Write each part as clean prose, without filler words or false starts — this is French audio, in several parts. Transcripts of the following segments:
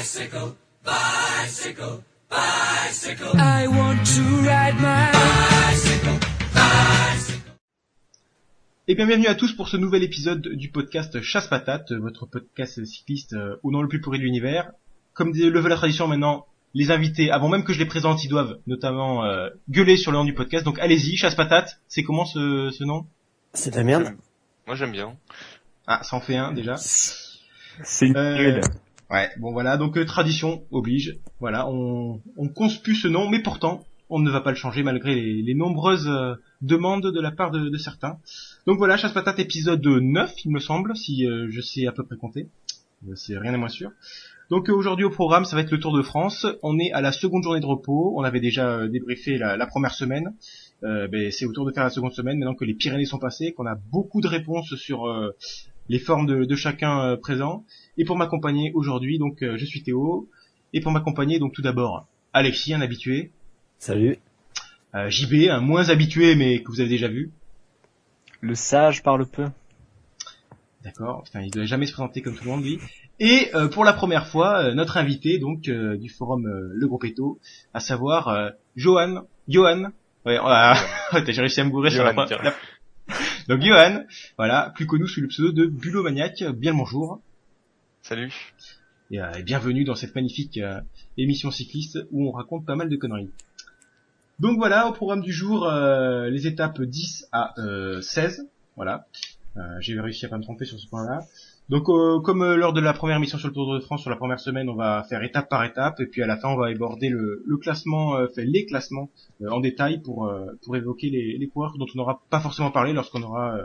Bicycle, bicycle, bicycle. I want to ride my bicycle, bicycle. Et bien bienvenue à tous pour ce nouvel épisode du podcast Chasse Patate, votre podcast cycliste au nom le plus pourri de l'univers. Comme le veut la tradition maintenant, les invités, avant même que je les présente, ils doivent notamment gueuler sur le nom du podcast. Donc allez-y, Chasse Patate, c'est comment ce nom? C'est de la merde. Moi j'aime bien. Ah, ça en fait un déjà. C'est une gueule. Ouais, bon voilà, donc tradition oblige. Voilà, on conspue ce nom, mais pourtant, on ne va pas le changer malgré les nombreuses demandes de la part de certains. Donc voilà, Chasse Patate épisode 9, il me semble, si je sais à peu près compter. C'est rien à moins sûr. Donc aujourd'hui au programme, ça va être le Tour de France. On est à la seconde journée de repos. On avait déjà débriefé la première semaine. C'est au tour de faire la seconde semaine, maintenant que les Pyrénées sont passées, qu'on a beaucoup de réponses sur les formes de chacun présent. Et pour m'accompagner aujourd'hui, donc je suis Théo. Et pour m'accompagner, donc tout d'abord, Alexis, un habitué. Salut. JB, un moins habitué, mais que vous avez déjà vu. Le sage parle peu. D'accord, putain, il doit jamais se présenter comme tout le monde, lui. Et pour la première fois, notre invité, donc du forum Le Gros Péto, à savoir Johan. Ouais, j'ai réussi à me gourer sur la... Donc Johan, voilà, plus connu sous le pseudo de Bulomaniac. Bien le bonjour. Salut. Et bienvenue dans cette magnifique émission cycliste où on raconte pas mal de conneries. Donc voilà, au programme du jour, les étapes 10 à 16, voilà. J'ai réussi à pas me tromper sur ce point-là. Donc comme lors de la première émission sur le Tour de France sur la première semaine, on va faire étape par étape et puis à la fin on va aborder le classement, les classements en détail pour évoquer les coureurs dont on n'aura pas forcément parlé lorsqu'on aura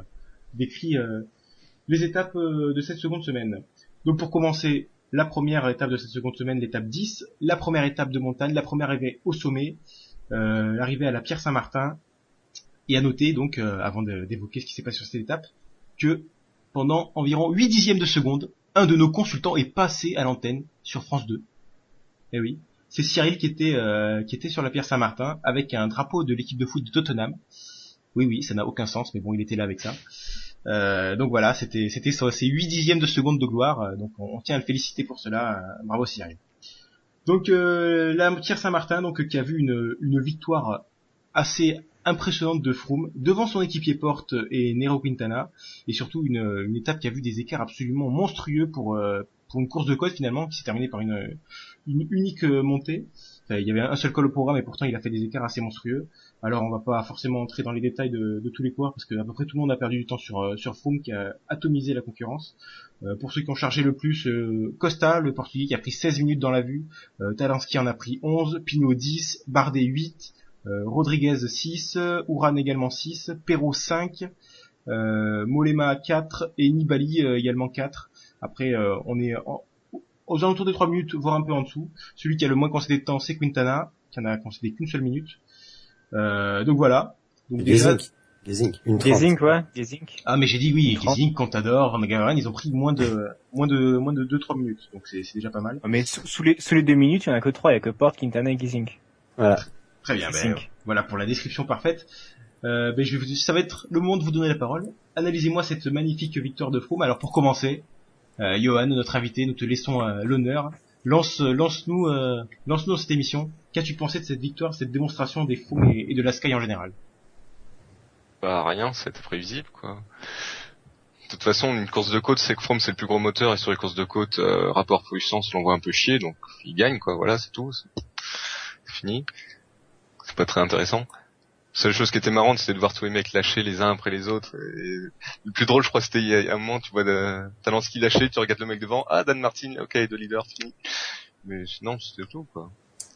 décrit les étapes de cette seconde semaine. Donc pour commencer, la première étape de cette seconde semaine, l'étape 10, la première étape de montagne, la première arrivée au sommet, l'arrivée à la Pierre Saint-Martin. Et à noter donc, avant d'évoquer ce qui s'est passé sur cette étape, que pendant environ 8 dixièmes de seconde, un de nos consultants est passé à l'antenne sur France 2. Eh oui, c'est Cyril qui était sur la Pierre Saint-Martin avec un drapeau de l'équipe de foot de Tottenham. Oui, ça n'a aucun sens, mais bon, il était là avec ça. Donc voilà, c'était ces 8 dixièmes de seconde de gloire, donc on tient à le féliciter pour cela, bravo Cyril. Donc la Pierre Saint-Martin, donc qui a vu une victoire assez impressionnante de Froome devant son équipier Porte et Nairo Quintana, et surtout une étape qui a vu des écarts absolument monstrueux pour une course de côte finalement qui s'est terminée par une unique montée. Enfin, il y avait un seul col au programme et pourtant il a fait des écarts assez monstrueux. Alors on va pas forcément entrer dans les détails de tous les coureurs parce que à peu près tout le monde a perdu du temps sur Froome qui a atomisé la concurrence. Pour ceux qui ont chargé le plus, Costa, le Portugais, qui a pris 16 minutes dans la vue, Talansky en a pris 11, Pinot 10, Bardet 8, Rodriguez 6, Uran également 6, Perrault 5, Mollema 4 et Nibali également 4. Après on est aux alentours des 3 minutes, voire un peu en dessous. Celui qui a le moins concédé de temps, c'est Quintana, qui en a concédé qu'une seule minute. Donc voilà. Donc Gesink. Ah mais j'ai dit oui, Gesink, Contador, Nagaran, ils ont pris moins de 2-3 minutes. Donc c'est déjà pas mal. Mais sous les 2 minutes, il y en a que 3, il y a que Porte, Quintana et Gesink. Voilà. Très bien, voilà pour la description parfaite. Ça va être le moment de vous donner la parole. Analysez-moi cette magnifique victoire de Froome. Alors pour commencer, Johan, notre invité, nous te laissons l'honneur. Lance-nous dans cette émission. Qu'as-tu pensé de cette victoire, cette démonstration des Froome et de la Sky en général? Bah rien, c'était prévisible quoi. De toute façon, une course de côte, c'est que Froome c'est le plus gros moteur et sur les courses de côte, rapport puissance, on l'envoie un peu chier, donc il gagne quoi. Voilà, c'est tout. C'est fini. C'est pas très intéressant. La seule chose qui était marrante, c'était de voir tous les mecs lâcher les uns après les autres. Et le plus drôle, je crois, c'était il y a un moment, tu vois, Talansky lâcher, tu regardes le mec devant, Dan Martin, ok, de leader, fini. Mais sinon, c'était tout, quoi.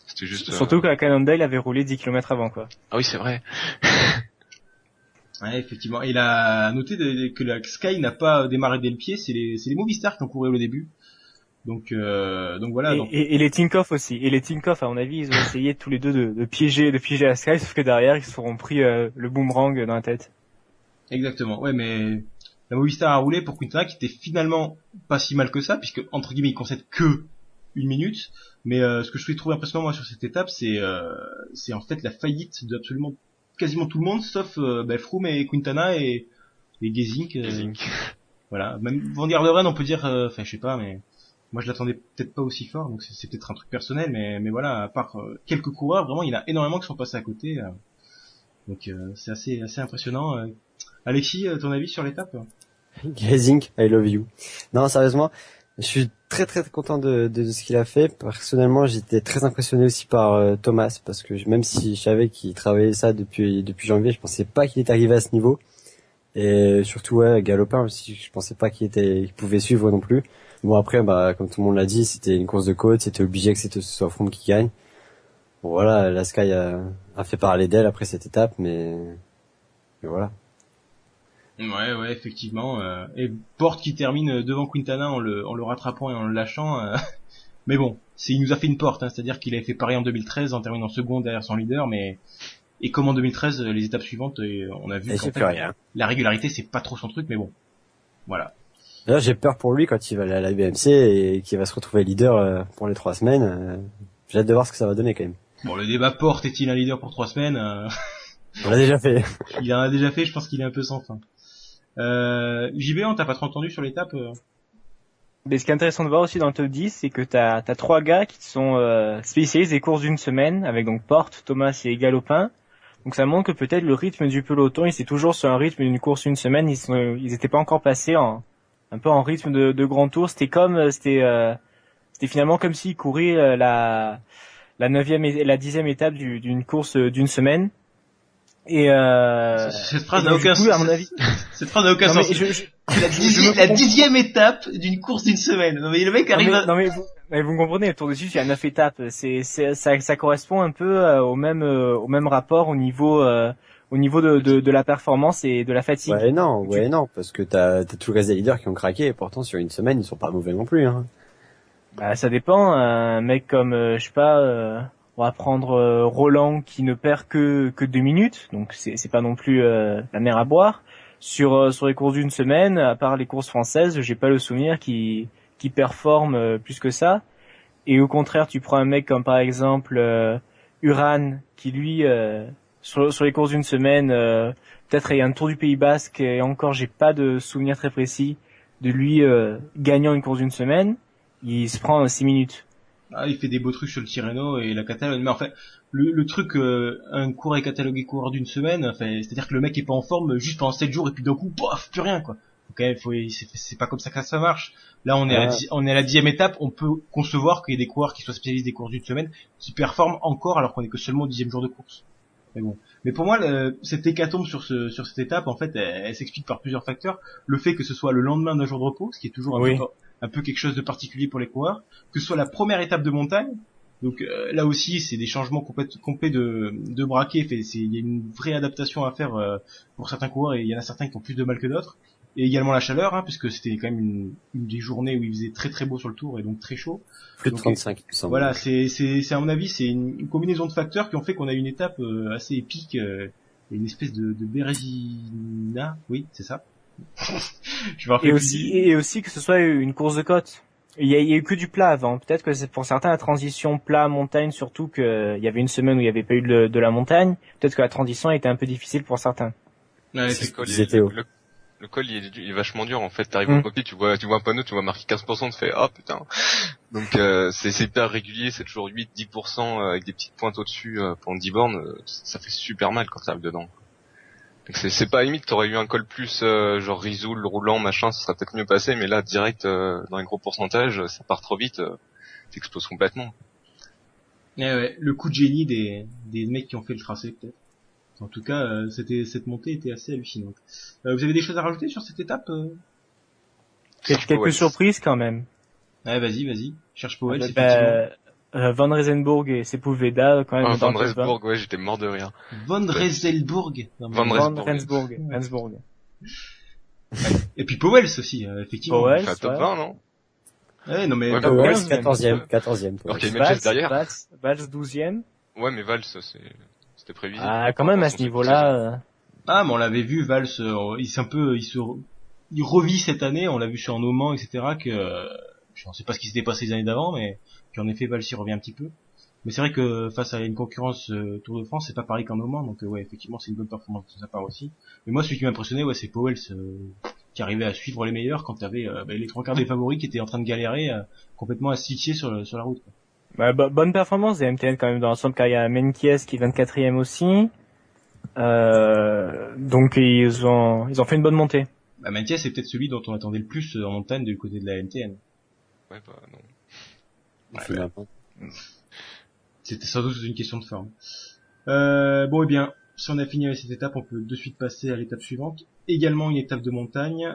C'était juste... Surtout que Cannondale avait roulé 10 km avant, quoi. Ah oui, c'est vrai. Ouais, effectivement. Et il a noté que la Sky n'a pas démarré dès le pied, c'est les Movistar qui ont couru au début. Donc voilà. Et les Tinkoff aussi. Et les Tinkoff, à mon avis, ils ont essayé tous les deux de piéger la Sky, sauf que derrière, ils se seront pris le boomerang dans la tête. Exactement. Ouais, mais la Movistar a roulé pour Quintana, qui était finalement pas si mal que ça, puisque entre guillemets, il concède que 1 minute. Mais ce que je trouvais impressionnant moi sur cette étape, c'est en fait la faillite de absolument quasiment tout le monde, sauf Froome et Quintana et Gesink. Gesink. Voilà. Même Van Garderen, on peut dire, je sais pas, mais Moi, je l'attendais peut-être pas aussi fort, donc c'est peut-être un truc personnel, mais voilà, à part quelques coureurs, vraiment, il y en a énormément qui sont passés à côté. Donc c'est assez impressionnant. Alexis, ton avis sur l'étape? Grazing, I love you. Non, sérieusement, je suis très très content de ce qu'il a fait. Personnellement, j'étais très impressionné aussi par Thomas, parce que même si je savais qu'il travaillait ça depuis janvier, je pensais pas qu'il était arrivé à ce niveau. Et surtout, ouais, Galopin aussi, je pensais pas qu'il pouvait suivre non plus. Bon, après, bah, comme tout le monde l'a dit, c'était une course de côte, c'était obligé que ce soit Froome qui gagne. Bon, voilà, la Sky a fait parler d'elle après cette étape, mais voilà. Ouais, effectivement. Et Porte qui termine devant Quintana en le rattrapant et en le lâchant. Mais bon, il nous a fait une porte, hein, c'est-à-dire qu'il avait fait pareil en 2013 en terminant second derrière son leader, et comme en 2013, les étapes suivantes, on a vu qu'en fait, rien. La régularité, c'est pas trop son truc, mais bon, voilà. D'ailleurs, j'ai peur pour lui quand il va aller à la BMC et qu'il va se retrouver leader pour les 3 semaines. J'ai hâte de voir ce que ça va donner quand même. Bon, le débat Porte est-il un leader pour 3 semaines On l'a déjà fait. Il en a déjà fait, je pense qu'il est un peu sans fin. JB, on t'a pas trop entendu sur l'étape Mais ce qui est intéressant de voir aussi dans le top 10, c'est que t'as 3 gars qui sont spécialistes des courses d'une semaine, avec donc Porte, Thomas et Galopin. Donc ça montre que peut-être le rythme du peloton, il s'est toujours sur un rythme d'une course une semaine, ils étaient pas encore passés un peu en rythme de grand tour. C'était finalement comme s'ils couraient la 9e et la 10e étape d'une course d'une semaine. Et cette phrase n'a aucun sens, à mon avis. Cette phrase n'a aucun sens. La 10e étape d'une course d'une semaine. Non mais le mec arrive vous me comprenez, le Tour de Suisse, il y a 9 étapes. Ça correspond un peu au même rapport au niveau de la performance et de la fatigue. Ouais, non, parce que t'as tout le reste des leaders qui ont craqué, et pourtant, sur une semaine, ils sont pas mauvais non plus, hein. Bah, ça dépend. Un mec comme, je sais pas, on va prendre Roland qui ne perd que 2 minutes, donc c'est pas non plus la mer à boire. Sur les courses d'une semaine, à part les courses françaises, j'ai pas le souvenir qui performe plus que ça. Et au contraire, tu prends un mec comme par exemple Uran qui lui sur les courses d'une semaine, peut-être il y a un Tour du Pays Basque et encore j'ai pas de souvenir très précis de lui gagnant une course d'une semaine, il se prend 6 minutes. Ah, il fait des beaux trucs sur le Tirreno et la Catalogne, mais en fait, le truc, un coureur est catalogué coureur d'une semaine, enfin, c'est-à-dire que le mec est pas en forme juste pendant 7 jours et puis d'un coup, paf, plus rien, quoi. C'est pas comme ça que ça marche. Là, on est à la 10e étape, on peut concevoir qu'il y ait des coureurs qui soient spécialistes des courses d'une semaine, qui performent encore alors qu'on est que seulement au 10e jour de course. Mais bon. Mais pour moi, cette hécatombe sur cette étape, en fait, elle s'explique par plusieurs facteurs. Le fait que ce soit le lendemain d'un jour de repos, ce qui est toujours un peu quelque chose de particulier pour les coureurs, que ce soit la première étape de montagne. Donc là aussi, c'est des changements complets de braquet. Il y a une vraie adaptation à faire pour certains coureurs et il y en a certains qui ont plus de mal que d'autres. Et également la chaleur, hein, puisque c'était quand même une des journées où il faisait très très beau sur le tour et donc très chaud. Plus de 35, il me semble. Voilà, c'est à mon avis, c'est une combinaison de facteurs qui ont fait qu'on a une étape assez épique, une espèce de Bérésina, oui, c'est ça. Et aussi que ce soit une course de côte. Il y a eu que du plat avant. Peut-être que c'est pour certains la transition plat-montagne, surtout qu'il y avait une semaine où il n'y avait pas eu de la montagne. Peut-être que la transition a été un peu difficile pour certains. Ouais, le col il est vachement dur en fait. T'arrives au cockpit, tu vois un panneau, tu vois marqué 15%, tu fais putain. Donc c'est hyper régulier, c'est toujours 8-10% avec des petites pointes au-dessus pendant 10 bornes, ça fait super mal quand t'arrives dedans. Donc c'est pas à la limite, t'aurais eu un col plus genre Risoul, roulant, machin, ça serait peut-être mieux passé, mais là direct dans les gros pourcentages, ça part trop vite, t'exploses complètement. Ouais, le coup de génie des mecs qui ont fait le tracé peut-être. En tout cas, cette montée était assez hallucinante. Vous avez des choses à rajouter sur cette étape Quelques surprises quand même. Ouais, vas-y. Cherche Powell, effectivement. Van Riesenburg et Sepulveda quand même. Van Riesenburg, ouais, j'étais mort de rire. Van Riesenburg. Et puis Powell aussi, effectivement. Powell, top 20, non? Ouais, non mais... Ouais, Powell, 14e. Alors qu'il y a une chaise derrière. Valls 12e. Ouais, mais Valls, c'était prévisible. Ah, quand même, à ce niveau-là, Ah, mais on l'avait vu, Valls, il revit cette année, on l'a vu sur No Man, etc., que, je ne sais pas ce qui s'était passé les années d'avant, mais qu'en effet, Valls y revient un petit peu. Mais c'est vrai que face à une concurrence Tour de France, c'est pas pareil qu'en No Man, donc ouais, effectivement, c'est une bonne performance de sa part aussi. Mais moi, celui qui m'a impressionné, ouais, c'est Powell, qui arrivait à suivre les meilleurs quand t'avais les trois quarts des favoris qui étaient en train de galérer complètement asphyxiés sur la route. Bonne performance des MTN quand même dans l'ensemble, car il y a Menkes qui est 24e aussi. Donc ils ont fait une bonne montée. Mathias, c'est peut-être celui dont on attendait le plus en montagne du côté de la MTN. Ouais, bah non. C'était sans doute une question de forme. Bon, eh bien, si on a fini avec cette étape, on peut de suite passer à l'étape suivante. Également une étape de montagne,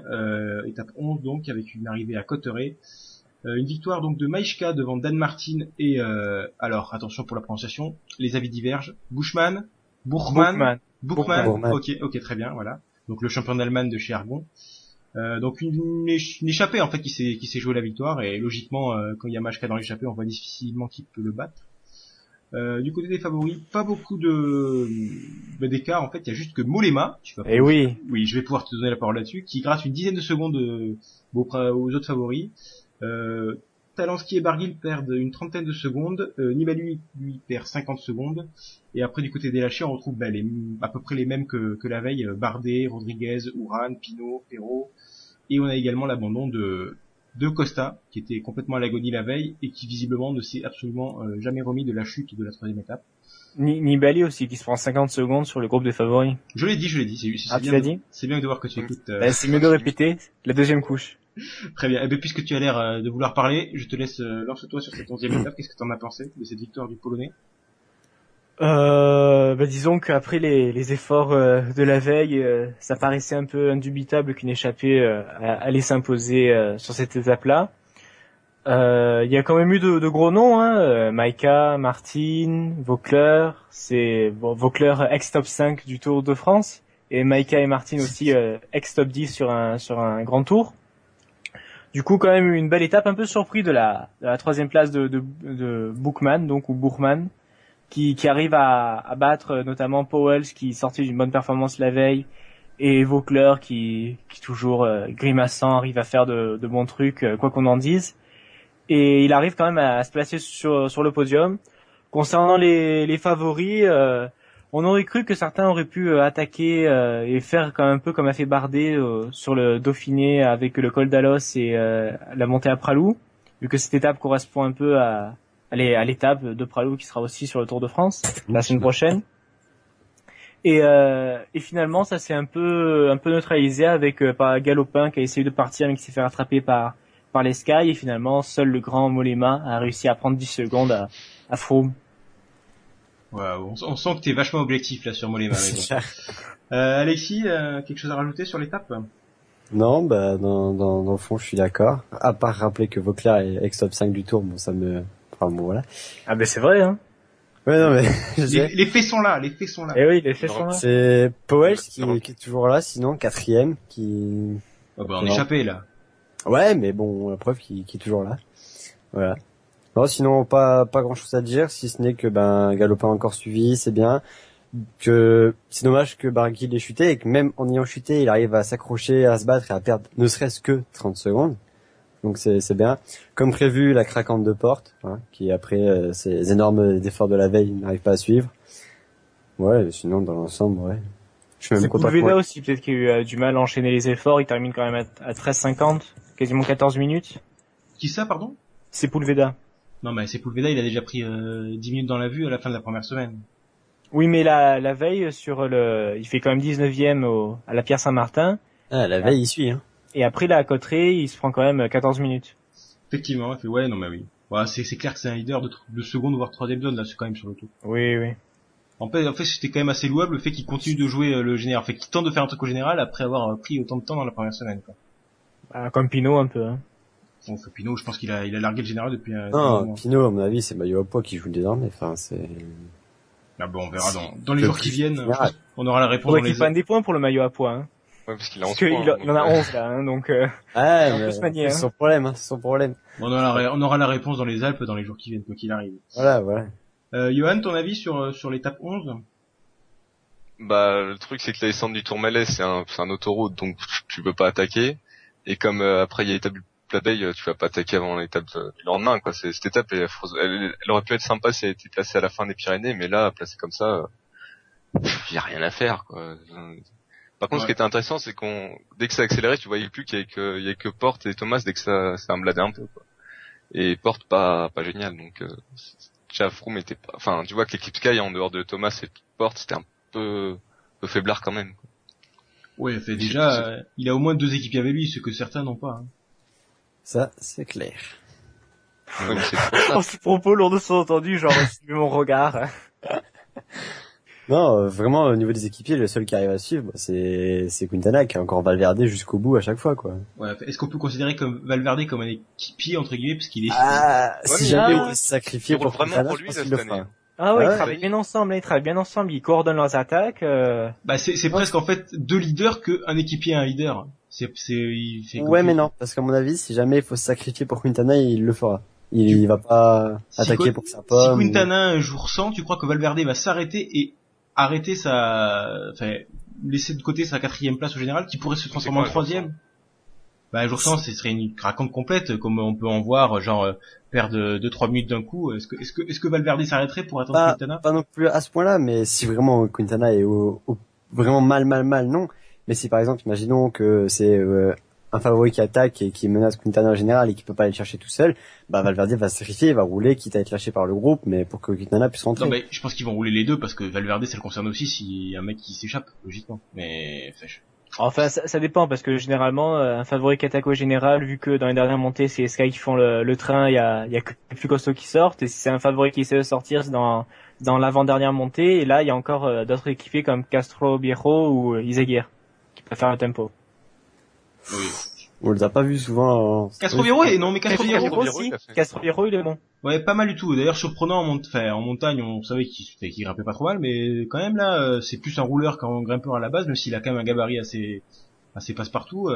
étape 11 donc, avec une arrivée à Cotteret. Une victoire donc de Maïchka devant Dan Martin et alors attention pour la prononciation, les avis divergent. Bourgman. Ok, très bien, voilà. Donc le champion d'Allemagne de chez Argon. Donc une échappée en fait qui s'est joué la victoire, et logiquement quand il y a Maïchka dans l'échappée, on voit difficilement qui peut le battre. Du côté des favoris, pas beaucoup d'écart en fait, il y a juste que Mollema, oui, je vais pouvoir te donner la parole là-dessus, qui grâce une dizaine de secondes aux autres favoris. Talansky et Barguil perdent une trentaine de secondes, Nibali lui perd 50 secondes, et après du côté des lâchés on retrouve à peu près les mêmes que la veille, Bardet, Rodriguez, Uran, Pinot, Perrault, et on a également l'abandon de Costa, qui était complètement à l'agonie la veille, et qui visiblement ne s'est absolument jamais remis de la chute de la troisième étape. Nibali aussi, qui se prend 50 secondes sur le groupe des favoris. Je l'ai dit, tu l'as dit? C'est bien de voir que tu écoutes. C'est mieux de répéter, la deuxième couche. Très bien. Eh bien, puisque tu as l'air de vouloir parler, je te laisse lance-toi sur cette 11e étape. Qu'est-ce que t'en as pensé de cette victoire du Polonais? Disons qu'après les efforts de la veille, ça paraissait un peu indubitable qu'une échappée allait s'imposer sur cette étape-là. Il y a quand même eu de gros noms, Maïka, Martin, Vaucler, Vaucler ex-top 5 du Tour de France, et Maïka et Martin aussi ex-top 10 sur un grand tour. Du coup, quand même une belle étape, un peu surpris de la troisième place de Boukman, donc, ou Bourman, qui arrive à battre notamment Powell, qui sortait d'une bonne performance la veille, et Vaucler qui toujours grimaçant, arrive à faire de bons trucs, quoi qu'on en dise. Et il arrive quand même à se placer sur le podium. Concernant les favoris, on aurait cru que certains auraient pu attaquer et faire quand même un peu comme a fait Bardet sur le Dauphiné avec le col d'Alos et la montée à Pralou, vu que cette étape correspond un peu à l'étape de Pralou qui sera aussi sur le Tour de France la semaine prochaine. Et finalement, ça s'est un peu neutralisé avec Galopin qui a essayé de partir mais qui s'est fait rattraper par les Sky, et finalement seul le grand Mollema a réussi à prendre 10 secondes à Froome. Ouais, on sent que t'es vachement objectif là sur Mollema. Alexis, quelque chose à rajouter sur l'étape? Non, dans le fond, je suis d'accord. À part rappeler que Vauclair est ex-top 5 du Tour, bon, ça me... Enfin, bon, voilà. Ah ben c'est vrai, hein. Ouais, non, mais... les faits sont là. Eh oui, les faits sont là. C'est Powell qui est toujours là, sinon, 4e, qui... on est échappé, là. Ouais, mais bon, la preuve qui est toujours là. Voilà. Non, sinon, pas grand chose à dire, si ce n'est que, Galopin a encore suivi, c'est bien. Que c'est dommage que Barguil ait chuté, et que même en ayant chuté, il arrive à s'accrocher, à se battre et à perdre ne serait-ce que 30 secondes. Donc c'est bien. Comme prévu, la craquante de Porte, qui après ces énormes efforts de la veille n'arrive pas à suivre. Ouais, sinon dans l'ensemble, ouais. Je suis même content. Sepulveda aussi, peut-être qu'il a eu du mal à enchaîner les efforts, il termine quand même à 13,50, quasiment 14 minutes. Qui ça, pardon? Sepulveda. Non, mais Sepulveda, il a déjà pris 10 minutes dans la vue à la fin de la première semaine. Oui, mais la veille il fait quand même 19e à la Pierre Saint-Martin. Ah, la veille, il suit, hein. Et après, là, à Cotteret, il se prend quand même 14 minutes. Effectivement, il fait, ouais, non, mais oui. Ouais, c'est clair que c'est un leader de seconde, voire troisième zone, là, c'est quand même sur le tour. Oui. En fait, c'était quand même assez louable le fait qu'il continue de jouer le général. Fait qu'il tente de faire un truc au général après avoir pris autant de temps dans la première semaine, quoi. Comme Pinot, un peu, hein. Bon, Pinot, je pense qu'il a largué le général depuis un moment. Pinot, à mon avis, c'est maillot à poids qui joue désormais, enfin, c'est... Ah bon, on verra dans les jours qui viennent. On aura la réponse. On va pas des points pour le maillot à poids, hein. Ouais, parce qu'il a 11 points. Il en a 11, là, hein, donc, c'est son problème, c'est son problème. On aura la réponse dans les Alpes dans les jours qui viennent, quoi qu'il arrive. Voilà. Johan, ton avis sur l'étape 11? Le truc, c'est que la descente du Tourmalet, c'est un autoroute, donc tu peux pas attaquer. Et comme après il y a l'étape du la veille, tu vas pas attaquer avant l'étape du lendemain, quoi. Cette étape, elle aurait pu être sympa si elle était placée à la fin des Pyrénées, mais là, placée comme ça, y a rien à faire, quoi. Par contre, ce Ouais. qui était intéressant, c'est dès que ça accélérait, tu voyais plus qu'il y avait que Porte et Thomas dès que ça me bladait un peu, quoi. Et Porte pas génial, donc, déjà Froome était pas, enfin, tu vois que l'équipe Sky, en dehors de Thomas et Porte, c'était un peu faiblard quand même. Ouais, fait Et déjà, il a au moins 2 équipiers avec lui, ce que certains n'ont pas. Hein. Ça, c'est clair. Ouais, mais c'est pour ça. À ce propos, lourd de sous-entendu, genre, suivez mon regard. Non, vraiment, au niveau des équipiers, le seul qui arrive à suivre, bah, c'est Quintana qui a encore Valverde jusqu'au bout à chaque fois, quoi. Ouais, est-ce qu'on peut considérer comme Valverde comme un équipier entre guillemets parce qu'il est Ah, Ouais, si mais jamais ah, il veut se sacrifier il roule pour vraiment Quintana, pour je lui, pense là, qu'il le cette fera. année. Ah oui, Ah ils ouais. travaillent bien ensemble, là, ils travaillent bien ensemble, ils coordonnent leurs attaques. bah c'est presque en fait 2 leaders que un équipier et un leader. Il fait Ouais, comme mais tout. non, parce qu'à mon avis, si jamais il faut se sacrifier pour Quintana, il le fera. Il Tu- va pas Si attaquer Qu- pour sa Si pomme. Quintana un jour sans, tu crois que Valverde va s'arrêter et arrêter enfin laisser de côté sa 4e place au général, qui pourrait se transformer en quoi, un jour 3e? Bah un jour sans, ce serait une raconte complète, comme on peut en voir, genre perdre 2-3 minutes d'un coup. Est-ce que Valverde s'arrêterait pour attendre pas, Quintana? pas non plus à ce point-là, mais si vraiment Quintana est vraiment mal, non. Mais si par exemple, imaginons que c'est un favori qui attaque et qui menace Quintana en général et qui peut pas aller le chercher tout seul, bah Valverde va se sacrifier, il va rouler, quitte à être lâché par le groupe, mais pour que Quintana puisse rentrer. Non, mais je pense qu'ils vont rouler les deux parce que Valverde, ça le concerne aussi s'il y a un mec qui s'échappe, logiquement. Mais Enfin, ça dépend, parce que généralement, un favori qui attaque au général, vu que dans les dernières montées, c'est Sky qui font le train, il y a que les plus costauds qui sortent, et si c'est un favori qui essaie de sortir, c'est dans l'avant-dernière montée, et là, il y a encore d'autres équipiers comme Castro Viejo ou Izaguirre, qui peuvent faire le tempo. oui. On les a pas vus souvent. Castroviejo, non, mais Castroviejo, Castro Viejo, aussi, il a fait. Castro Viejo, il est bon. ouais, pas mal du tout. D'ailleurs, surprenant en montagne, on savait qu'il grimpait pas trop mal, mais quand même là, c'est plus un rouleur qu'un grimpeur à la base, même s'il a quand même un gabarit assez passe-partout.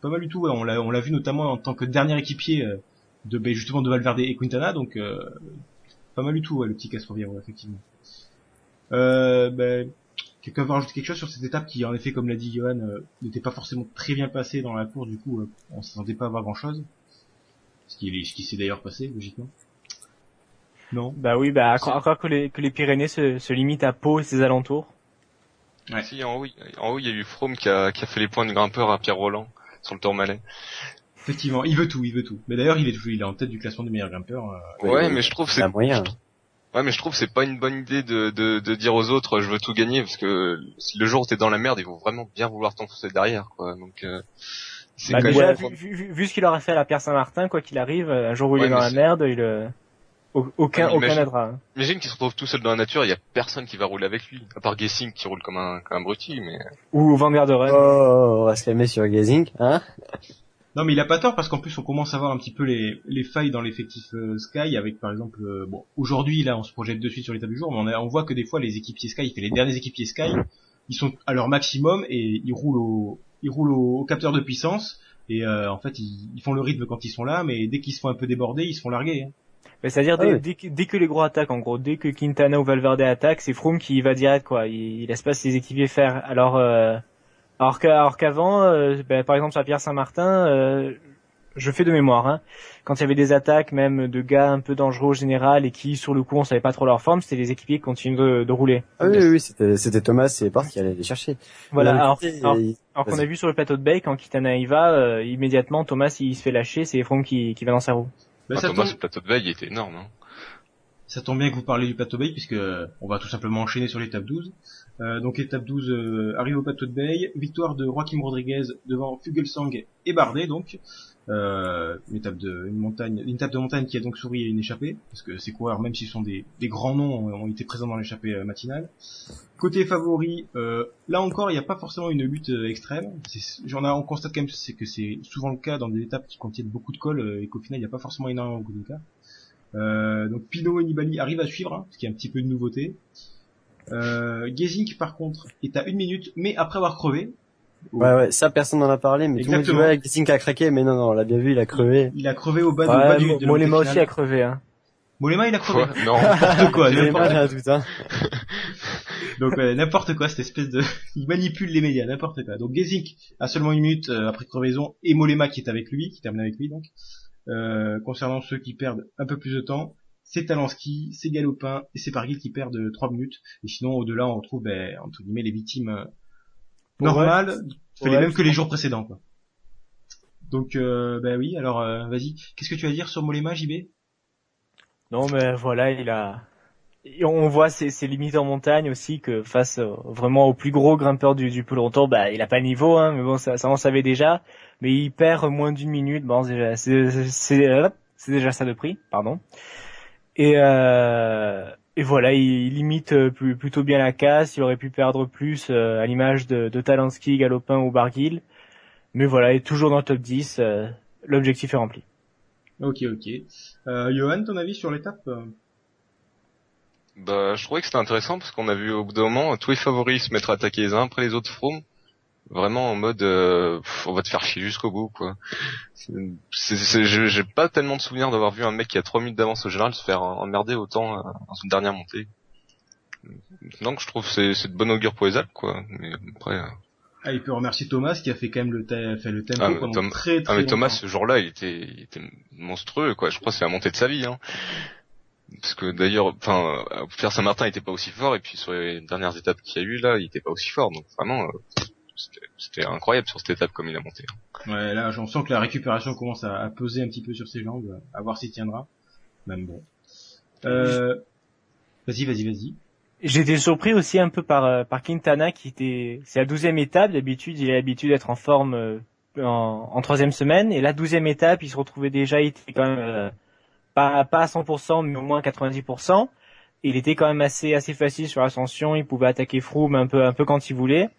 Pas mal du tout. Ouais. On l'a vu notamment en tant que dernier équipier justement de Valverde et Quintana, donc pas mal du tout, ouais, le petit Castroviejo, effectivement. Quelqu'un veut rajouter quelque chose sur cette étape qui, en effet, comme l'a dit Johan, n'était pas forcément très bien passée dans la course, du coup, on s'attendait pas à voir grand-chose. Ce qui s'est d'ailleurs passé, logiquement. Non. Bah oui, à croire que les Pyrénées se limitent à Pau et ses alentours. Ouais. Si, en haut, il y a eu Froome qui a fait les points de grimpeur à Pierre Roland sur le Tourmalet. Effectivement, il veut tout. Mais d'ailleurs, il est en tête du classement des meilleurs grimpeurs. Ouais, mais je trouve C'est la moyen. Ouais, mais je trouve que c'est pas une bonne idée de dire aux autres je veux tout gagner, parce que si le jour où t'es dans la merde, ils vont vraiment bien vouloir t'enfoncer derrière, quoi. Donc c'est Bah quand déjà, même... vu ce qu'il aurait fait à la Pierre Saint-Martin, quoi qu'il arrive, un jour où il Ouais, est dans mais la c'est- merde, aucun imagine- aidera. Hein. Imagine qu'il se retrouve tout seul dans la nature, il y a personne qui va rouler avec lui, à part Gessing qui roule comme un abruti, mais... Ou Van Garderen. Oh, on va se calmer sur Gazing, hein. Non, mais il a pas tort parce qu'en plus on commence à voir un petit peu les failles dans l'effectif Sky avec par exemple aujourd'hui là on se projette de suite sur l'étape du jour, mais on voit que des fois les équipiers Sky, les derniers équipiers Sky, ils sont à leur maximum et ils roulent au capteur de puissance et en fait ils font le rythme quand ils sont là, mais dès qu'ils se font un peu déborder, ils se font larguer. Hein. Mais c'est-à-dire Ah oui. dès que les gros attaquent, en gros, dès que Quintana ou Valverde attaquent, c'est Froome qui va direct, quoi. Il laisse pas ses équipiers faire. Alors qu'avant, par exemple sur la Pierre Saint-Martin, je fais de mémoire, hein. Quand il y avait des attaques, même de gars un peu dangereux au général et qui, sur le coup, on savait pas trop leur forme, c'était les équipiers qui continuaient de rouler. Ah oui, c'était Thomas et Porte qui allaient les chercher. Voilà. D'un Alors côté, qu'on a vu sur le plateau de Bay, quand Quintana y va, immédiatement Thomas il se fait lâcher, c'est Froome qui va dans sa roue. Ben, Ah, Thomas, le plateau de veille, il était énorme, hein. Ça tombe bien que vous parlez du plateau Bay puisque on va tout simplement enchaîner sur l'étape 12. Donc l'étape 12 arrive au plateau de Bay, victoire de Joaquim Rodriguez devant Fugelsang et Bardet donc. Une étape de montagne qui a donc souri à une échappée parce que ces coureurs même s'ils sont des grands noms ont été présents dans l'échappée matinale. Côté favori, là encore il n'y a pas forcément une lutte extrême. On constate quand même que c'est souvent le cas dans des étapes qui contiennent beaucoup de cols et qu'au final il n'y a pas forcément énormément de cas. Donc Pinot et Nibali arrivent à suivre, hein, ce qui est un petit peu de nouveauté. Gesink par contre est à 1 minute, mais après avoir crevé. Ouais, ça personne n'en a parlé, mais Exactement. tout le monde dit ouais, Gazing a craqué, mais non, on l'a bien vu, il a crevé. Il a crevé au bas Ouais, de la Mollema montée aussi finale. a crevé, hein. Mollema il a crevé. Quoi Non. N'importe quoi, J'ai n'importe mal à tout, hein. Donc n'importe quoi, cette espèce de... Il manipule les médias, n'importe quoi. Donc Gesink a seulement 1 minute après crevaison, et Mollema qui est avec lui, qui termine avec lui donc. Concernant ceux qui perdent un peu plus de temps, c'est Talansky, c'est Galopin et c'est Barguil qui perdent 3 minutes. Et sinon au-delà on retrouve entre guillemets les victimes normal, fait les Ouais, mêmes que les jours précédents, quoi. Donc, bah oui, alors, vas-y. Qu'est-ce que tu vas dire sur Mollema, JB? Non, mais voilà, et on voit ses limites en montagne aussi, que face vraiment au plus gros grimpeur du peloton, bah il a pas le niveau, hein, mais bon ça on savait déjà. Mais il perd moins d'une minute, bon c'est déjà ça de prix, pardon. Et voilà, il limite plutôt bien la casse. Il aurait pu perdre plus à l'image de Talansky, Galopin ou Barguil. Mais voilà, il est toujours dans le top 10. L'objectif est rempli. Ok. Johan, ton avis sur l'étape? Bah, je trouvais que c'était intéressant parce qu'on a vu au bout d'un moment tous les favoris se mettre à attaquer les uns après les autres Froome. Vraiment en mode, on va te faire chier jusqu'au bout, quoi. J'ai pas tellement de souvenirs d'avoir vu un mec qui a 3 minutes d'avance au général se faire emmerder autant dans une dernière montée. Donc je trouve que c'est de bon augure pour les Alpes, quoi. Mais après... Ah, il peut remercier Thomas qui a fait quand même fait le tempo pendant très mais longtemps. Thomas, ce jour-là, il était monstrueux, quoi. Je crois que c'est la montée de sa vie, hein. Parce que d'ailleurs, enfin, faire Saint-Martin, il était pas aussi fort, et puis sur les dernières étapes qu'il y a eu, là, il était pas aussi fort. Donc vraiment, c'était incroyable sur cette étape comme il a monté. Ouais, là, on sent que la récupération commence à peser un petit peu sur ses jambes, à voir s'il tiendra. Même bon. Vas-y. J'ai été surpris aussi un peu par Quintana c'est la 12e étape. D'habitude, il a l'habitude d'être en forme en 3e semaine. Et la 12e étape, il se retrouvait déjà, il était quand même pas à 100%, mais au moins 90%. Il était quand même assez facile sur l'ascension. Il pouvait attaquer Froome un peu quand il voulait.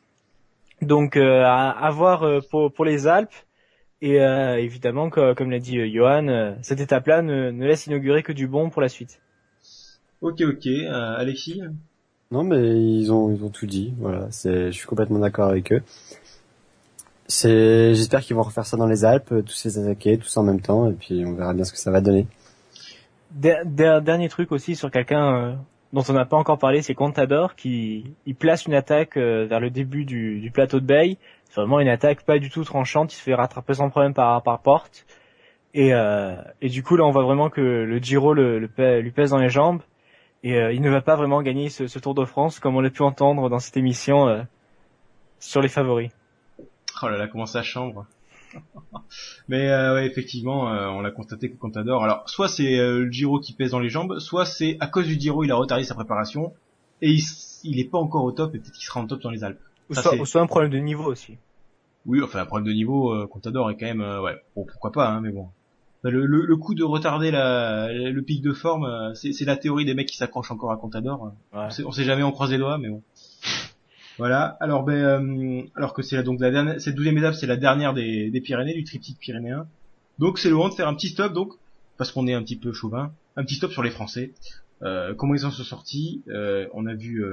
Donc à voir pour les Alpes. Et évidemment, comme l'a dit Johan, cette étape-là ne laisse inaugurer que du bon pour la suite. Ok. Alexis? Non, mais ils ont tout dit. Voilà, je suis complètement d'accord avec eux. J'espère qu'ils vont refaire ça dans les Alpes, tous les attaquer, tous en même temps, et puis on verra bien ce que ça va donner. Dernier truc aussi sur quelqu'un dont on n'a pas encore parlé, c'est Contador il place une attaque vers le début du plateau de Bay. C'est vraiment une attaque pas du tout tranchante. Il se fait rattraper sans problème par Porte. Et du coup là, on voit vraiment que le Giro lui pèse dans les jambes. Et il ne va pas vraiment gagner ce Tour de France, comme on l'a pu entendre dans cette émission sur les favoris. Oh là là, comment ça chambre. Mais ouais, effectivement, on l'a constaté que Contador. Alors, soit c'est le Giro qui pèse dans les jambes, soit c'est à cause du Giro, il a retardé sa préparation et il est pas encore au top et peut-être qu'il sera en top dans les Alpes. Ou soit un problème de niveau aussi. Oui, enfin, un problème de niveau, Contador est quand même, ouais, bon, pourquoi pas, hein, mais bon. Le coup de retarder le pic de forme, c'est la théorie des mecs qui s'accrochent encore à Contador. Ouais. On sait jamais, on croise les doigts, mais bon. Voilà. Alors alors que c'est donc la dernière, cette 12e étape, c'est la dernière des Pyrénées, du triptyque pyrénéen. Donc c'est le moment de faire un petit stop, donc, parce qu'on est un petit peu chauvin, un petit stop sur les Français. Comment ils en sont sortis. On a vu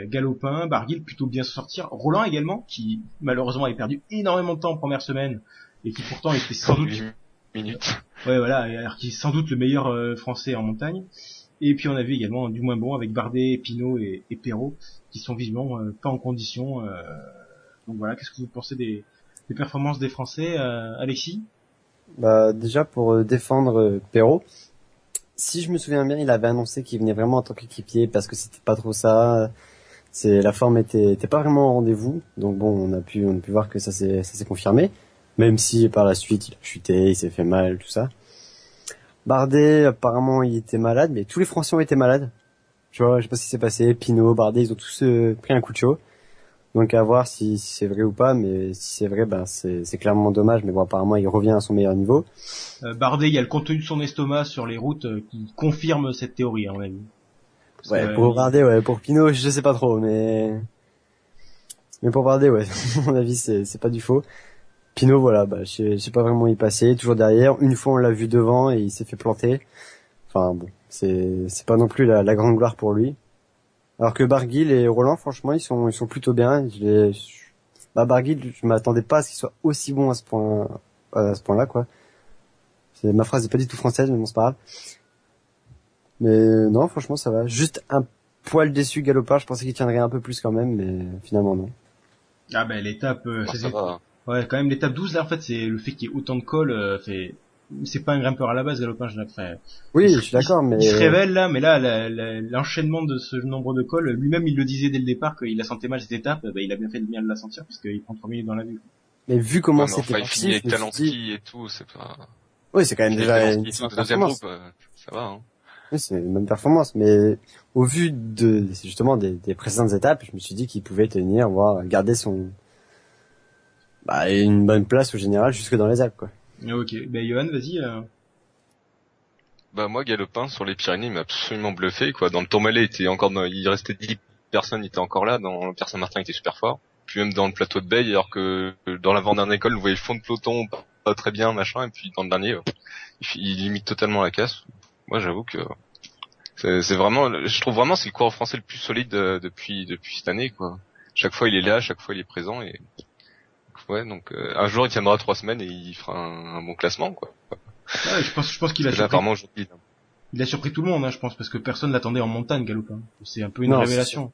Galopin, Barguil plutôt bien se sortir, Roland également, qui malheureusement avait perdu énormément de temps en première semaine et qui pourtant était sans doute 8 minutes. ouais voilà, alors qu'il est sans doute le meilleur français en montagne. Et puis on a vu également du moins bon avec Bardet, Pinot et Perrault qui sont visiblement pas en condition. Donc voilà, qu'est-ce que vous pensez des performances des Français, Alexis? Bah déjà pour défendre Perrault, si je me souviens bien, il avait annoncé qu'il venait vraiment en tant qu'équipier parce que c'était pas trop ça. La forme était pas vraiment au rendez-vous. Donc bon, on a pu voir que ça s'est confirmé, même si par la suite il a chuté, il s'est fait mal, tout ça. Bardet, apparemment, il était malade, mais tous les Français ont été malades. Tu vois, je sais pas ce qui s'est passé. Pinot, Bardet, ils ont tous pris un coup de chaud. Donc à voir si c'est vrai ou pas, mais si c'est vrai, ben c'est clairement dommage. Mais bon, apparemment, il revient à son meilleur niveau. Bardet, il y a le contenu de son estomac sur les routes qui confirme cette théorie, à mon avis. Ouais, pour Bardet, ouais. Pour Pinot, je sais pas trop, mais pour Bardet, ouais. À mon avis, c'est pas du faux. Pinot, voilà, bah, je sais pas vraiment où il passait, toujours derrière. Une fois, on l'a vu devant et il s'est fait planter. Enfin, bon, c'est pas non plus la grande gloire pour lui. Alors que Barguil et Roland, franchement, ils sont plutôt bien. Barguil, je m'attendais pas à ce qu'il soit aussi bon à ce point-là, quoi. Ma phrase est pas du tout française, mais bon, c'est pas grave. Mais non, franchement, ça va. Juste un poil déçu Galopin, je pensais qu'il tiendrait un peu plus quand même, mais finalement non. Ah ben l'étape, Ça va. ouais, quand même l'étape 12 là, en fait, c'est le fait qu'il y ait autant de cols, c'est pas un grimpeur à la base, Galopin, Oui, je suis d'accord, mais il se révèle là, mais là, l'enchaînement de ce nombre de cols, lui-même il le disait dès le départ qu'il la sentait mal cette étape, il a bien fait de bien de la sentir puisqu'il prend 3 minutes dans la vue. mais vu comment Ouais, mais c'était enfin, il finit avec parti, je me suis dit, Talenski et tout, c'est pas... oui, c'est quand même déjà Talenski une et tout, excellente deuxième performance. groupe, ça va, hein. Oui, c'est une bonne performance, mais au vu de justement des précédentes étapes, je me suis dit qu'il pouvait tenir, voire garder une bonne place au général jusque dans les Alpes, quoi. Ok, ben Johan, vas-y. Bah moi Galopin sur les Pyrénées il m'a absolument bluffé quoi. Dans le Tourmalet il restait 10 personnes, il était encore là. Dans le Pierre Saint-Martin il était super fort. Puis même dans le plateau de Beille, alors que dans l'avant-dernière école vous voyez le fond de peloton pas très bien machin, et puis dans le dernier il limite totalement la casse. Moi j'avoue que c'est vraiment, je trouve vraiment c'est le coureur français le plus solide depuis cette année quoi. Chaque fois il est là, chaque fois il est présent et ouais donc un jour il tiendra 3 semaines et il fera un bon classement quoi. Ouais, je pense qu'il a Parce que là, surpris. apparemment aujourd'hui Il a surpris tout le monde, hein, je pense, parce que personne l'attendait en montagne, Galopin. C'est un peu une Non, révélation.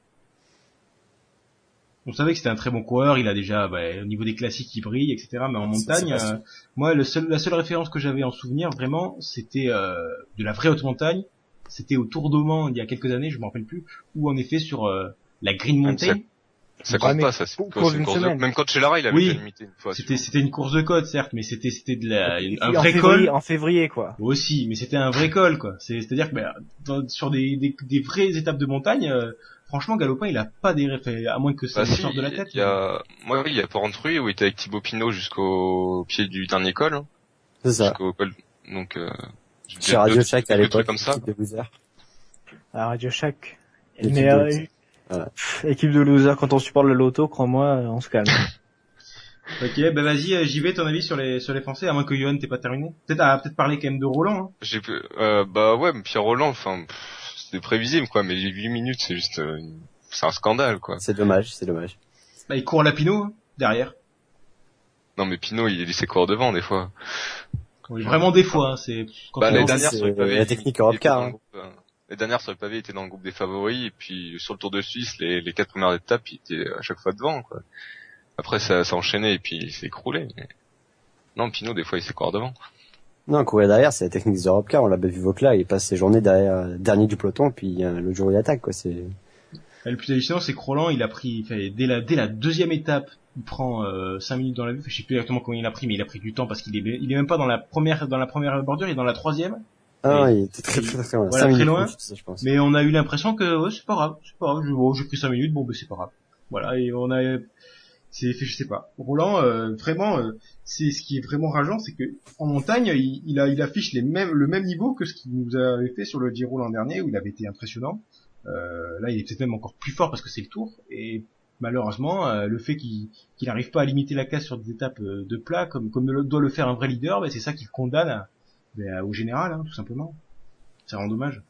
On savait que c'était un très bon coureur, il a déjà, au niveau des classiques, il brille, etc. Mais en montagne, C'est pas moi, la seule référence que j'avais en souvenir, vraiment, c'était de la vraie haute montagne. C'était au Tour d'Oman il y a quelques années, je m'en rappelle plus, où en effet sur la Green Mountain, ça Ouais, compte mais pas, ça. C'est cours c'est une d'une course semaine. Même quand chez Lara, il avait Oui. déjà limité une fois. c'était une course de côte, certes, mais c'était Et un puis, vrai col. en février, quoi. Aussi, mais c'était un vrai col, quoi. C'est-à-dire que sur des vraies étapes de montagne, franchement, Galopin, il a pas des références, à moins que ça Bah lui si, sorte de la tête. il y a, moi oui, il y a Porrentruy où il était avec Thibaut Pinot jusqu'au pied du dernier col, hein, C'est ça. jusqu'au col. Donc, j'ai Chez Radio deux- Shack à quelques l'époque, trucs comme ça. équipe de loser. À Radio Shack. L'équipe Mais, de loser. Voilà. équipe de loser, quand on supporte le loto, crois-moi, on se calme. Ok, vas-y, j'y vais, ton avis sur les Français, à moins que Johan t'ait pas terminé. Peut-être parler quand même de Roland, hein. Bah ouais, mais Pierre Roland, enfin, c'est prévisible quoi, mais les 8 minutes, c'est juste, c'est un scandale quoi. C'est dommage, c'est dommage. Il court à la Pinot, hein, derrière. Non mais Pinot, il laissait courir devant des fois. Oui, vraiment des fois, hein, c'est quand Bah on les non, lance- dernières c'est sur le pavé, la il technique était Europcar, dans le hein. groupe, les dernières sur le pavé étaient dans le groupe des favoris, et puis sur le Tour de Suisse, les 4 premières étapes, il était à chaque fois devant quoi. Après ça enchaînait et puis il s'est écroulé. Mais... Non, Pinot des fois il s'est courir devant. Non, courir derrière, c'est la technique des Europcar. On l'a vu Vauclair, il passe ses journées derrière, dernier du peloton, puis le jour il attaque, quoi. C'est Le plus hallucinant, c'est que Roland, il a pris, dès la deuxième étape, il prend 5 minutes dans la vue. Je sais plus exactement combien il a pris, mais il a pris du temps parce qu'il est même pas dans la première bordure, il est dans la troisième. ah, Mais- il était très loin. Voilà, 5 très minutes, loin. ça, je pense. Mais on a eu l'impression que c'est pas grave, j'ai pris 5 minutes, c'est pas grave. Voilà, et je sais pas. Roland, vraiment, c'est ce qui est vraiment rageant, c'est que en montagne, il affiche le même niveau que ce qu'il nous avait fait sur le Giro l'an dernier, où il avait été impressionnant. Là, il est peut-être même encore plus fort parce que c'est le Tour. Et malheureusement, le fait qu'il n'arrive pas à limiter la casse sur des étapes de plat, comme doit le faire un vrai leader, c'est ça qui le condamne au général, hein, tout simplement. Ça rend dommage.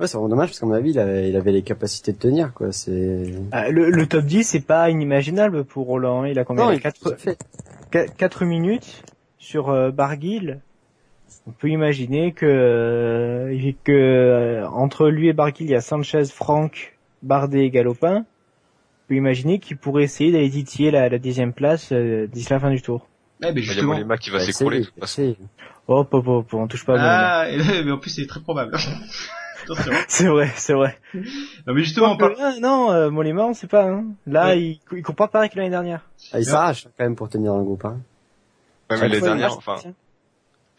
Ouais, c'est vraiment dommage parce qu'à mon avis, il avait les capacités de tenir, quoi. C'est Le top 10, c'est pas inimaginable pour Roland. Il a combien? non, Il a 4 minutes sur Barguil. On peut imaginer que entre lui et Barguil, il y a Sanchez, Franck, Bardet et Galopin. On peut imaginer qu'il pourrait essayer d'aller titiller la 10e place d'ici la fin du tour. Mais Il y a justement. Mollema qui va Bah, s'écrouler de toute façon. essaye. Oh, on touche pas. Ah, et là, mais en plus c'est très probable. Attention. C'est vrai. Non mais justement, Mollema, on sait pas. Hein. Là, Ouais. il court pas pareil que l'année dernière. Ah, il s'arrache quand même pour tenir dans le groupe, hein. Ouais, mais Chaque les fois, il dernières, marche, enfin, tiens.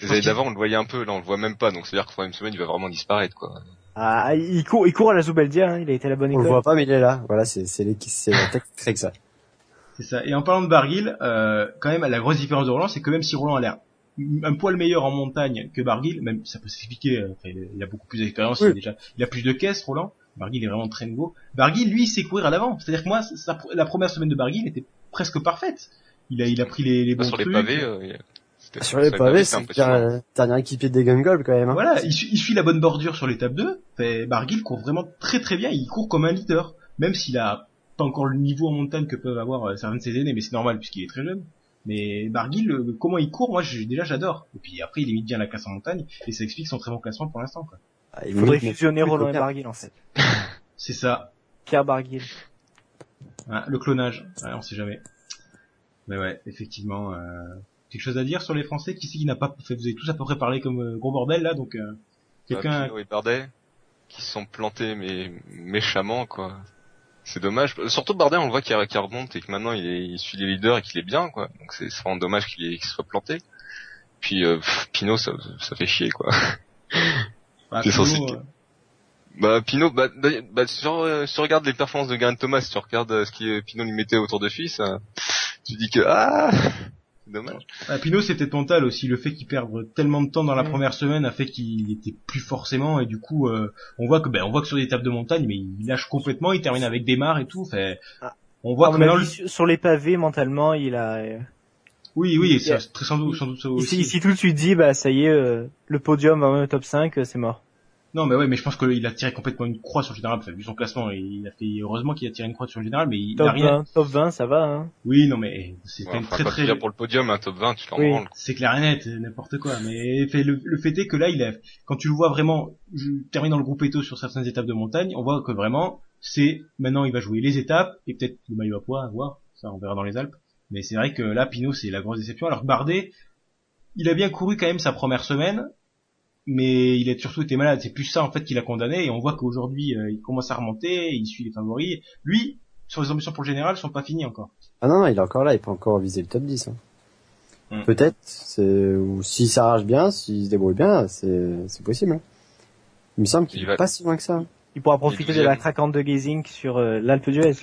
les années d'avant on le voyait un peu, là on le voit même pas, donc c'est-à-dire que troisième semaine il va vraiment disparaître quoi. Ah, il court à la Zubeldia. Hein. Il a été à la bonne On le école. voit pas, mais il est là. Voilà, c'est la technique que ça. c'est ça. Et en parlant de Barguil, quand même, la grosse différence de Roland, c'est que même si Roland a l'air un poil meilleur en montagne que Barguil, même ça peut s'expliquer, il a beaucoup plus d'expérience, Oui. il a plus de caisses, Roland. Barguil est vraiment très nouveau. Barguil, lui, il sait courir à l'avant. C'est-à-dire que moi, la première semaine de Barguil était presque parfaite. Il a pris les bons Sur les trucs. pavés, Sur les pavés, c'est impressionnant. le dernier équipier des Gun Gold, quand même, hein. Voilà, il suit la bonne bordure sur l'étape 2. Barguil court vraiment très très bien, il court comme un leader. Même s'il a pas encore le niveau en montagne que peuvent avoir certains de ses aînés, mais c'est normal puisqu'il est très jeune. Mais Barguil, comment il court, moi j'adore. Et puis après il limite bien la casse en montagne, et ça explique son très bon classement pour l'instant, quoi. Ah, Il faudrait limite, fusionner plus Roland et copain. Barguil, en fait. C'est ça. Pierre Barguil. Le clonage, on sait jamais. Mais ouais, effectivement. quelque chose à dire sur les Français? Qui n'a pas fait? Vous avez tous à peu près parlé comme gros bordel là, donc quelqu'un. Pinot et Bardet, qui se sont plantés mais méchamment quoi. C'est dommage. Surtout Bardet, on le voit qu'il remonte et que maintenant il suit les leaders et qu'il est bien quoi. Donc c'est vraiment dommage qu'il se soit planté. Puis Pinot, ça fait chier quoi. Bah, T'es Pinot, censé- Pinot, si tu regardes les performances de Geraint Thomas, si tu regardes ce que Pinot lui mettait autour de Suisse, tu dis que c'est dommage. Pinot, c'est peut-être mental aussi. Le fait qu'il perde tellement de temps dans la première semaine a fait qu'il était plus forcément, et du coup, on voit que sur des étapes de montagne, mais il lâche complètement, il termine avec des mares et tout. Fait, on voit À que mon maintenant, avis, sur les pavés, mentalement, il a... oui, il- c'est très sans doute ça aussi. Ici tout de suite dit, bah ça y est, le podium va au top 5, c'est mort. Non, mais ouais, mais je pense qu'il a tiré complètement une croix sur le général. Enfin, vu son classement, il a fait, heureusement qu'il a tiré une croix sur le général, mais il Top a rien. 20, top 20, ça va, hein. Oui, non, mais c'est Ouais, quand même enfin, très quand très. tu viens pour le podium, un top 20, tu t'en Oui. branles. C'est clair et net, n'importe quoi. Mais le fait est que là, quand tu le vois vraiment, je termine dans le groupe Eto sur certaines étapes de montagne, on voit que vraiment, maintenant il va jouer les étapes, et peut-être le maillot à pois, à voir. Ça, on verra dans les Alpes. Mais c'est vrai que là, Pinot, c'est la grosse déception. Alors que Bardet, il a bien couru quand même sa première semaine, mais il a surtout été malade. C'est plus ça, en fait, qu'il a condamné, et on voit qu'aujourd'hui, il commence à remonter, il suit les favoris. Lui, sur les ambitions pour le général, sont pas finies encore. Ah non, il est encore là, il peut encore viser le top 10. Peut-être, ou s'il s'arrache bien, s'il se débrouille bien, c'est possible. Il me semble qu'il Il est va- pas si loin que ça. Il pourra profiter de la craquante de Geesink sur l'Alpe d'Huez.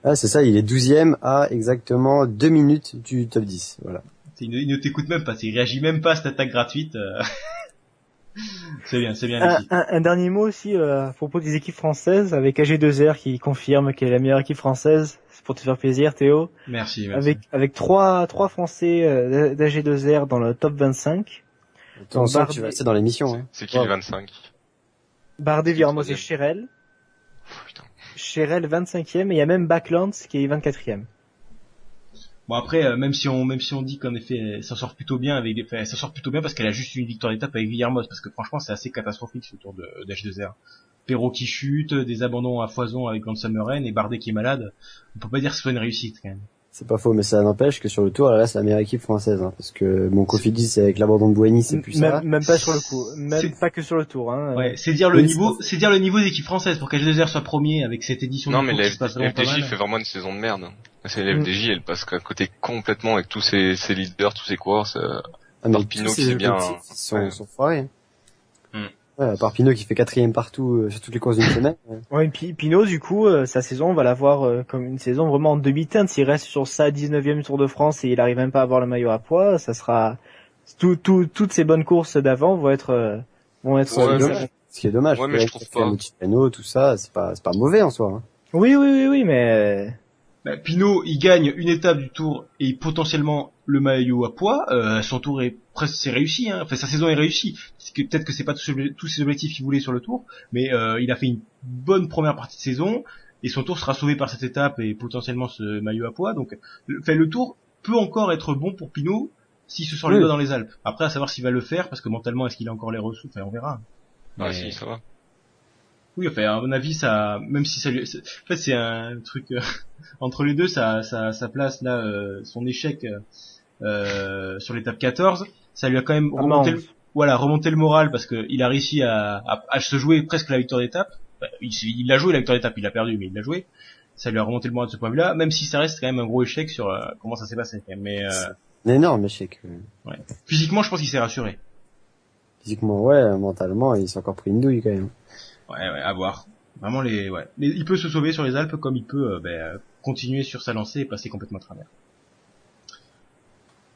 Ah, c'est ça, il est 12e à exactement 2 minutes du top 10. Voilà. Il ne t'écoute même pas, il réagit même pas à cette attaque gratuite. C'est bien les filles. Un dernier mot aussi à propos des équipes françaises, avec AG2R qui confirme qu'elle est la meilleure équipe française. C'est pour te faire plaisir, Théo. Merci. Avec trois Français d'AG2R dans le top 25. Attention, Bardet- tu vas rester dans l'émission. Hein. C'est qui le 25? Bardet, Viramos et troisième. Cherel. Putain. Cherel 25e, et il y a même Backlands qui est 24e. Bon après, même si on dit qu'en effet elle s'en sort plutôt bien elle s'en sort plutôt bien parce qu'elle a juste une victoire d'étape avec Villermoz, parce que franchement c'est assez catastrophique ce tour d'H2R. Perrault qui chute, des abandons à foison avec Lansameren et Bardet qui est malade. On peut pas dire que ce soit une réussite quand même. C'est pas faux, mais ça n'empêche que sur le tour, elle reste la meilleure équipe française. Hein, parce que mon Cofidis, c'est avec l'abandon de Bouhany, c'est plus ça. Même pas sur le coup, même C'est- pas que sur le tour. Hein. Ouais, c'est dire le oui, niveau des équipes françaises pour qu'H2R soit premier avec cette édition Non, du mais tour la qui se passe vraiment pas FDJ mal. fait vraiment une saison de merde. C'est la FDJ, elle passe à côté complètement avec tous ses leaders, tous ses coureurs. Ah, mais Pinot tous qui ces est bien, objectifs ouais. sont foirés. Hmm. Ouais, à part Pinot qui fait 4e partout sur toutes les courses d'une semaine. Ouais, et puis Pinot, du coup, sa saison, on va la voir comme une saison vraiment en demi-teinte. S'il reste sur sa 19e Tour de France et il arrive même pas à avoir le maillot à pois, ça sera toutes ces bonnes courses d'avant vont être Ouais, Ce qui est dommage. Ouais, parce mais que je trouve pas. Montipano, tout ça, c'est pas mauvais en soi. Hein. Oui, mais Pinot, il gagne une étape du tour et potentiellement le maillot à pois. Son tour est presque c'est réussi. Hein. Enfin, sa saison est réussie. Peut-être que c'est pas tous ses objectifs qu'il voulait sur le tour, mais il a fait une bonne première partie de saison et son tour sera sauvé par cette étape et potentiellement ce maillot à pois. Donc, le tour peut encore être bon pour Pinot s'il se sent les doigts dans les Alpes. Après, à savoir s'il va le faire, parce que mentalement, est-ce qu'il a encore les ressources? Enfin, on verra. Ah Mais- si, ça va. Oui, enfin, à mon avis, ça, même si ça lui, en fait, c'est un truc entre les deux, ça place là son échec sur l'étape 14, ça lui a quand même remonté le moral parce que il a réussi à se jouer presque la victoire d'étape. Il l'a joué la victoire d'étape, il l'a perdu, mais il l'a joué. Ça lui a remonté le moral de ce point de vue-là, même si ça reste quand même un gros échec sur comment ça s'est passé. Quand même. Mais Un énorme échec. physiquement, je pense qu'il s'est rassuré. Physiquement, ouais, mentalement, il s'est encore pris une douille quand même. Ouais, à voir. Vraiment mais il peut se sauver sur les Alpes comme il peut continuer sur sa lancée et passer complètement à travers.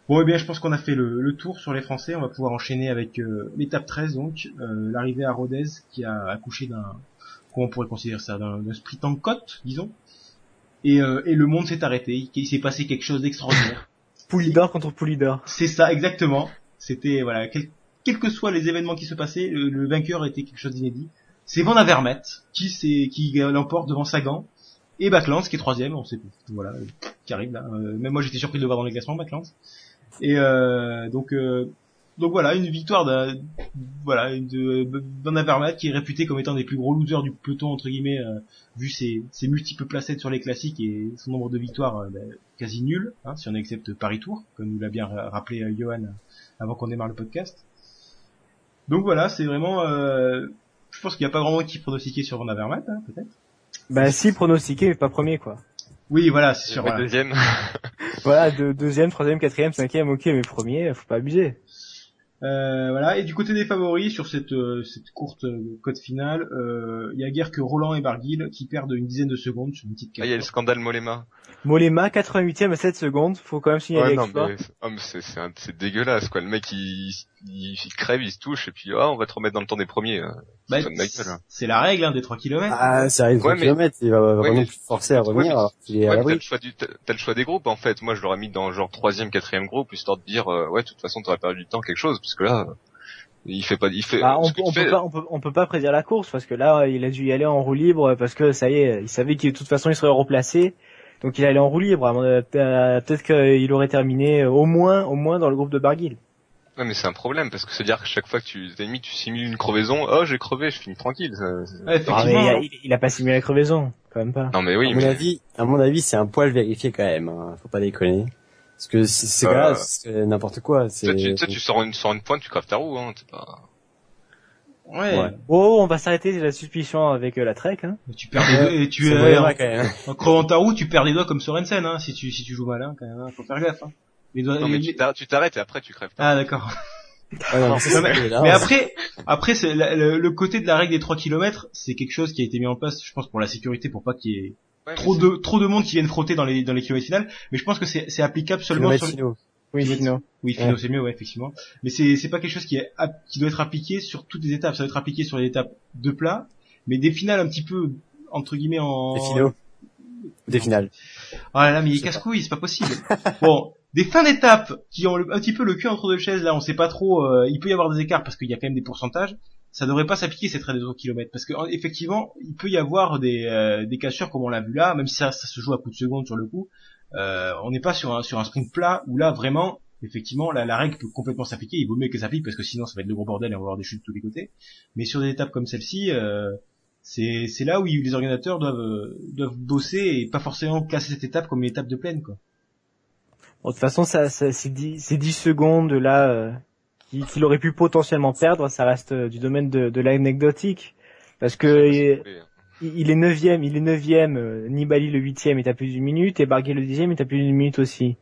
Bon, eh bien, je pense qu'on a fait le tour sur les Français. On va pouvoir enchaîner avec l'étape 13, donc l'arrivée à Rodez qui a accouché comment on pourrait considérer ça, d'un sprint en côte, disons. Et le monde s'est arrêté. Il s'est passé quelque chose d'extraordinaire. Poulidor contre Poulidor. C'est ça, exactement. C'était voilà, quels que soient les événements qui se passaient, le vainqueur était quelque chose d'inédit. C'est Van Avermaet qui l'emporte devant Sagan et Backlands qui est troisième, on sait plus. Voilà, qui arrive là. Même moi j'étais surpris de le voir dans les classements, Backlands. Et donc Donc voilà, une victoire de Van Avermaet qui est réputé comme étant des plus gros losers du peloton entre guillemets, vu ses multiples placettes sur les classiques et son nombre de victoires quasi nul, hein, si on accepte Paris Tour, comme nous l'a bien rappelé Johan avant qu'on démarre le podcast. Donc voilà, c'est vraiment, je pense qu'il n'y a pas grand monde qui pronostiquait sur Van Avermaet, hein, peut-être. Bah si, pronostiqué, mais pas premier, quoi. Oui, voilà, c'est sûr. Ouais, Voilà. deuxième. Voilà, deuxième, troisième, quatrième, cinquième, ok, mais premier, faut pas abuser. Voilà. Et du côté des favoris sur cette courte cote finale, il y a guère que Roland et Barguil qui perdent une dizaine de secondes sur une petite Ah, carte. il y a le scandale Mollema. Mollema, 88e à 7 secondes, faut quand même signaler Ouais, non, l'exploit. mais c'est dégueulasse, quoi. Le mec, il crève, il se touche, et puis, on va te remettre dans le temps des premiers. Bah, C'est de ma gueule, hein. c'est la règle, hein, des 3 kilomètres. Ah, ça arrive 3 Ouais, mais- kilomètres, il va Ouais, vraiment mais- plus forcer à Ouais, revenir, mais- alors qu'il est à Ouais, mais t'as l'abri. le choix des groupes, en fait. Moi, je l'aurais mis dans genre 3e, 4e groupe, histoire de dire, ouais, de toute façon, t'aurais perdu du temps, quelque chose, parce que là, il fait, Bah, ce que tu fais- on peut pas prédire la course parce que là, il a dû y aller en roue libre parce que ça y est, il savait qu'il de toute façon il serait replacé, donc il allait en roue libre. Peut-être qu'il aurait terminé au moins dans le groupe de Barguil. Ouais, mais c'est un problème, parce que c'est-à-dire que chaque fois que tu simules une crevaison, oh, j'ai crevé, je finis tranquille. Ouais, Ah, effectivement. mais il a pas simulé la crevaison, quand même pas. Non, mais oui, À mon avis, c'est un poil vérifié quand même, hein. Faut pas déconner. Parce que c'est là, c'est n'importe quoi. tu sors une pointe, tu craves ta roue, hein, c'est pas... Ouais. Oh, on va s'arrêter la suspicion avec la Trek, hein. Tu perds des doigts, et tu c'est Mollema, quand même. en crevant ta roue, tu perds des doigts comme Sorensen, hein, si tu joues mal, hein, quand même, hein, faut faire gaffe, hein. Les doigts, Non, mais les- tu t'arrêtes et après tu crèves ta Ah, d'accord. Ouais, non, mais Non, c'est là, Mais après, c'est le côté de la règle des 3 kilomètres, c'est quelque chose qui a été mis en place, je pense, pour la sécurité, pour pas qu'il y ait Ouais, trop de monde qui viennent frotter dans les kilomètres finales. Mais je pense que c'est applicable seulement kilomètre sur, finaux. Oui, Kilomètre- sinon. oui, finaux, c'est mieux, ouais, effectivement. Mais c'est pas quelque chose qui doit être appliqué sur toutes les étapes. Ça doit être appliqué sur les étapes de plat, mais des finales un petit peu, entre guillemets, en... Des finaux. Des finales. Ah là là, mais il Je sais casse-couille, c'est pas possible. Bon, des fins d'étape qui ont un petit peu le cul entre deux chaises, là, on sait pas trop, il peut y avoir des écarts parce qu'il y a quand même des pourcentages. Ça devrait pas s'appliquer cette règle des 3 kilomètres parce que effectivement, il peut y avoir des cassures comme on l'a vu là, même si ça se joue à coups de seconde sur le coup. On n'est pas sur un sprint plat où là vraiment, effectivement, la règle peut complètement s'appliquer. Il vaut mieux que ça s'applique parce que sinon ça va être le gros bordel et on va avoir des chutes de tous les côtés. Mais sur des étapes comme celle-ci, c'est là où les organisateurs doivent bosser et pas forcément classer cette étape comme une étape de plaine, quoi. Bon, de toute façon, ces 10 secondes là qu'il aurait pu potentiellement perdre, ça reste du domaine de l'anecdotique. Parce que il est neuvième, Nibali le 8e est à plus d'une minute et Barguil le 10e est à plus d'une minute aussi.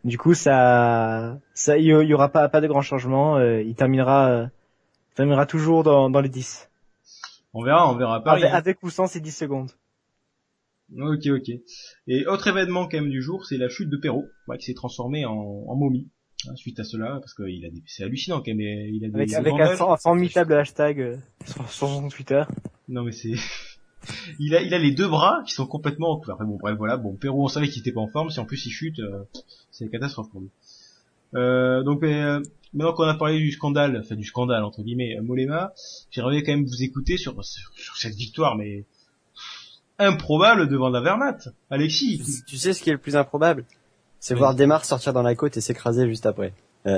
Du coup, il y aura pas de grand changement. Il terminera toujours dans les 10. On verra à Paris. Avec ou sans ces 10 secondes. Ok. Et autre événement quand même du jour, c'est la chute de Perrault, qui s'est transformé en momie, hein, suite à cela, parce que c'est hallucinant quand même. Il a des Avec bandages. un formidable hashtag sur son Twitter. Non mais c'est, il a les deux bras qui sont complètement couverts. Enfin, bon, bref, voilà. Bon, Perrault, on savait qu'il était pas en forme. Si en plus il chute, c'est une catastrophe pour lui. Donc maintenant qu'on a parlé du scandale entre guillemets, Mollema, j'aimerais quand même vous écouter sur cette victoire, mais improbable devant la Wehrmacht. Alexis. Tu sais ce qui est le plus improbable? C'est voir Desmar sortir dans la côte et s'écraser juste après.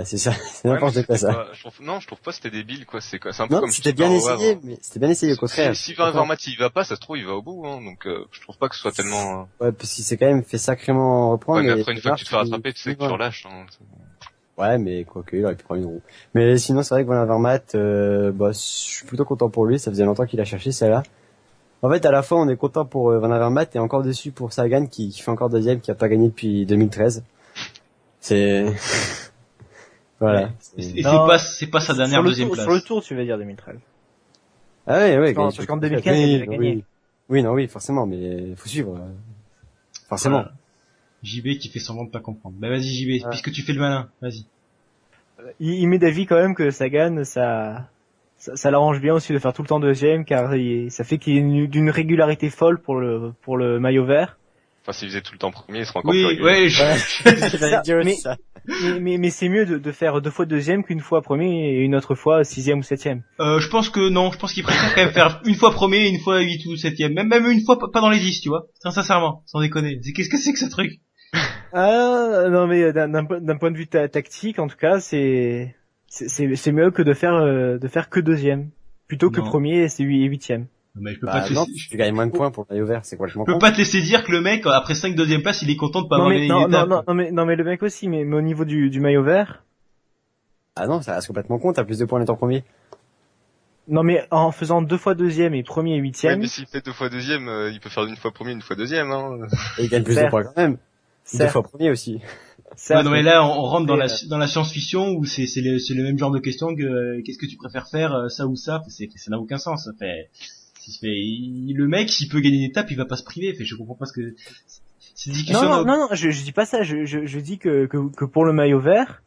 C'est ça, c'est n'importe quoi ça. Je trouve pas que c'était débile, quoi. C'est un peu Non, comme c'était bien essayé, mais c'était bien essayé au contraire. Si Van Avermaet il va pas, ça se trouve il va au bout, hein. Donc je trouve pas que ce soit tellement. Ouais, parce qu'il s'est quand même fait sacrément reprendre. Ouais, mais après une fois que tu te fais Desmar, rattraper, tu sais que tu relâches. Hein. Ouais, mais quoique, il aurait pu prendre une roue. Mais sinon, c'est vrai que Van Avermaet, je suis plutôt content pour lui. Ça faisait longtemps qu'il a cherché celle-là. En fait, à la fois, on est content pour Van Avermaet et encore déçu pour Sagan qui fait encore deuxième, qui a pas gagné depuis 2013. C'est voilà. Ouais. Et Non, c'est pas sa dernière sur le deuxième tour, place. sur le tour, tu veux dire 2013. Ah ouais. Parce qu'en 2015, il a déjà gagné. Oui, forcément, mais faut suivre. Forcément. Voilà. JB qui fait semblant de pas comprendre. Bah vas-y JB, Ouais. puisque tu fais le malin, vas-y. Il met d'avis quand même que Sagan, ça l'arrange bien aussi de faire tout le temps deuxième, car ça fait qu'il est d'une régularité folle pour le maillot vert. Enfin, s'il faisait tout le temps premier, il serait encore plus Oui, régulier. ouais, J'allais dire Mais- ça. Mais c'est mieux de faire 2 fois deuxième qu'une fois premier et une autre fois 6e ou 7e. je pense que non, je pense qu'il préfère quand même faire une fois premier et une fois 8 ou 7ème. Même une fois pas dans les 10, tu vois. Sincèrement, sans déconner. Qu'est-ce que c'est que ce truc? Ah non mais d'un point de vue tactique, en tout cas, c'est c'est mieux que de faire que deuxième plutôt que Non. premier et c'est huitième. Non, mais je peux Bah, pas te non, laisser, tu gagnes moins de points pour le maillot vert, c'est complètement je peux con. pas te laisser dire que le mec, après 5 deuxième place, il est content de pas Non avoir mais gagné une étape. non mais le mec aussi mais au niveau du maillot vert. Ah non, ça reste complètement con, t'as plus de points en étant premier. Non mais en faisant 2 fois deuxième et premier et Ouais, huitième. mais s'il fait 2 fois deuxième, il peut faire une fois premier, une fois deuxième, hein. Et il gagne plus de Certes. points quand même. Deux Certes, fois premier aussi. Ouais, non, mais là, on rentre dans Mais, dans la science-fiction où c'est le même genre de question que, qu'est-ce que tu préfères faire, ça ou ça? Ça n'a aucun sens. Le mec, s'il peut gagner une étape, il va pas se priver. Je comprends pas ce que, cette discussion. non, je dis pas ça. Je dis que pour le maillot vert,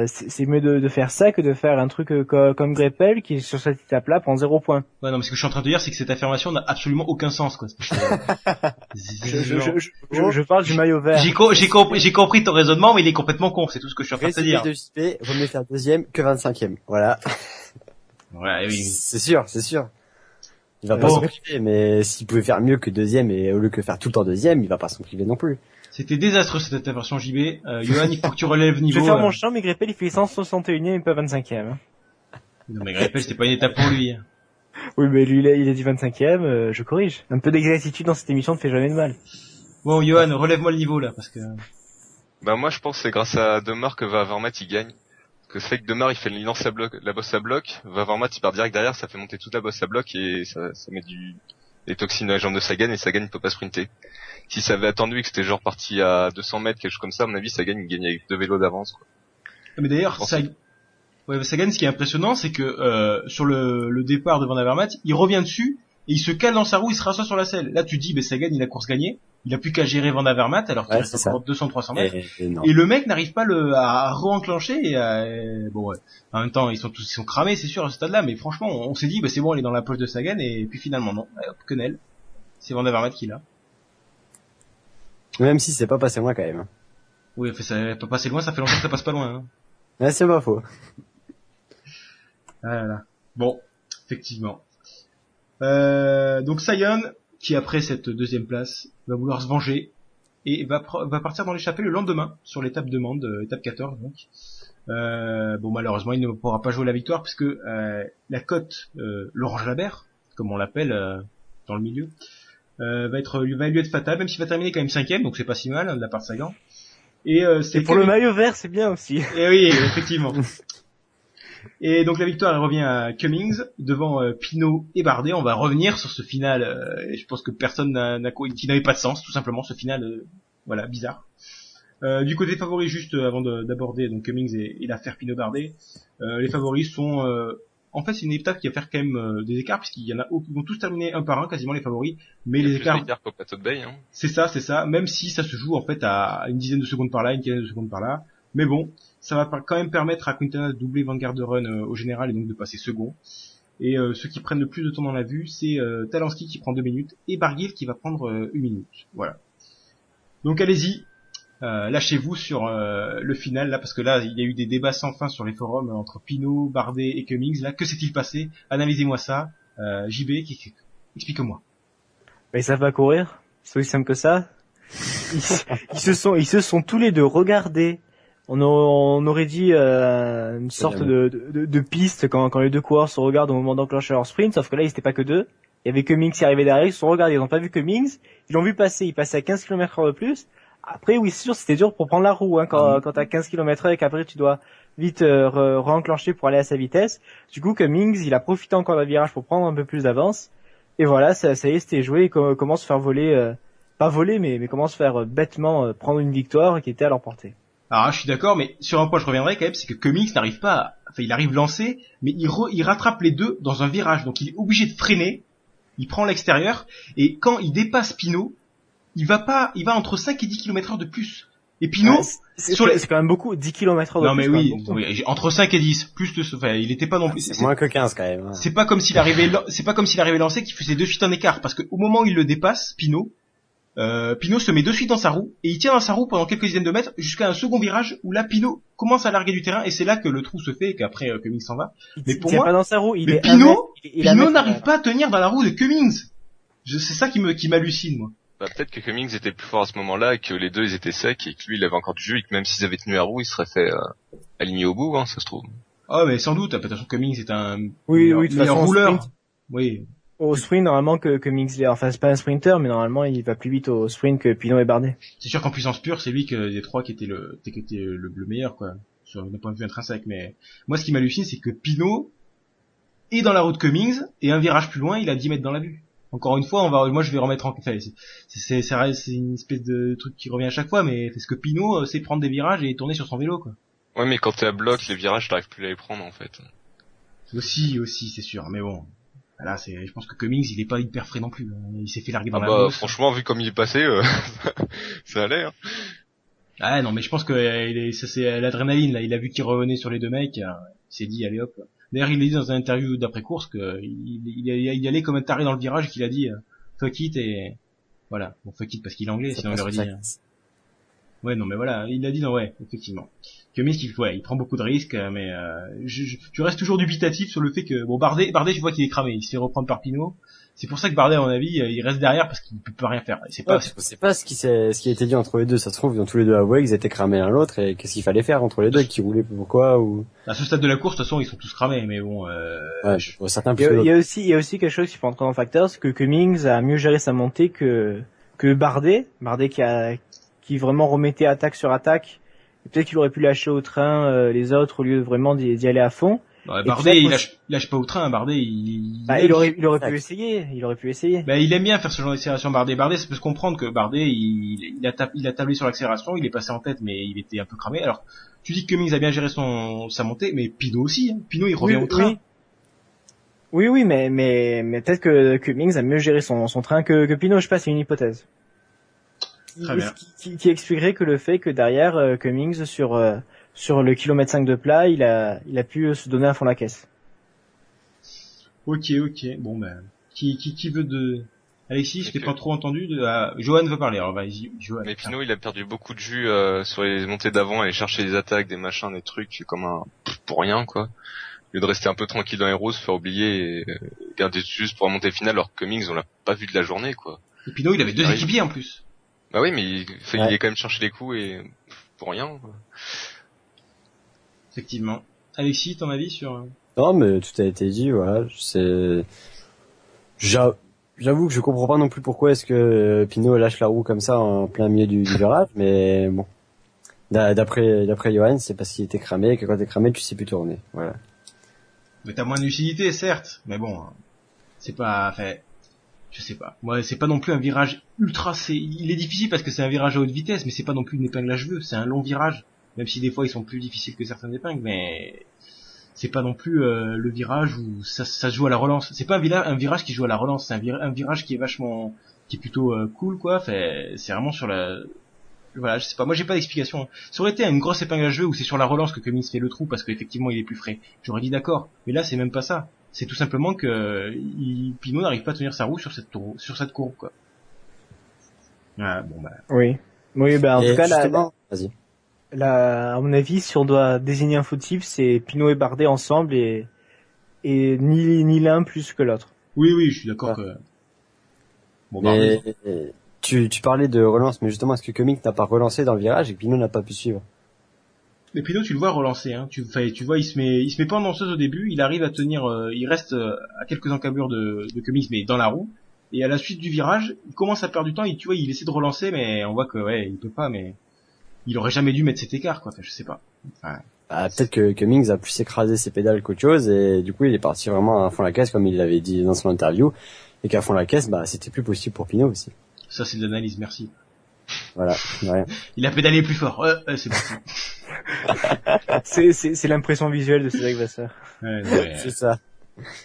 c'est mieux de faire ça que de faire un truc comme Greppel qui sur cette étape-là prend 0 point. Ouais, non, mais ce que je suis en train de dire, c'est que cette affirmation n'a absolument aucun sens, quoi. Je parle du maillot vert. J'ai compris ton raisonnement, mais il est complètement con. C'est tout ce que je suis en train de te Résumé dire. de JP, vaut mieux faire deuxième que 25e. Voilà. Ouais, oui. C'est sûr, c'est sûr. Il va pas Bon. s'en priver, mais s'il pouvait faire mieux que deuxième et au lieu que faire tout le temps deuxième, il va pas s'en priver non plus. C'était désastreux cette intervention JB. Johan, il faut que tu relèves Je niveau. vais faire mon champ, mais Greppel il fait 161e et pas 25e. Non, mais Greppel, c'était pas une étape pour lui. Oui, mais lui il a dit 25e, je corrige. Un peu d'exactitude dans cette émission ne fait jamais de mal. Bon, Johan, relève-moi le niveau, là, parce que... Bah moi je pense que c'est grâce à Demar que va Avermaet il gagne. Parce que c'est fait que Demar il fait il lance la bosse à bloc, va Avermaet il part direct derrière, ça fait monter toute la bosse à bloc et ça met des toxines dans les jambes de Sagan et Sagan il peut pas sprinter. Si ça avait attendu et que c'était genre parti à 200 mètres, quelque chose comme ça, à mon avis Sagan il gagne avec 2 vélos d'avance, quoi. Mais d'ailleurs, Sagan, Sagan, ce qui est impressionnant, c'est que sur le départ de Van Avermaet, il revient dessus et il se cale dans sa roue, il se rassoit sur la selle. Là, tu dis, Sagan, il a course gagnée, il a plus qu'à gérer Van Avermaet alors qu'il Ouais, reste c'est encore 200-300 mètres. Et non. Et le mec n'arrive pas à re-enclencher et bon, ouais. En même temps, ils sont cramés, c'est sûr, à ce stade-là, mais franchement, on s'est dit, c'est bon, elle est dans la poche de Sagan et puis finalement, non. Hop, quenelle. C'est Van Avermaet qui l'a. Même si c'est pas passé loin quand même. Oui, ça peut passer loin, ça fait longtemps que ça passe pas loin, hein. Ouais, c'est pas faux. Ah là là. Bon, effectivement. Donc Sion, qui après cette deuxième place, va vouloir se venger et va partir dans l'échappée le lendemain sur l'étape de Mende, étape 14 donc. Bon, malheureusement, il ne pourra pas jouer la victoire puisque la cote l'Orange Labert, comme on l'appelle dans le milieu, va lui être fatale, même s'il va terminer quand même 5ème, donc c'est pas si mal, hein, de la part de Sagan. Et c'est Et pour le maillot vert, c'est bien aussi. Et oui, effectivement. Et donc la victoire elle revient à Cummings devant Pinot et Bardet. On va revenir sur ce final. Et je pense que personne qui n'avait pas de sens, tout simplement, ce final, voilà, bizarre. Du côté favori, juste avant d'aborder donc Cummings et l'affaire Pinot-Bardet, les favoris sont en fait c'est une étape qui va faire quand même des écarts puisqu'il y en a ils vont tous terminer un par un quasiment les favoris, mais les écarts qu'au plateau de Bay, hein. c'est ça, même si ça se joue en fait à une dizaine de secondes par là, une quinzaine de secondes par là. Mais bon, ça va quand même permettre à Quintana de doubler Van Garderen au général et donc de passer second. Et ceux qui prennent le plus de temps dans la vue, c'est Talansky qui prend 2 minutes et Barguil qui va prendre 1 minute. Voilà. Donc allez-y, lâchez-vous sur le final là, parce que là il y a eu des débats sans fin sur les forums entre Pinot, Bardet et Cummings. Là, que s'est-il passé? Analysez-moi ça. JB, explique-moi. Mais ça va courir, c'est aussi simple que ça. Ils se sont tous les deux regardés. On aurait dit une sorte de piste quand les deux coureurs se regardent au moment d'enclencher leur sprint, sauf que là ils étaient pas que deux. Il y avait Cummings qui arrivait derrière, ils se sont regardés, ils n'ont pas vu Cummings, ils l'ont vu passer, il passait à 15 km/h de plus. Après oui c'est sûr c'était dur pour prendre la roue hein, quand t'as 15 km/h et qu'après tu dois vite re-enclencher pour aller à sa vitesse. Du coup Cummings il a profité encore d'un virage pour prendre un peu plus d'avance. Et voilà, ça y est, c'était joué, comment se faire voler, pas voler mais comment se faire bêtement prendre une victoire qui était à leur portée. Alors je suis d'accord, mais sur un point je reviendrai quand même, c'est que Cummings n'arrive pas, enfin il arrive lancé, mais il rattrape les deux dans un virage, donc il est obligé de freiner, il prend l'extérieur, et quand il dépasse Pinot, il va entre 5 et 10 km/h de plus. Et Pinot, c'est quand même beaucoup, 10 km/h de non, plus. Non mais oui, entre 5 et 10, enfin il était pas non plus. C'est moins que 15 quand même. Hein. C'est pas comme s'il arrivait lancé qu'il faisait de suite un écart, parce que au moment où il le dépasse, Pinot se met de suite dans sa roue et il tient dans sa roue pendant quelques dizaines de mètres jusqu'à un second virage où là Pinot commence à larguer du terrain et c'est là que le trou se fait et qu'après Cummings s'en va. Mais pour moi, pas dans sa roue, Pinot n'arrive pas à tenir dans la roue de Cummings. C'est ça qui m'hallucine moi. Bah peut-être que Cummings était plus fort à ce moment-là et que les deux ils étaient secs et que lui il avait encore du jus et que même s'ils avaient tenu la roue il serait fait aligné au bout, hein, ça se trouve. Ah, mais sans doute, attention, Cummings est un Oui, de toute meilleur façon, rouleur. sprint. Oui. Au sprint, normalement, que Cummings l'est. Enfin, c'est pas un sprinter, mais normalement, il va plus vite au sprint que Pinot et Bardet. C'est sûr qu'en puissance pure, c'est lui que des trois qui était le meilleur, quoi. D'un point de vue intrinsèque, mais moi, ce qui m'hallucine, c'est que Pinot est dans la route Cummings, et un virage plus loin, il a 10 mètres dans la vue. Encore une fois, moi, je vais remettre en, enfin, c'est une espèce de truc qui revient à chaque fois, mais parce que Pinot sait prendre des virages et tourner sur son vélo, quoi. Ouais, mais quand t'es à bloc, les virages, t'arrives plus à les prendre, en fait. Aussi, c'est sûr, mais bon. Là, je pense que Cummings, il est pas hyper frais non plus. Il s'est fait larguer dans Ah la bah, bosse. franchement, vu comme il est passé, ça allait, hein. Ah non, mais je pense que ça c'est l'adrénaline là. Il a vu qu'il revenait sur les deux mecs, il s'est dit allez hop. D'ailleurs, il a dit dans une interview d'après course que il allait comme un taré dans le virage, qu'il a dit fuck it et voilà. Bon fuck it parce qu'il est anglais, sinon il aurait dit. Ouais non mais voilà, il a dit non ouais effectivement. Cummings il prend beaucoup de risques, mais je reste toujours dubitatif sur le fait que bon Bardet je vois qu'il est cramé, il se fait reprendre par Pinot. C'est pour ça que Bardet, à mon avis, il reste derrière parce qu'il peut rien faire. C'est pas ce qui a été dit entre les deux. Ça se trouve, ils ont tous les deux avoué qu'ils étaient cramés l'un l'autre et qu'est-ce qu'il fallait faire entre les deux, qui roulaient pourquoi ou. À ce stade de la course, de toute façon, ils sont tous cramés, mais bon. Ouais, certains plus il y a aussi quelque chose qui peut entrer en facteur, c'est que Cummings a mieux géré sa montée que Bardet qui vraiment remettait attaque sur attaque. Peut-être qu'il aurait pu lâcher au train les autres au lieu de vraiment d'y aller à fond. Ouais, Bardet, il lâche pas au train, Bardet, il aurait pu essayer. Bah, il aime bien faire ce genre d'accélération, Bardet, ça peut se comprendre que Bardet, il a tablé sur l'accélération, il est passé en tête, mais il était un peu cramé. Alors, tu dis que Cummings a bien géré sa montée, mais Pinot aussi, hein. Pinot, il revient au train. Oui, mais peut-être que Cummings a mieux géré son train que Pinot, je sais pas, c'est une hypothèse. Très bien. Qui expliquerait que le fait que derrière, Cummings, sur le kilomètre 5 de plat, il a pu se donner à fond la caisse. Ok. Bon, ben, qui veut de... Alexis, je t'ai pas trop entendu. Johan veut parler, alors vas-y, Johan. Mais Pinot, il a perdu beaucoup de jus sur les montées d'avant, aller chercher des attaques, des machins, des trucs, comme pour rien, quoi. Au lieu de rester un peu tranquille dans les roues, se faire oublier et garder juste pour la montée finale, alors que Cummings, on l'a pas vu de la journée, quoi. Et Pinot, il avait deux équipiers en plus. Bah oui, mais il est quand même chercher les coups et pour rien, quoi. Effectivement. Alexis, ton avis sur... Non, mais tout a été dit, voilà. J'avoue que je comprends pas non plus pourquoi est-ce que Pinot lâche la roue comme ça en plein milieu du virage, mais bon. D'après Johan, c'est parce qu'il était cramé et que quand t'es cramé, tu sais plus tourner. Voilà. Mais t'as moins de lucidité, certes. Mais bon, c'est pas... Enfin, je sais pas. Moi, c'est pas non plus un virage ultra... Il est difficile parce que c'est un virage à haute vitesse, mais c'est pas non plus une épingle à cheveux. C'est un long virage. Même si des fois, ils sont plus difficiles que certaines épingles, mais... C'est pas non plus le virage où ça se joue à la relance. C'est pas un virage qui joue à la relance. C'est un virage qui est plutôt cool, quoi. Enfin, c'est vraiment sur la... Voilà, je sais pas. Moi, j'ai pas d'explication. Ça aurait été une grosse épingle à jeu où c'est sur la relance que Cummings fait le trou parce qu'effectivement, il est plus frais. J'aurais dit d'accord. Mais là, c'est même pas ça. C'est tout simplement que Pinot n'arrive pas à tenir sa roue sur cette courbe, quoi. Ah, bon, bah. Oui, bah, en tout cas, vas-y. À mon avis, si on doit désigner un faux type, c'est Pinot et Bardet ensemble et ni l'un plus que l'autre. Oui, je suis d'accord que... Bon, mais tu parlais de relance, mais justement, est-ce que Cummings n'a pas relancé dans le virage et que Pinot n'a pas pu suivre? Mais Pinot, tu le vois relancer, hein. Tu vois, il se met pas en danseuse au début, il arrive à tenir, il reste à quelques encablures de Cummings, mais dans la roue. Et à la suite du virage, il commence à perdre du temps, tu vois, il essaie de relancer, mais on voit que, ouais, il peut pas, mais il aurait jamais dû mettre cet écart, quoi. Enfin, je sais pas. Enfin, peut-être que Cummings a plus écrasé ses pédales qu'autre chose, et du coup, il est parti vraiment à fond la caisse, comme il l'avait dit dans son interview, et qu'à fond la caisse, bah, c'était plus possible pour Pinot aussi. Ça, c'est de l'analyse, merci. Voilà, ouais. Il a pédalé plus fort. C'est parti. c'est l'impression visuelle de Cédric Vasseur. Ouais. C'est ça.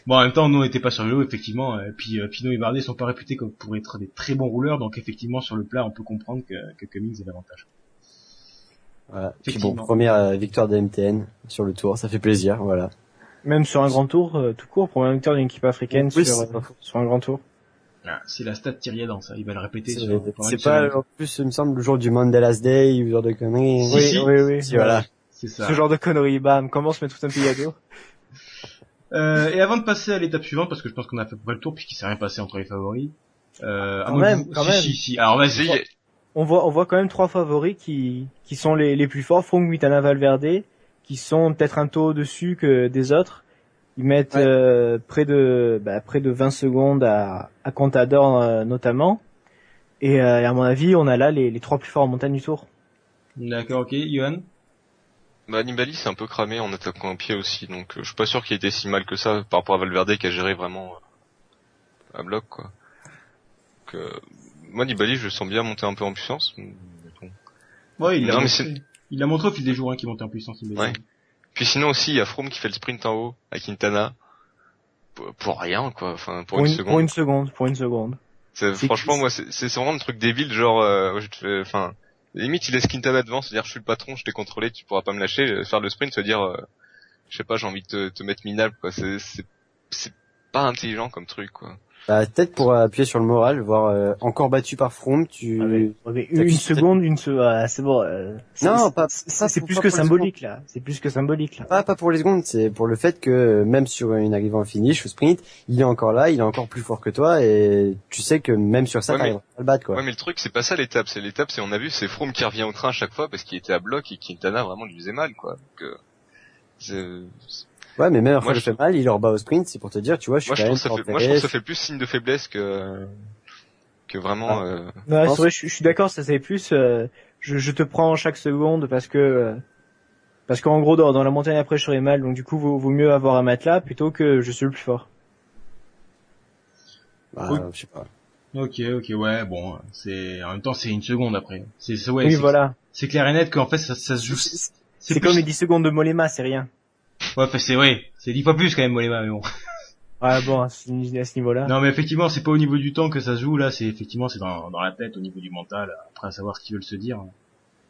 Bon, en même temps, nous, on n'était pas sur le vélo, effectivement. Puis Pinot et Bardet sont pas réputés comme pour être des très bons rouleurs, donc effectivement, sur le plat, on peut comprendre que Cummings a l'avantage. Voilà. Puis bon, première victoire de MTN sur le tour, ça fait plaisir, voilà. Même sur un grand tour, tout court, première victoire d'une équipe africaine sur un grand tour. Ah, c'est la stat Thierry Adam, ça. Il va le répéter. C'est pas, en plus, il me semble, le jour du Mandela's Day, ou genre de conneries. Oui. Voilà. C'est ça. Ce genre de conneries, bam, comment se met tout un pays à dos. Et avant de passer à l'étape suivante, parce que je pense qu'on a fait à peu près le tour puisqu'il s'est rien passé entre les favoris. Quand même. Si. Alors vas-y. On voit quand même trois favoris qui sont les plus forts, Froome, Quintana, Valverde, qui sont peut-être un taux au-dessus que des autres. Ils mettent près de 20 secondes à Contador notamment. Et à mon avis, on a là les 3 plus forts en montagne du Tour. D'accord, ok. Johan? Bah, Nibali c'est un peu cramé en attaquant un pied aussi, donc je suis pas sûr qu'il ait été si mal que ça par rapport à Valverde qui a géré vraiment à bloc, quoi. Donc, moi, Nibali, je le sens bien monter un peu en puissance. Mais bon. Ouais, il Non, mais l'a montré au fil des jours, hein, qu'il montait en puissance. Ouais. Puis sinon aussi, il y a Froome qui fait le sprint en haut à Quintana. Pour rien, quoi. Enfin, pour une seconde. Pour une seconde. Franchement, moi, c'est vraiment un truc débile, genre, enfin, limite, il laisse Quintana devant, c'est-à-dire, je suis le patron, je t'ai contrôlé, tu pourras pas me lâcher, faire le sprint, se dire, je sais pas, j'ai envie de te mettre minable, quoi. C'est pas intelligent comme truc, quoi. Bah, peut-être pour appuyer sur le moral, voir encore battu par Froome, une seconde, c'est bon. Non, pas c'est plus que symbolique là. C'est plus que symbolique là. Pas pour les secondes, c'est pour le fait que même sur une arrivée en finish, au sprint, il est encore là, il est encore plus fort que toi et tu sais que même sur ça, t'arriveras pas à le battre, quoi. Ouais, mais le truc, c'est pas ça l'étape. C'est on a vu, c'est Froome qui revient au train à chaque fois parce qu'il était à bloc et Quintana vraiment lui faisait mal, quoi. Donc, ouais, mais même après, il fait mal, il leur bat au sprint, c'est pour te dire, tu vois, je trouve que ça fait plus signe de faiblesse que vraiment, ouais, c'est vrai, je suis d'accord, ça c'est plus, je te prends chaque seconde parce qu'en gros, dans la montagne après, je serai mal, donc du coup, vaut mieux avoir un matelas plutôt que je suis le plus fort. Bah, je sais pas. Ok, ouais, bon, en même temps, c'est une seconde après. Oui, voilà. C'est clair et net qu'en fait, ça se joue. C'est comme les 10 secondes de Mollema, c'est rien. Ouais, enfin, c'est 10 fois plus quand même, Mollema, mais bon. Ouais, bon, à ce niveau-là. Non, mais effectivement, c'est pas au niveau du temps que ça se joue, là, c'est dans la tête, au niveau du mental, après à savoir ce qu'ils veulent se dire.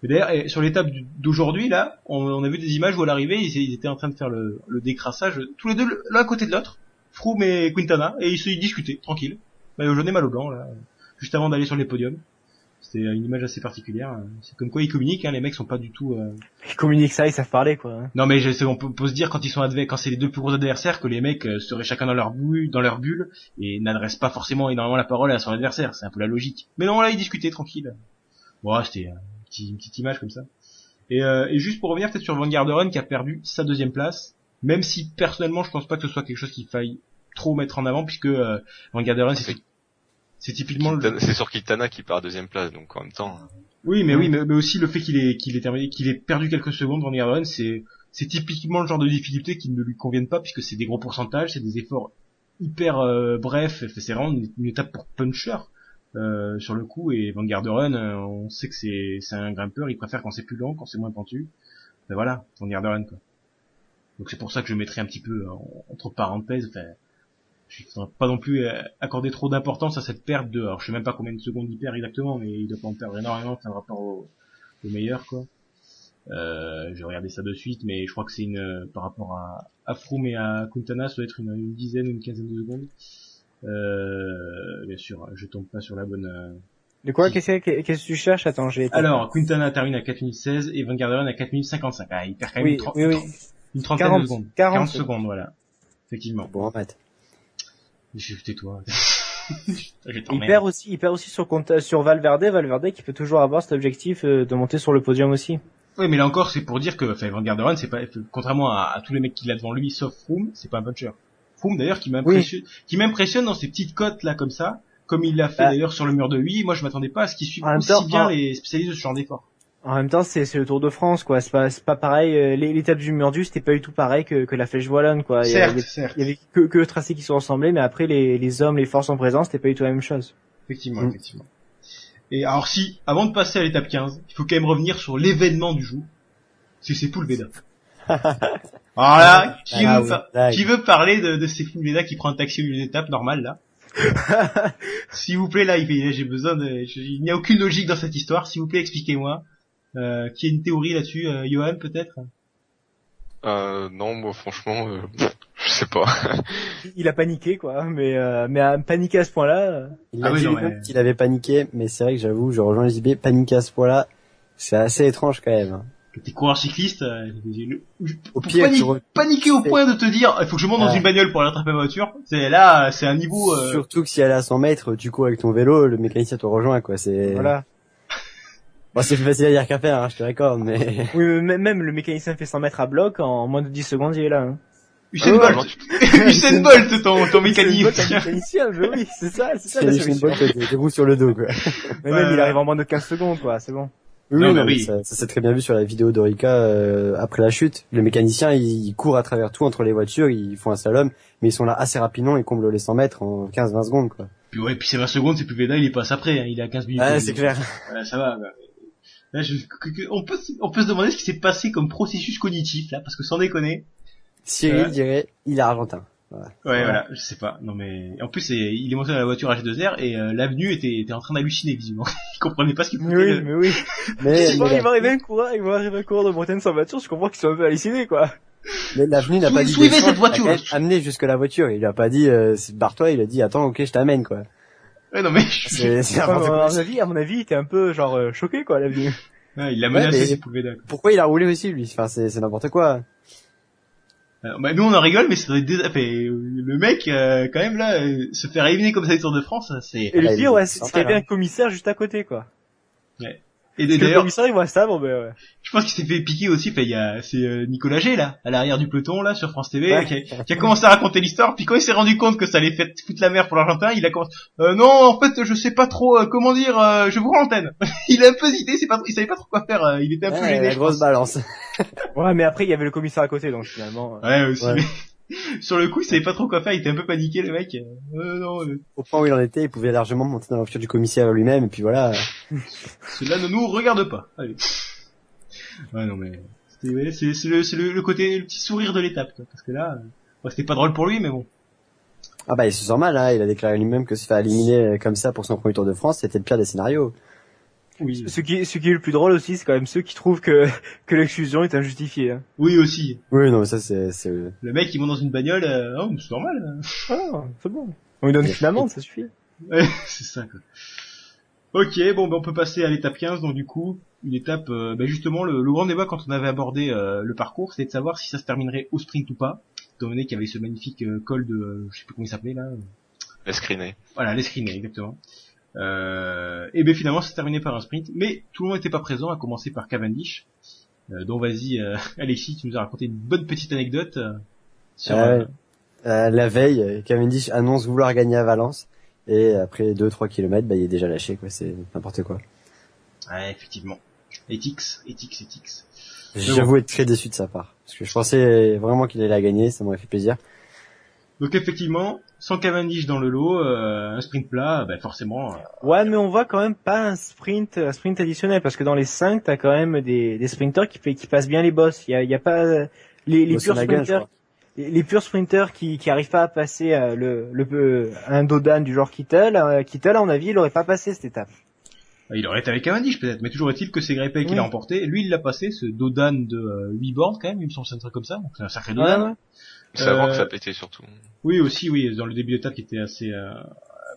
Mais d'ailleurs, sur l'étape d'aujourd'hui, là, on a vu des images où à l'arrivée, ils étaient en train de faire le décrassage, tous les deux, l'un à côté de l'autre, Froome et Quintana, et ils discutaient, tranquille. Maillot jaune et maillot blanc, là, juste avant d'aller sur les podiums. C'était une image assez particulière. C'est comme quoi ils communiquent, hein, les mecs sont pas du tout... Ils communiquent ça, ils savent parler, quoi. Non, mais on peut se dire quand quand c'est les deux plus gros adversaires que les mecs seraient chacun dans leur bulle et n'adressent pas forcément énormément la parole à son adversaire. C'est un peu la logique. Mais non, là, ils discutaient tranquille. Bon, c'était une petite image comme ça. Et juste pour revenir peut-être sur Van Garderen qui a perdu sa 2e place, même si personnellement je pense pas que ce soit quelque chose qu'il faille trop mettre en avant puisque Van Garderen c'est typiquement c'est sur Quintana qui part 2e place, donc en même temps. Oui, mais aussi le fait qu'il ait perdu quelques secondes, Van Garderen, c'est typiquement le genre de difficulté qui ne lui conviennent pas puisque c'est des gros pourcentages, c'est des efforts hyper brefs, c'est vraiment une étape pour puncher sur le coup, et Van Garderen, on sait que c'est un grimpeur, il préfère quand c'est plus lent, quand c'est moins pentu. Ben voilà, Van Garderen, quoi. Donc c'est pour ça que je mettrai un petit peu entre parenthèses, enfin, je ne pas non plus accorder trop d'importance à cette perte alors je sais même pas combien de secondes il perd exactement, mais il doit pas en perdre énormément par rapport au meilleur, quoi. J'ai regardé ça de suite, mais je crois que c'est par rapport à Froome et à Quintana, ça doit être une dizaine ou une quinzaine de secondes. Bien sûr, je tombe pas sur la bonne... De quoi? Qu'est-ce que tu cherches? Attends, alors, Quintana termine à 4 minutes 16 et Van Garderen à 4 minutes 55. Ah, il perd quand même une trentaine de secondes. 40 secondes, voilà. Effectivement. Bon, en fait. Tais-toi. Il perd aussi sur Valverde qui peut toujours avoir cet objectif de monter sur le podium aussi. Oui, mais là encore, c'est pour dire que, Van Garderen, c'est pas, contrairement à tous les mecs qu'il a devant lui, sauf Froome, c'est pas un puncher. Froome, d'ailleurs, qui m'impressionne dans ces petites cotes, là, comme ça, comme il l'a fait d'ailleurs sur le mur de 8, moi je m'attendais pas à ce qu'il suive aussi bien les spécialistes de ce genre d'effort. En même temps, c'est le Tour de France, quoi. C'est pas pareil. L'étape du Mur-du, c'était pas du tout pareil que la Flèche Wallonne, quoi. Certes. Il y avait que le tracé qui sont ressemblés, mais après les hommes, les forces en présence, c'était pas du tout la même chose. Effectivement. Et alors avant de passer à l'étape 15, il faut quand même revenir sur l'événement du jour. C'est tout le Veda. Alors là, qui veut parler de ces fous Veda qui prend un taxi au milieu d'étape normal, là? S'il vous plaît, là, j'ai besoin il n'y a aucune logique dans cette histoire. S'il vous plaît, expliquez-moi. Qui a une théorie là-dessus, Johan, peut-être? Non, moi, franchement, je sais pas. Il a paniqué, quoi, mais à paniquer à ce point-là. Il a dit qu'il avait paniqué, mais c'est vrai que j'avoue, je rejoins les JB, paniquer à ce point-là, c'est assez étrange quand même. Que t'es coureur cycliste, au pire, paniquer au point de te dire, il faut que je monte dans une bagnole pour aller attraper ma voiture. C'est un niveau, Surtout que si elle est à 100 mètres, tu cours avec ton vélo, le mécanicien te rejoint, quoi, c'est... Voilà. Bon, c'est plus facile à dire qu'à faire, hein, je te l'accorde, mais... Oui, mais même le mécanicien fait 100 mètres à bloc, en moins de 10 secondes, il est là. Hein. Usain Ah ouais, Bolt. Usain Bolt, ton mécanicien. C'est mécanicien, mais oui, c'est ça la C'est une solution. bonne des roues sur le dos, quoi. Mais même, il arrive en moins de 15 secondes, quoi, c'est bon. Oui, Non, oui, mais non, mais oui. ça s'est très bien vu sur la vidéo d'Orica après la chute. Le mécanicien, il court à travers tout entre les voitures, ils font un slalom, mais ils sont là assez rapidement, ils comblent les 100 mètres en 15-20 secondes, quoi. Puis ouais, puis c'est 20 secondes, c'est plus Veda, il est pas après, hein, il est à 15 minutes. Ah, c'est clair. Ouais, ça va. Bah. Là, on peut se demander ce qui s'est passé comme processus cognitif, là, parce que sans déconner. Cyril dirait, il est argentin. Ouais, voilà, je sais pas. Non mais, en plus, il est monté dans la voiture H2R et l'avenue était en train d'halluciner, visiblement. Il comprenait pas ce qu'il foutait. Oui, mais oui. Mais, Ils vont arriver un coureur de Bretagne sans voiture, je comprends qu'ils sont un peu hallucinés, quoi. mais l'avenue n'a pas dit Suivez descendre, cette voiture. il a quand même amené jusque la voiture. Il lui a pas dit, barre-toi, il a dit, attends, ok, je t'amène, quoi. Ouais, non mais, C'est n'importe quoi. À mon avis, il était un peu, genre, choqué, quoi, l'avenue. ouais, il l'a menacé, mais- c'est pour Veda. Pourquoi il a roulé aussi, lui? Enfin, c'est n'importe quoi. Bah, nous on en rigole, mais c'est le mec, quand même là, se faire éliminer comme ça les Tour de France, c'est. Et le il pire, est ouais, c'est sympa, qu'il y avait là. un commissaire juste à côté, quoi. Et Parce que le d'ailleurs, commissaire, il voit ça, bon, ben, ouais. je pense qu'il s'est fait piquer aussi. Enfin, c'est Nicolas G là, à l'arrière du peloton là sur France TV, Ouais. qui a commencé à raconter l'histoire. Puis quand il s'est rendu compte que ça allait foutre la merde pour l'Argentin, il a commencé. Non, en fait, je sais pas trop comment dire. Je vous rends l'antenne. Il a un peu hésité, il savait pas trop quoi faire. Il était un peu Ouais, gêné. la je grosse pense. balance. Ouais, mais après, il y avait le commissaire à côté, donc finalement. Ouais aussi. Ouais. Mais sur le coup, il savait pas trop quoi faire. Il était un peu paniqué le mec. Non, Au point où il en était, il pouvait largement monter dans la voiture du commissaire lui-même, et puis voilà. cela ne nous regarde pas. Allez. Ouais non mais c'est le côté le petit sourire de l'étape quoi, parce que là c'était pas drôle pour lui mais bon. Ah bah, il se sent mal, hein. Il a déclaré lui-même que se faire éliminer comme ça pour son premier Tour de France, c'était le pire des scénarios. Oui. Ce qui est le plus drôle aussi, c'est quand même ceux qui trouvent que l'exclusion est injustifiée. Hein. Oui aussi. Oui, non, mais ça, c'est... Le mec il monte dans une bagnole, oh c'est normal. Ah, c'est bon. On lui donne une amende, ça suffit. Ouais, c'est ça quoi. Ok, bon on peut passer à l'étape 15 donc du coup une étape justement le grand débat quand on avait abordé le parcours c'était de savoir si ça se terminerait au sprint ou pas étant donné qu'il y avait ce magnifique col de je sais plus comment il s'appelait là. Escriné. Voilà, l'escriné, exactement. Et ben finalement, ça se terminait par un sprint, mais tout le monde n'était pas présent, à commencer par Cavendish. Donc vas-y, Alexis, tu nous as raconté une bonne petite anecdote sur. La veille, Cavendish annonce vouloir gagner à Valence, et après 2-3 kilomètres, bah, il est déjà lâché, quoi. C'est n'importe quoi. Ouais, effectivement. Ethics. J'avoue être très déçu de sa part. Parce que je pensais vraiment qu'il allait la gagner, ça m'aurait fait plaisir. Donc effectivement, sans Cavendish dans le lot, un sprint plat, ben forcément. Ouais, mais on voit quand même pas un sprint additionnel, parce que dans les 5, t'as quand même des sprinters qui passent bien les bosses. Il y a pas les purs Bossanagan, sprinters. Les purs sprinters qui arrivent pas à passer un Dodan du genre Kittel, à mon avis, il aurait pas passé cette étape. Il aurait été avec Cavendish peut-être, mais toujours est-il que c'est Greipel qui Oui. l'a remporté. Lui, il l'a passé, ce Dodan de 8 bornes quand même, il me semble que c'est un truc comme ça, donc c'est un sacré Dodan. Ouais. C'est avant que ça pétait surtout. Oui, aussi, oui, dans le début d'étape qui était assez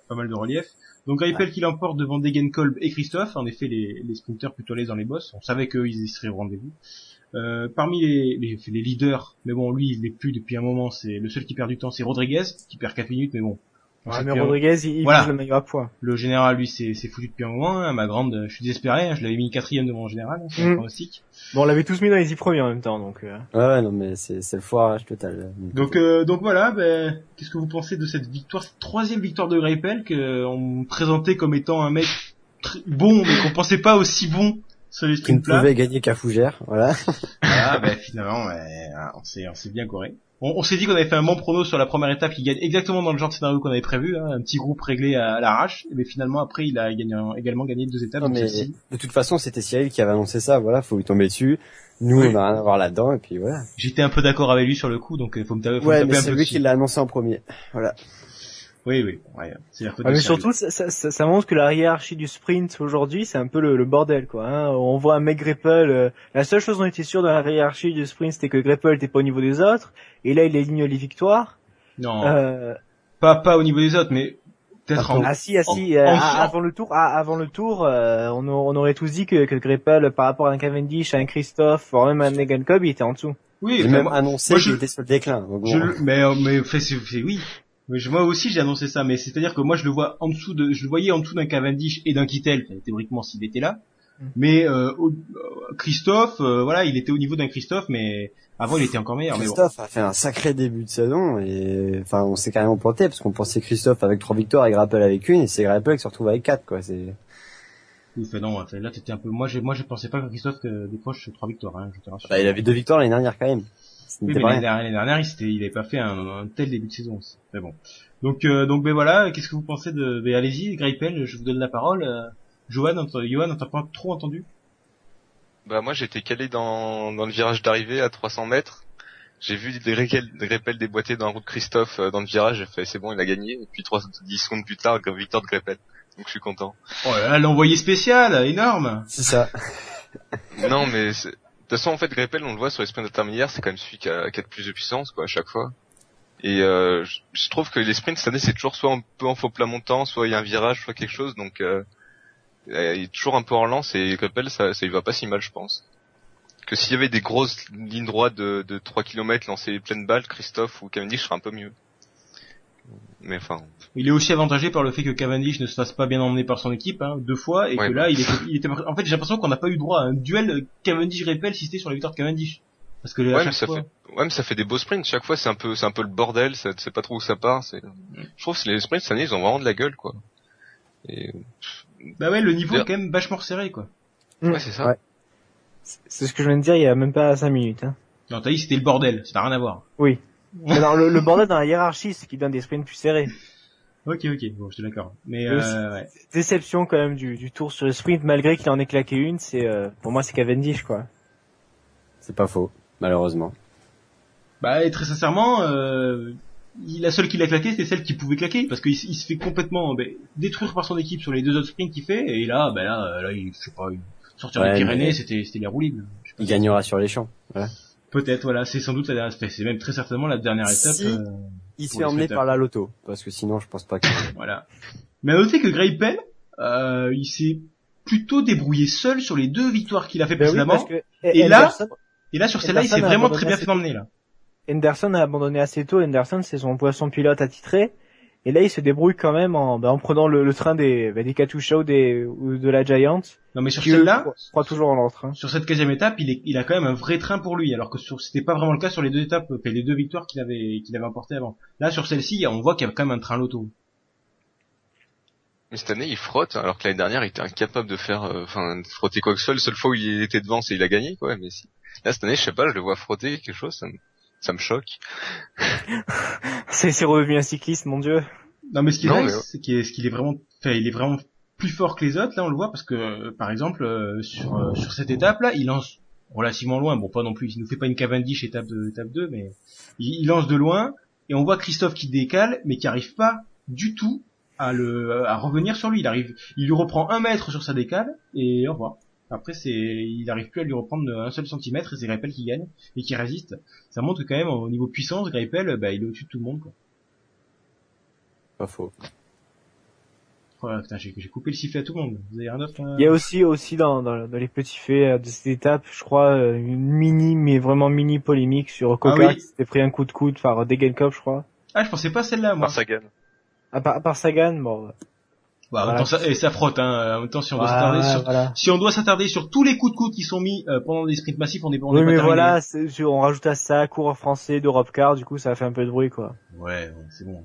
pas mal de relief. Donc Greipel qui l'emporte devant Degenkolb et Christophe, en effet les sprinters plutôt à l'aise dans les bosses, on savait qu'ils y seraient au rendez-vous. Parmi les leaders, mais bon lui il l'est plus depuis un moment, c'est le seul qui perd du temps, c'est Rodriguez, qui perd 4 minutes, mais bon. Ouais, mais Rodriguez, il Voilà. vise le maillot à poids. Le général lui c'est foutu depuis un moment, hein, ma grande, je suis désespéré, hein, je l'avais mis 4ème de mon général, hein, c'est un pronostic. Bon, on l'avait tous mis dans les 10 premiers en même temps, donc. Ouais, non, mais c'est le foirage total. Donc voilà, ben, qu'est-ce que vous pensez de cette victoire, cette 3e victoire de Greipel qu'on présentait comme étant un mec bon, mais qu'on pensait pas aussi bon sur les Qui ne sprints plats. pouvait gagner qu'à Fougère, voilà. Voilà, ben finalement, on s'est bien coré. On s'est dit qu'on avait fait un bon prono sur la première étape qui gagne exactement dans le genre de scénario qu'on avait prévu, hein, un petit groupe réglé à l'arrache. Mais finalement après, il a également gagné 2 étapes. Non, donc mais celle-ci. de toute façon, c'était Cyril qui avait annoncé ça, voilà, faut lui tomber dessus. Nous, Oui. on a rien à voir là-dedans, et puis voilà. J'étais un peu d'accord avec lui sur le coup, donc faut me taper Ouais, un mais peu c'est lui dessus. qui l'a annoncé en premier. Voilà. Oui, ouais, c'est un peu Ouais, mais de surtout, ça montre que la hiérarchie du sprint aujourd'hui, c'est un peu le bordel, quoi. Hein. On voit un mec Greipel. La seule chose dont on était sûr dans la hiérarchie du sprint, c'était que Greipel était pas au niveau des autres. Et là, il aligne les victoires. Non, Euh, pas au niveau des autres, mais peut-être en. Ah si, en- avant le tour, on aurait tous dit que Greipel, par rapport à un Cavendish, à un Christophe, voire même à un Degenkolb, il était en dessous. Oui, J'ai enfin, même annoncé moi, qu'il je- était sur le déclin. Donc bon. mais fait, oui. Mais moi aussi j'ai annoncé ça, mais c'est-à-dire que moi je le voyais en dessous d'un Cavendish et d'un Kittel, enfin, théoriquement s'il était là. Mais Christophe, voilà, il était au niveau d'un Christophe, mais avant il était encore meilleur. Mais bon. Christophe a fait un sacré début de saison et enfin on s'est carrément planté parce qu'on pensait Christophe avec 3 victoires et Greipel avec une et c'est Greipel qui se retrouve avec 4 quoi. C'est Oui, fait non, là t'étais un peu. Moi, je pensais pas que Christophe décroche 3 victoires. Hein, je te rassure. bah, il avait 2 victoires l'année dernière quand même. Ce Oui, n'était mais pas rien. l'année dernière, il avait pas fait un tel début de saison aussi. Mais bon. Donc, ben voilà. Qu'est-ce que vous pensez de ben, allez-y, Greipel, je vous donne la parole. Johan, on t'a pas trop entendu. Bah moi j'étais calé dans le virage d'arrivée à 300 mètres. J'ai vu des Greipel déboîter dans la route de Christophe dans le virage, j'ai fait c'est bon il a gagné. Et puis 10 secondes plus tard, victoire de Greipel. Donc je suis content. Oh là là, l'envoyé spécial, énorme. C'est ça. Non mais de toute façon en fait Greipel on le voit sur les sprints intermédiaires, c'est quand même celui qui a le plus de puissance quoi à chaque fois. Et je trouve que les sprints cette année c'est toujours soit un peu en faux plat montant, soit il y a un virage, soit quelque chose donc il est toujours un peu en lance et Greipel ça y va pas si mal je pense. Que s'il y avait des grosses lignes droites de 3 km lancées pleines balles, Christophe ou Cavendish serait un peu mieux. Mais enfin. Il est aussi avantagé par le fait que Cavendish ne se fasse pas bien emmener par son équipe, hein, 2 fois, et Ouais, que là, il était, en fait, j'ai l'impression qu'on n'a pas eu droit à un duel Cavendish-Greipel si c'était sur la victoire de Cavendish. Parce que à Ouais, chaque fois... mais ça fait des beaux sprints. Chaque fois, c'est un peu le bordel. Ça, tu sais pas trop où ça part. Je trouve que les sprints cette année, ils ont vraiment de la gueule, quoi. Et Bah ouais, le niveau est quand même vachement resserré, quoi. ouais, c'est ça. Ouais. C'est ce que je viens de dire il y a même pas 5 minutes. Hein. Non, t'as dit c'était le bordel, ça n'a rien à voir. Oui. Mais non, le bordel dans la hiérarchie, c'est qui donne des sprints plus serrés. Ok, bon, je suis d'accord. Mais ouais. Déception quand même du tour sur le sprint, malgré qu'il en ait claqué une, c'est pour moi c'est Cavendish quoi. C'est pas faux, malheureusement. Bah, et très sincèrement, la seule qu'il a claqué, c'était celle qui pouvait claquer, parce qu'il se fait complètement détruire par son équipe sur les 2 autres sprints qu'il fait, et là, il, je sais pas, sortir Ouais, les Pyrénées, mais- c'était les roues libres. Je sais pas Il si- gagnera sur les champs. Voilà. Peut-être, voilà, c'est sans doute la dernière, c'est même très certainement la dernière étape. Si. Il se Pour fait les emmener spectacles. par la loto, parce que sinon je pense pas que... Voilà. Mais à noter que Greipel, il s'est plutôt débrouillé seul sur les 2 victoires qu'il a fait Ben oui, précédemment. parce que Et là, Henderson, et là, sur celle-là, il s'est Henderson a vraiment abandonné très bien assez fait emmener, là. Henderson a abandonné assez tôt. Henderson, c'est son poisson pilote attitré. Et là, il se débrouille quand même en prenant le train des Katusha ou de la Giant. Non, mais sur Qui celle-là, croit toujours en l'autre. Hein. sur cette 15e étape, il a quand même un vrai train pour lui, alors que c'était pas vraiment le cas sur les 2 étapes, les 2 victoires qu'il avait emportées avant. Là, sur celle-ci, on voit qu'il y a quand même un train loto. Mais cette année, il frotte, alors que l'année dernière, il était incapable de faire, de frotter quoi que ce soit. La seule fois où il était devant, c'est il a gagné, quoi. Mais si. Là, cette année, je sais pas, je le vois frotter quelque chose, ça me choque. C'est redevenu un cycliste, mon dieu. Non, mais ce qui est Non, vrai, mais- c'est qu'il est vraiment, il est vraiment plus fort que les autres, là, on le voit, parce que, par exemple, sur cette étape-là, il lance relativement loin, bon, pas non plus, il nous fait pas une Cavendish étape 2, mais il lance de loin, et on voit Christophe qui décale, mais qui arrive pas du tout à revenir sur lui. Il lui reprend 1 mètre sur sa décale, et au revoir. Après, il arrive plus à lui reprendre 1 seul centimètre, et c'est Greipel qui gagne, et qui résiste. Ça montre que quand même, au niveau puissance, Greipel, il est au-dessus de tout le monde, quoi. Pas faux. Voilà, putain, j'ai coupé le sifflet à tout le monde. Vous avez rien d'autre? Il y a aussi dans les petits faits de cette étape, je crois, mais vraiment mini polémique sur Coca oui. qui s'était pris un coup de coude par Degenkop, je crois. Ah, je pensais pas celle-là, moi. Par Sagan. À part Sagan, bon. Bah, en même temps, ça frotte, hein. En même temps, si on doit Voilà. si on doit s'attarder sur tous les coups de coude qui sont mis pendant des sprints massifs, on est Oui, pas mais terminé. voilà, on rajoute à ça coureur français d'Europe Car, du coup, ça a fait un peu de bruit, quoi. Ouais, c'est bon.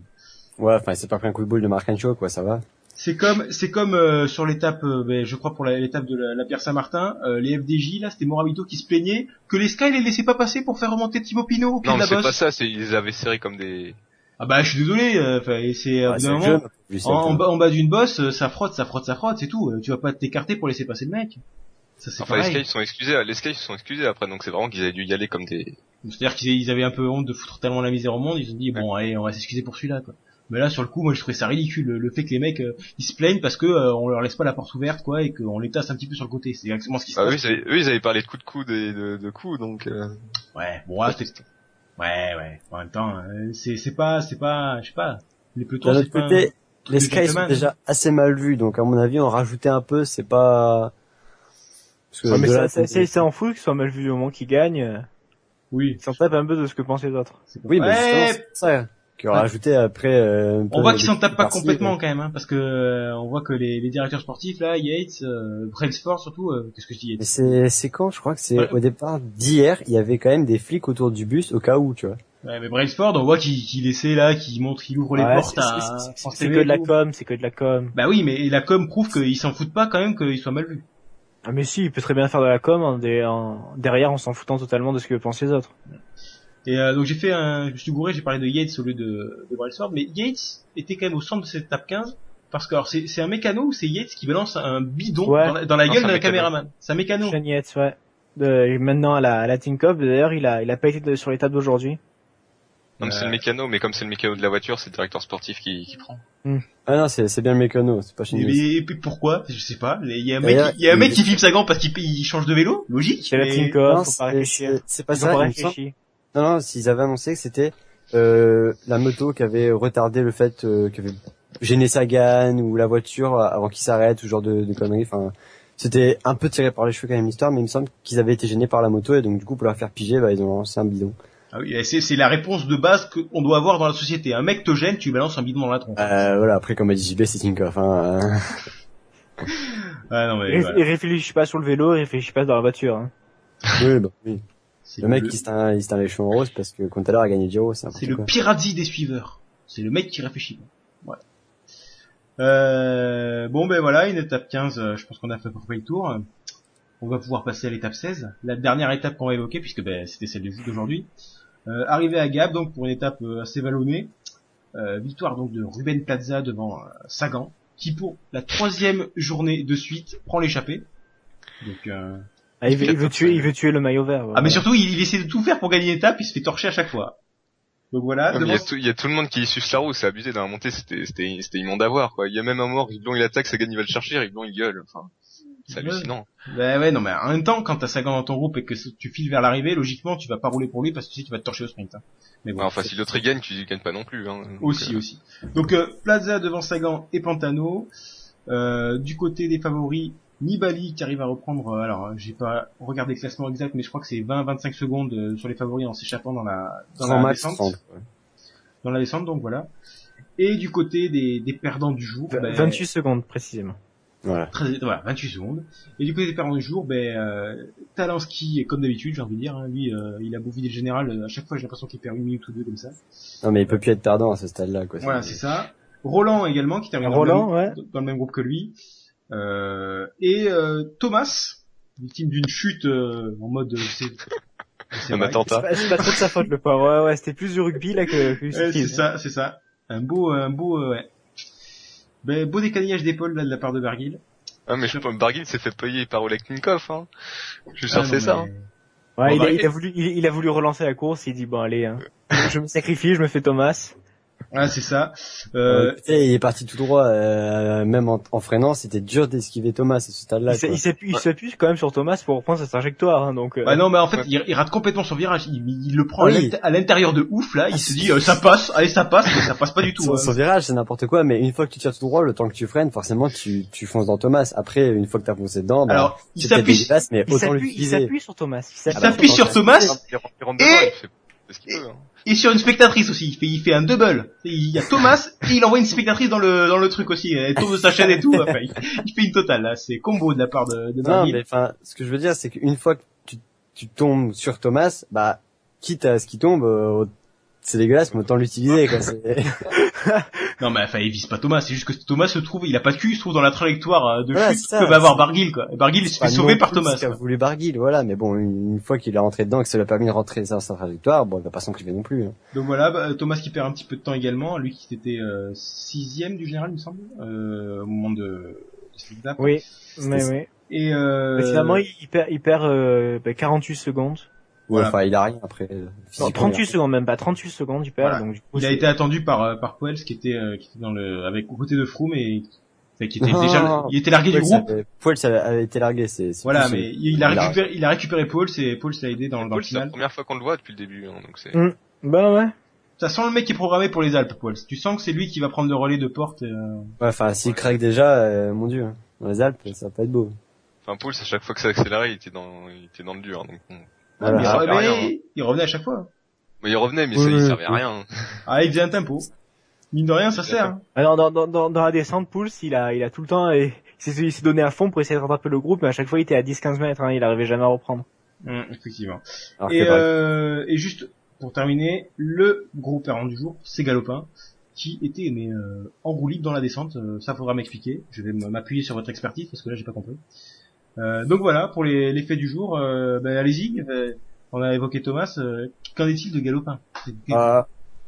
Ouais, enfin, c'est pas pris un coup de boule de Marc Hencho, quoi, ça va. C'est comme sur l'étape, je crois pour l'étape de la Pierre Saint-Martin, les FDJ là, c'était Morabito qui se plaignait que les Sky les laissaient pas passer pour faire remonter Thibaut Pinot au pied Non, de mais la c'est bosse. pas ça, ils les avaient serrés comme des... Ah bah, je suis désolé. C'est au bout Ouais, c'est d'un le moment, jeu, Lucien, en quoi. bas d'une bosse, ça frotte, c'est tout. Tu vas pas t'écarter pour laisser passer le mec. Ça c'est Enfin, les pareil. Sky se sont excusés après, donc c'est vraiment qu'ils avaient dû y aller comme des... C'est-à-dire qu'ils avaient un peu honte de foutre tellement la misère au monde, ils se sont dit bon allez, on va s'excuser pour celui-là quoi. Mais là sur le coup, moi je trouvais ça ridicule le fait que les mecs ils se plaignent parce que on leur laisse pas la porte ouverte quoi et qu'on les tasse un petit peu sur le côté. C'est exactement ce qui se Ah passe. oui, ils avaient parlé de coups de coude et de coups, donc... Ouais, bon ouais, ouais. En même temps, c'est pas, je sais pas. Les pelotons D'un c'est autre pas. côté, truc les de Sky sont gentleman. déjà assez mal vus, donc à mon avis, en rajouter un peu, c'est pas... Parce que Ouais, mais de là, c'est en fou qu'ils soient mal vus au moment qu'ils gagnent. Oui. Ils s'en tapent un peu de ce que pensent les autres. C'est pas- Oui, mais Ouais, justement, c'est ça. qui aura ajouté après. On voit qu'ils s'en tapent pas complètement quand même, hein, parce que on voit que les directeurs sportifs là, Yates, Brailsford surtout, qu'est-ce que je dis Yates? Mais c'est quand, je crois que c'est au départ d'hier, il y avait quand même des flics autour du bus au cas où, tu vois. Ouais, mais Brailsford, on voit qu'il essaie là, qu'il montre, qu'il ouvre les portes à France c'est TV que et de la tout. com, c'est que de la com. Bah oui, mais la com prouve qu'ils s'en foutent pas quand même qu'il soit mal vu. Ah mais si, il peut très bien faire de la com derrière en s'en foutant totalement de ce que pensent les autres. Et donc je me suis gouré, j'ai parlé de Yates au lieu de Brailsford, mais Yates était quand même au centre de cette étape 15, parce que alors c'est un mécano ou c'est Yates qui balance un bidon dans la gueule d'un caméraman. C'est un mécano. Shane Yates, ouais. Maintenant à la Tinkoff, d'ailleurs, il a pas été sur l'étape d'aujourd'hui. Non, mais c'est le mécano, mais comme c'est le mécano de la voiture, c'est le directeur sportif qui prend. Ah non, c'est bien le mécano, c'est pas chez nous. Et puis pourquoi? Je sais pas. Il y a un mec qui filme sa gant parce qu'il change de vélo, logique. C'est la Tinkoff, faut pas réfléchir. C'est pas Ils ont ça, pas il me semble. réfléchi. Non, s'ils avaient annoncé que c'était la moto qui avait retardé le fait, qui avait gêné Sagan ou la voiture avant qu'il s'arrête, ou ce genre de conneries. Enfin, c'était un peu tiré par les cheveux quand même l'histoire, mais il me semble qu'ils avaient été gênés par la moto et donc du coup pour leur faire piger, bah ils ont lancé un bidon. Ah oui, c'est la réponse de base qu'on doit avoir dans la société. Un mec te gêne, tu balances un bidon dans la tronche. Voilà, après comme a dit JB, c'est Tinkoff. Hein. Ah non mais voilà. Il réfléchit pas sur le vélo, il réfléchit pas dans la voiture. Hein. Oui. Le mec il se teint les cheveux en rose parce que Contador a gagné le Giro, c'est n'importe quoi. Le Pirazzi des suiveurs. C'est le mec qui réfléchit pas. Voilà. Bon ben voilà, une étape 15, je pense qu'on a fait à peu près le tour. On va pouvoir passer à l'étape 16, la dernière étape qu'on va évoquer puisque c'était celle d'aujourd'hui. Arrivé à Gap donc pour une étape assez vallonnée. Victoire donc de Ruben Plaza devant Sagan qui pour la 3e journée de suite prend l'échappée. Donc il veut tuer le maillot vert. Ah mais surtout il essaie de tout faire pour gagner l'étape, il se fait torcher à chaque fois. Donc voilà. Il y a tout le monde qui suce la roue, c'est abusé dans la montée, c'était immonde à voir quoi. Il y a même un mort, Riblon il attaque, Sagan il va le chercher, Riblon il gueule. Enfin, c'est hallucinant. Bah ouais, non mais en même temps quand t'as Sagan dans ton groupe et que tu files vers l'arrivée, logiquement tu vas pas rouler pour lui parce que tu sais qu'il va te torcher au sprint. Hein. Mais bon, enfin si l'autre il gagne, tu gagnes pas non plus. Hein. Aussi. Donc Plaza devant Sagan et Pantano. Du côté des favoris, Nibali qui arrive à reprendre, alors j'ai pas regardé le classement exact, mais je crois que c'est 20-25 secondes sur les favoris en s'échappant dans la descente. 30, ouais. Dans la descente, donc voilà. Et du côté des perdants du jour, 28 secondes précisément. Voilà. 28 secondes. Et du côté des perdants du jour, Talansky, comme d'habitude, j'ai envie de dire, hein, lui, il a beau vider le général, à chaque fois j'ai l'impression qu'il perd 1 minute ou 2 comme ça. Non mais il peut plus être perdant à ce stade-là, quoi. Voilà, c'est ça. Roland également, qui termine dans le même groupe que lui. Et Thomas, victime d'une chute en mode un attentat. C'est pas trop de sa faute le pauvre. Ouais, c'était plus du rugby là que du cyclisme. C'est ça. Un beau beau décalage d'épaule là de la part de Barguil. Ah mais Barguil s'est fait payer par Oleg Tinkoff hein. Je suis sûr c'est ça. Hein. Ouais, il a voulu relancer la course, il dit bon allez hein. Je me sacrifie, je me fais Thomas. Ah, c'est ça. Il est parti tout droit, même en freinant, c'était dur d'esquiver Thomas à ce stade-là. Il s'appuie quand même sur Thomas pour reprendre sa trajectoire, hein, donc. Bah non, mais en fait, il rate complètement son virage. Il le prend à l'intérieur de ouf là. Il se dit ça passe, allez ça passe, mais ça passe pas du tout. Son virage, c'est n'importe quoi, mais une fois que tu tires tout droit, le temps que tu freines, forcément, tu fonces dans Thomas. Après, une fois que t'as foncé dedans, alors il s'appuie sur Thomas. Il s'appuie sur Thomas et et sur une spectatrice aussi, il fait un double. Il y a Thomas et il envoie une spectatrice dans le truc aussi. Elle tombe de sa chaîne et tout. Enfin, il fait une totale là. C'est combo de la part de Non, mais enfin, ce que je veux dire, c'est qu'une fois que tu tombes sur Thomas, bah quitte à ce qui tombe, c'est dégueulasse, mais autant l'utiliser quoi. Non mais enfin il vise pas Thomas, c'est juste que Thomas se trouve, il a pas de cul, il se trouve dans la trajectoire de chute que va avoir Barguil quoi. Barguil se fait sauver par Thomas. Il a voulu Barguil, voilà, mais bon une fois qu'il est rentré dedans, que ça lui a permis de rentrer dans sa trajectoire, bon il va pas s'en priver non plus. Hein. Donc voilà, Thomas qui perd un petit peu de temps également, lui qui était 6ème du général il me semble, au moment de cette étape. Oui. Et finalement il perd 48 secondes. Voilà. Enfin, il a rien après. Non, 38 secondes, même pas 38 secondes, il perd. Voilà. Donc, du coup, il a été attendu par Poels qui était dans avec aux côtés de Froome et qui était il était largué du groupe. Poels avait été largué, voilà, mais il a récupéré Poels et Poels l'a aidé dans le final. C'est la première fois qu'on le voit depuis le début, hein, donc c'est. Bah ouais. Ça sent le mec qui est programmé pour les Alpes, Poels. Tu sens que c'est lui qui va prendre le relais de Porte. Ouais, enfin, s'il craque déjà, mon dieu, dans les Alpes, ça va pas être beau. Enfin, Poels, à chaque fois que ça accélérait, il était dans le dur, donc bon. Voilà. Mais il revenait à chaque fois. Mais il revenait, mais Oui, ça, il oui, servait à oui. rien. Ah, il faisait un tempo. Mine de rien, ça sert. Hein. Alors dans la descente, Pouls, il a tout le temps, il s'est donné à fond pour essayer de rattraper le groupe, mais à chaque fois il était à 10-15 mètres, hein, il arrivait jamais à reprendre. Effectivement. Alors Et, que et juste pour terminer, le gros perdant du jour, c'est Galopin, qui était en roue libre dans la descente. Ça faudra m'expliquer. Je vais m'appuyer sur votre expertise parce que là j'ai pas compris. Donc voilà pour les faits du jour. Allez-y. On a évoqué Thomas. Qu'en est-il de Galopin?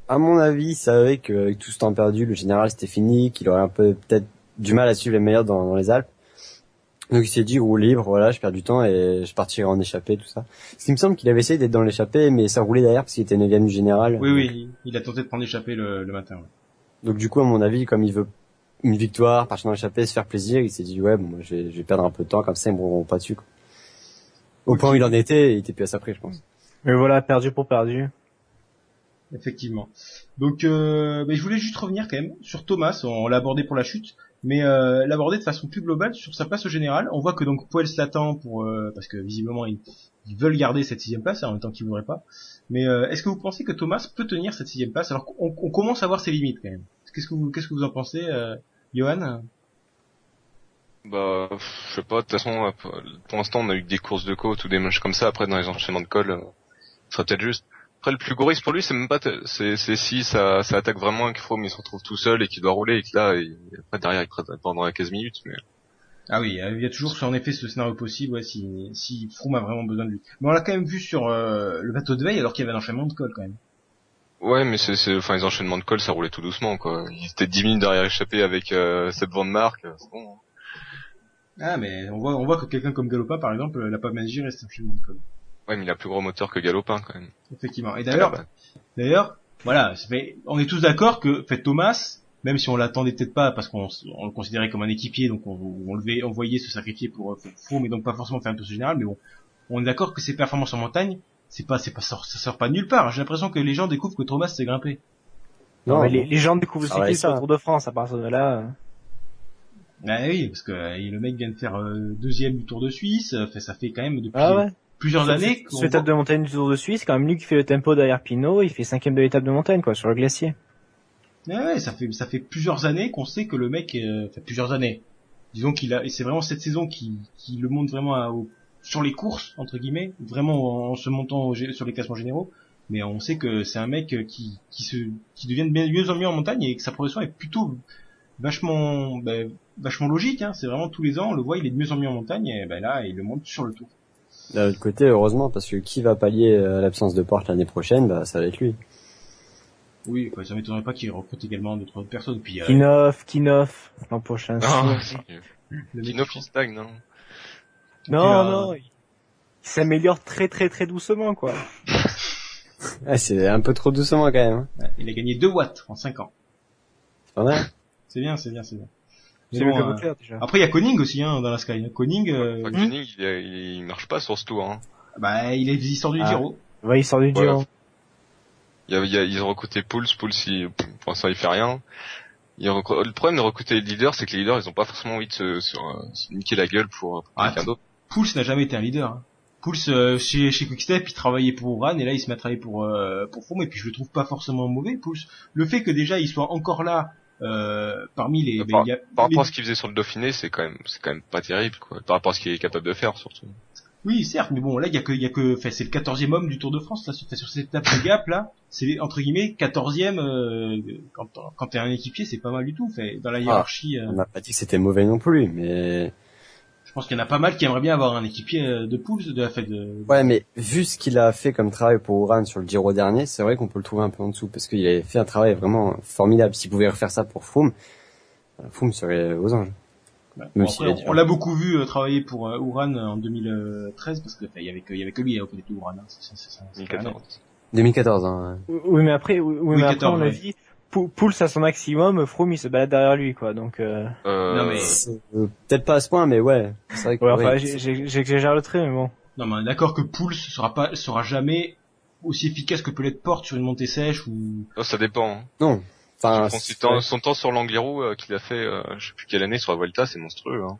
à mon avis, il savait qu'avec tout ce temps perdu, le général c'était fini, qu'il aurait un peu peut-être du mal à suivre les meilleurs dans les Alpes. Donc il s'est dit roue libre, voilà, je perds du temps et je partirai en échappée, tout ça. Parce qu'il me semble qu'il avait essayé d'être dans l'échappée, mais ça roulait derrière parce qu'il était 9e du général. Oui, il a tenté de prendre l'échappée le matin. Ouais. Donc du coup, à mon avis, comme il veut une victoire, partir dans l'échappée, se faire plaisir, il s'est dit ouais, bon, moi, je vais perdre un peu de temps, comme ça ils me rouleront pas dessus. Quoi. Au point où il en était, il était plus à sa prise, je pense. Mais voilà, perdu pour perdu. Effectivement. Donc, je voulais juste revenir quand même sur Thomas. On l'a abordé pour la chute, mais l'aborder de façon plus globale sur sa place au général. On voit que donc Poels l'attend pour parce que visiblement ils veulent garder cette 6e place, en même temps qu'ils voudraient pas. Mais est-ce que vous pensez que Thomas peut tenir cette 6e place alors qu'on commence à voir ses limites quand même? Qu'est-ce que vous en pensez, Johan? Bah, je sais pas, de toute façon, pour l'instant, on a eu que des courses de côte ou des matchs comme ça, après, dans les enchaînements de col, ça serait peut-être juste. Après, le plus gros risque pour lui, c'est même pas, c'est si ça attaque vraiment et que Froome, il se retrouve tout seul et qu'il doit rouler et que là, après, derrière, il prête pendant 15 minutes, mais. Ah oui, il y a toujours en effet ce scénario possible, ouais, si Froome a vraiment besoin de lui. Mais on l'a quand même vu sur le bateau de veille alors qu'il y avait un enchaînement de col quand même. Ouais, mais enfin, les enchaînements de col, ça roulait tout doucement, quoi. Il était 10 minutes derrière échappé avec, cette Van Mark, c'est bon. Hein. Ah, mais on voit que quelqu'un comme Galopin, par exemple, n'a pas mal géré cet enchaînement de col. Ouais, mais il a plus gros moteur que Galopin, quand même. Effectivement. Et d'ailleurs, voilà, on est tous d'accord que, Thomas, même si on l'attendait peut-être pas, parce qu'on le considérait comme un équipier, donc on voyait se sacrifier pour Froome, mais donc pas forcément faire un tour général, mais bon, on est d'accord que ses performances en montagne, ça sort pas de nulle part. J'ai l'impression que les gens découvrent que Thomas s'est grimpé. Non, mais les gens découvrent le cyclisme au Tour de France, à partir de là. Ah oui, parce que le mec vient de faire 2e du Tour de Suisse, ça fait quand même depuis ouais. plusieurs années. Sur l'étape de montagne du Tour de Suisse, c'est quand même lui qui fait le tempo derrière Pinot, il fait 5e de l'étape de montagne, quoi, sur le glacier. Ouais, ça fait plusieurs années qu'on sait que le mec, plusieurs années. Disons c'est vraiment cette saison qui le monte vraiment sur les courses, entre guillemets, vraiment en se montant sur les classements généraux. Mais on sait que c'est un mec qui devient de mieux en mieux en montagne et que sa progression est plutôt vachement logique, hein. C'est vraiment tous les ans, on le voit, il est de mieux en mieux en montagne et là, il le monte sur le Tour. D'un autre côté, heureusement, parce que qui va pallier l'absence de Porte l'année prochaine, ça va être lui. Oui, quoi, ça m'étonnerait pas qu'il recrute également d'autres personnes. Puis Kinov, l'an prochain. Kinov, il stagne, non? Non, il s'améliore très très très doucement, quoi. Ah, c'est un peu trop doucement quand même. Ouais, il a gagné 2 watts en 5 ans. C'est pas mal. C'est bien. C'est mieux que Leclerc, déjà. Après, il y a Koenig aussi, hein, dans la Sky. Koenig, Koenig, il marche pas sur ce tour, hein. il sort du Giro. Ouais, il sort du Giro. Ils ont recruté Pouls, pour l'instant, il fait rien. Le problème de recruter les leaders, c'est que les leaders, ils ont pas forcément envie de se niquer la gueule pour quelqu'un d'autre. Pouls n'a jamais été un leader, hein. Pouls, chez Quickstep, il travaillait pour Uran, et là, il se met à travailler pour Froome, et puis je le trouve pas forcément mauvais, Pouls. Le fait que déjà, il soit encore là, parmi les, par rapport à ce qu'il faisait sur le Dauphiné, c'est quand même pas terrible, quoi. Par rapport à ce qu'il est capable de faire, surtout. Oui, certes, mais bon, là, c'est le 14e homme du Tour de France, là, sur cette étape de Gap, là, c'est, entre guillemets, 14e, quand t'es un équipier, c'est pas mal du tout, dans la hiérarchie. On n'a pas dit que c'était mauvais non plus, mais... Je pense qu'il y en a pas mal qui aimeraient bien avoir un équipier de Pouls, Ouais, mais vu ce qu'il a fait comme travail pour Uran sur le Giro dernier, c'est vrai qu'on peut le trouver un peu en dessous, parce qu'il avait fait un travail vraiment formidable. S'il pouvait refaire ça pour Froome, Froome serait aux anges. Ouais. Bon, après, on l'a beaucoup vu travailler pour Uran en 2013, parce que il y avait que lui à côté de Uran. Hein, 2014, hein. Oui, mais après, après, on a dit, Pouls à son maximum, Froome il se balade derrière lui, quoi. Donc non mais peut-être pas à ce point, mais ouais. C'est vrai que enfin, j'exagère le trait, mais bon. Non, mais on est d'accord que Pouls sera jamais aussi efficace que peut l'être Porte sur une montée sèche ou. Oh, ça dépend. Hein. Non. Enfin, son temps sur l'Angliru qu'il a fait, je sais plus quelle année sur la Vuelta, c'est monstrueux. Hein.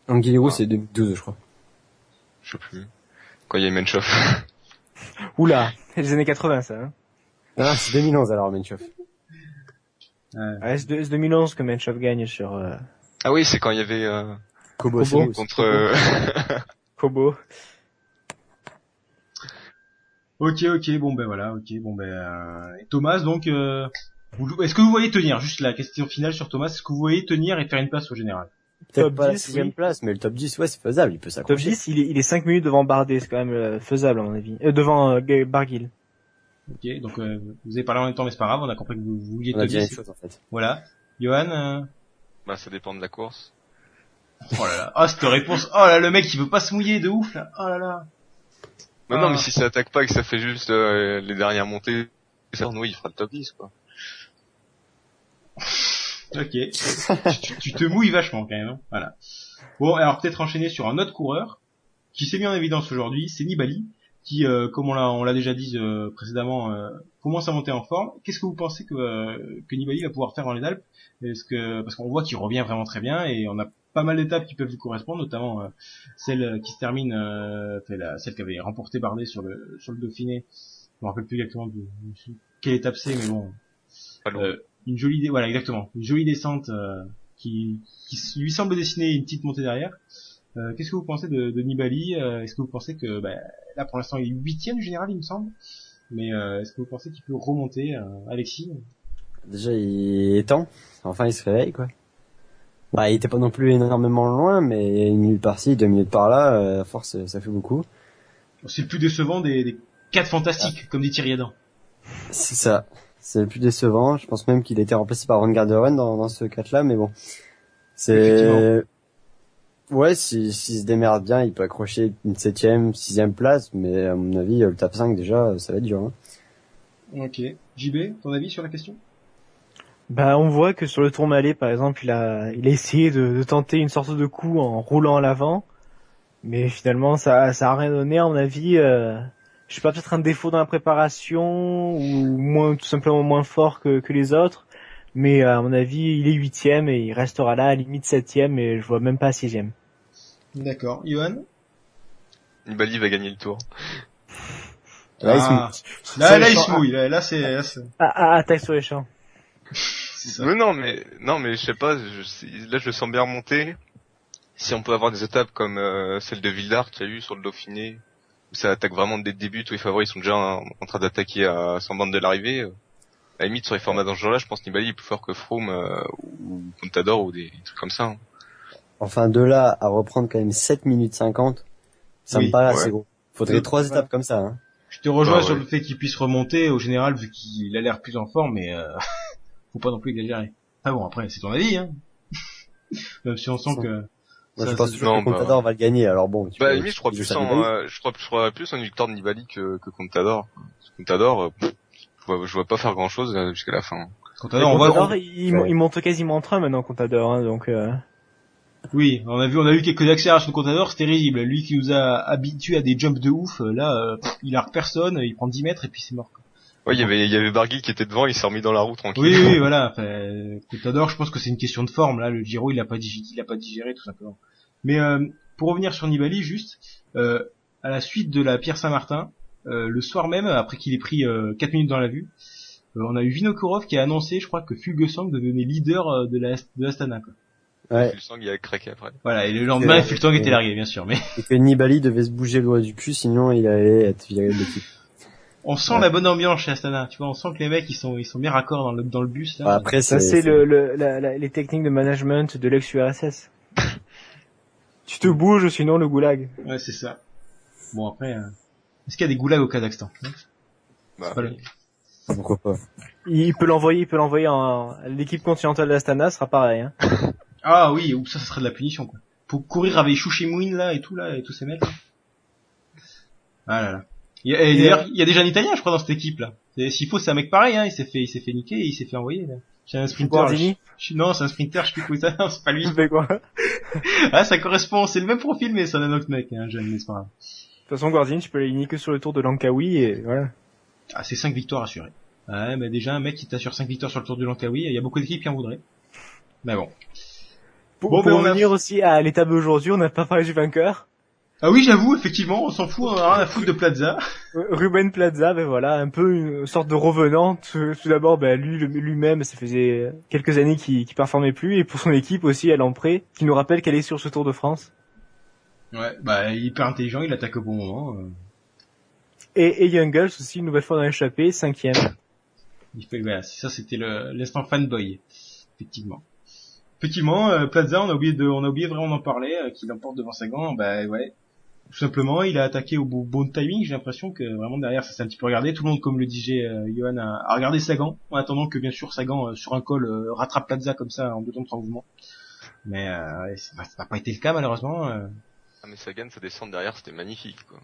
Angliru, c'est 2012, je crois. Je sais plus. Quand il y a Menchov. Oula, les années 80, ça. Hein. Ah, c'est 2011 alors, Menchov. Ouais, c'est 2011 que Menchov gagne sur Ah oui, c'est quand il y avait Kobo, contre Kobo. Ok, bon ben voilà, ok, bon ben et Thomas donc est-ce que vous voyez tenir, juste la question finale sur Thomas, est-ce que vous voyez tenir et faire une place au général? Peut-être Top pas la 10, 6ème oui. place, mais le top 10, ouais, c'est faisable, il peut Top s'accrocher. 10, il est 5 minutes devant Bardet, c'est quand même faisable à mon avis. Devant Barguil. Ok, donc vous avez parlé en même temps mais c'est pas grave, on a compris que vous vouliez On a dit la tenir. même chose, en fait. Voilà. Johan bah ça dépend de la course. oh là là, cette réponse, oh là le mec il veut pas se mouiller de ouf là, oh là là. Mais non, mais si ça attaque pas et que ça fait juste les dernières montées, oui, il fera le top 10 quoi. Ok, tu te mouilles vachement quand même, hein. Voilà. Bon, alors peut-être enchaîner sur un autre coureur qui s'est mis en évidence aujourd'hui, c'est Nibali, qui, comme on l'a déjà dit précédemment, commence à monter en forme. Qu'est-ce que vous pensez que Nibali va pouvoir faire dans les Alpes? Parce qu'on voit qu'il revient vraiment très bien et on a pas mal d'étapes qui peuvent lui correspondre, notamment celle qui se termine, celle qui avait remporté Bardet sur le Dauphiné. Je me rappelle plus exactement de quelle étape c'est, mais bon. Pas loin. Une jolie, voilà, exactement, une jolie descente qui lui semble dessiner une petite montée derrière. Qu'est-ce que vous pensez de Nibali? Est-ce que vous pensez que là pour l'instant il est 8e du général il me semble, mais est-ce que vous pensez qu'il peut remonter, Alexis? Déjà, il est temps. Enfin, il se réveille, quoi. Bah, il était pas non plus énormément loin, mais 1 minute par-ci, 2 minutes par-là, à force, ça fait beaucoup. C'est le plus décevant des 4 fantastiques, comme dit Thierry Adam. C'est ça. C'est le plus décevant. Je pense même qu'il a été remplacé par Van Garderen dans ce cas-là, mais bon. C'est... Ouais, s'il se démerde bien, il peut accrocher une 7ème, 6ème place, mais à mon avis, le top 5 déjà, ça va être dur, hein. Ok. JB, ton avis sur la question? Bah, on voit que sur le Tourmalet, par exemple, il a essayé de tenter une sorte de coup en roulant à l'avant, mais finalement, ça a rien donné, à mon avis. Je sais pas, peut-être un défaut dans la préparation ou tout simplement moins fort que les autres, mais à mon avis, il est 8e et il restera là, à la limite 7e, et je vois même pas 6e. D'accord. Johan? Nibali va gagner le tour. Là, il se Là, il se mouille. Là, c'est... Attaque sur les champs. c'est ça. Mais non, mais je sais pas, là je le sens bien remonter. Si on peut avoir des étapes comme celle de Vildart qu'il y a eu sur le Dauphiné, où ça attaque vraiment dès le début, tous les favoris sont déjà en train d'attaquer à 100 bandes de l'arrivée. À la limite, sur les formats dans ce genre-là, je pense que Nibali est plus fort que Froome ou Contador ou des trucs comme ça. Hein. Enfin, de là à reprendre quand même 7 minutes 50, ça Oui, me paraît ouais. assez gros. Faudrait 3 Voilà. étapes comme ça, hein. Je te rejoins Bah, sur ouais. le fait qu'il puisse remonter, au général, vu qu'il a l'air plus en forme, mais faut pas non plus exagérer. Ah bon, après, c'est ton avis, hein. Même si on sent que... Moi, ça, je suis pas c'est- sûr non, que Contador va le gagner, alors bon. Bah, à la limite, je crois plus en une victoire de Nibali que Contador. Parce que Contador, je vois pas faire grand chose jusqu'à la fin. Contador, on voit... Contador, il monte quasiment en train maintenant, Contador, hein, donc Oui, on a eu quelques accélérations de Contador, c'était risible. Lui qui nous a habitués à des jumps de ouf, là, il arc personne, il prend 10 mètres et puis c'est mort. Ouais, il y avait Barguil qui était devant, il s'est remis dans la roue tranquille. Oui, voilà. Enfin, Contador, je pense que c'est une question de forme. Là, le Giro, il a pas digéré tout simplement. Mais pour revenir sur Nibali, juste à la suite de la Pierre Saint-Martin, le soir même, après qu'il ait pris 4 minutes dans la vue, on a eu Vinokourov qui a annoncé, je crois, que Fulgensang devenait leader de l'Astana. Quoi. Ouais. Le sang, il a craqué après. Voilà. Et le lendemain, Fulgensang était largué, bien sûr. Mais Et que Nibali devait se bouger le doigt du cul, sinon il allait être viré de l'équipe. on sent la bonne ambiance chez Astana. Tu vois, on sent que les mecs ils sont bien raccords dans le bus là. Après, ça c'est les techniques de management de l'ex-URSS. Tu te bouges, sinon le goulag. Ouais, c'est ça. Bon après, est-ce qu'il y a des goulags au Kazakhstan? Bah, C'est pas le- pourquoi pas. Il peut l'envoyer en l'équipe continentale d'Astana sera pareil, hein. Ah oui, ou ça serait de la punition quoi. Pour courir avec Chouchimouine là et tous ces mecs. Là. Ah là là. D'ailleurs, il y a déjà un Italien je crois dans cette équipe là. S'il faut c'est un mec pareil hein, il s'est fait niquer et il s'est fait envoyer là. C'est un sprinter. Guardini. Non, c'est un sprinter, je sais plus quoi ça, non, c'est pas lui. Tu fais quoi? De Ah, ça correspond, c'est le même profil mais c'est un autre mec, un jeune, mais c'est pas grave. toute façon, Guardini, tu peux l'éliminer que sur le tour de Langkawi et voilà. Ah, c'est 5 victoires assurées. Ouais, mais déjà un mec qui t'assure 5 victoires sur le Tour du Langkawi, il y a beaucoup d'équipes qui en voudraient. Mais bon. Pour Bon, ben, on a- revenir aussi à l'étape d'aujourd'hui, on n'a pas parlé du vainqueur. Ah oui, j'avoue, effectivement, on s'en fout, on a rien à foutre de Plaza. Ruben Plaza, ben voilà, un peu une sorte de revenant. Tout d'abord, ben lui-même, ça faisait quelques années qu'il performait plus, et pour son équipe aussi, à l'Empré, qui nous rappelle qu'elle est sur ce Tour de France. Ouais, bah, il est hyper intelligent, il attaque au bon moment. Et Youngles aussi, une nouvelle fois dans l'échappée, 5e. Il fait, voilà, ça c'était l'instant fanboy, effectivement. Effectivement, Plaza, on a oublié vraiment d'en parler, qu'il l'emporte devant Sagan, bah ouais. Tout simplement, il a attaqué au bon timing, j'ai l'impression que vraiment derrière ça s'est un petit peu regardé. Tout le monde, comme le disait Johan, a regardé Sagan, en attendant que bien sûr Sagan, sur un col, rattrape Plaza comme ça en 2 temps de 3 mouvements. Mais ouais, ça n'a pas été le cas malheureusement. Ah mais Sagan, sa descente derrière, c'était magnifique, quoi.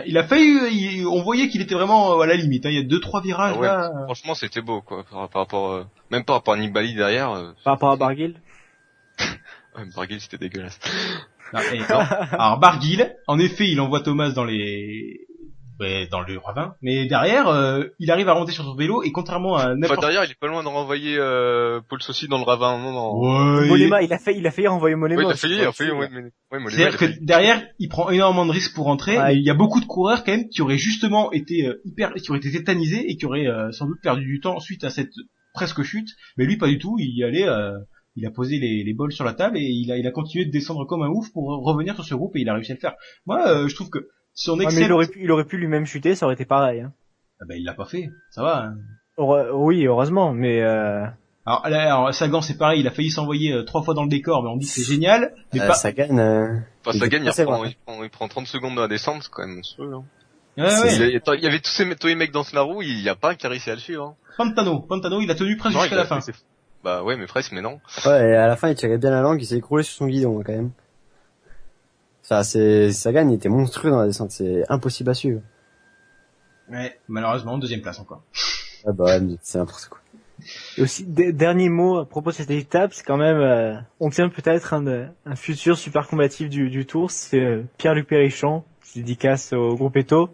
Il a failli, on voyait qu'il était vraiment à la limite. Hein. Il y a 2-3 virages Ah ouais, là. franchement, c'était beau, quoi. Par rapport, même par rapport à Nibali derrière. Par rapport à Barguil. Ouais, Barguil, c'était dégueulasse. Non, non. Alors Barguil, en effet, il envoie Thomas dans le ravin, mais derrière, il arrive à remonter sur son vélo et contrairement à n'importe. Derrière, il est pas loin de renvoyer Paul Saucy dans le ravin à un moment. Ouais, Molema, il a failli renvoyer Molema. Ouais, il a failli, ouais, Molema. C'est-à-dire que derrière, il prend énormément de risques pour rentrer. Ouais. Et il y a beaucoup de coureurs quand même qui auraient justement été qui auraient été tétanisés et qui auraient sans doute perdu du temps suite à cette presque chute. Mais lui, pas du tout. Il y allait. Il a posé les bols sur la table et il a continué de descendre comme un ouf pour revenir sur ce groupe et il a réussi à le faire. Moi, je trouve que si on Ouais, mais il aurait pu lui-même chuter, ça aurait été pareil. Hein. Ah ben il l'a pas fait, ça va. Hein. Oui, heureusement, mais Alors Sagan c'est pareil, il a failli s'envoyer 3 fois dans le décor, mais on dit que c'est génial. Mais pas. Sagan, Enfin, Sagan, il prend 30 secondes dans la descente, c'est quand même monstrueux. Hein. Ouais. Il y avait tous les mecs dans ce roue, il y a pas un qui a réussi à le suivre. Hein. Pantano, il a tenu presque jusqu'à la fin. Bah ouais, mais presque, mais non. Ouais, et à la fin, il tirait bien la langue, il s'est écroulé sur son guidon, quand même. Enfin, Sagan, il était monstrueux dans la descente, c'est impossible à suivre. Ouais, malheureusement, 2e place encore. Ah bah ouais, mais c'est n'importe quoi. et aussi dernier mot à propos de cette étape, c'est quand même on tient peut-être un futur super combatif du Tour, c'est Pierre-Luc Périchon, dédicace au groupe Eto,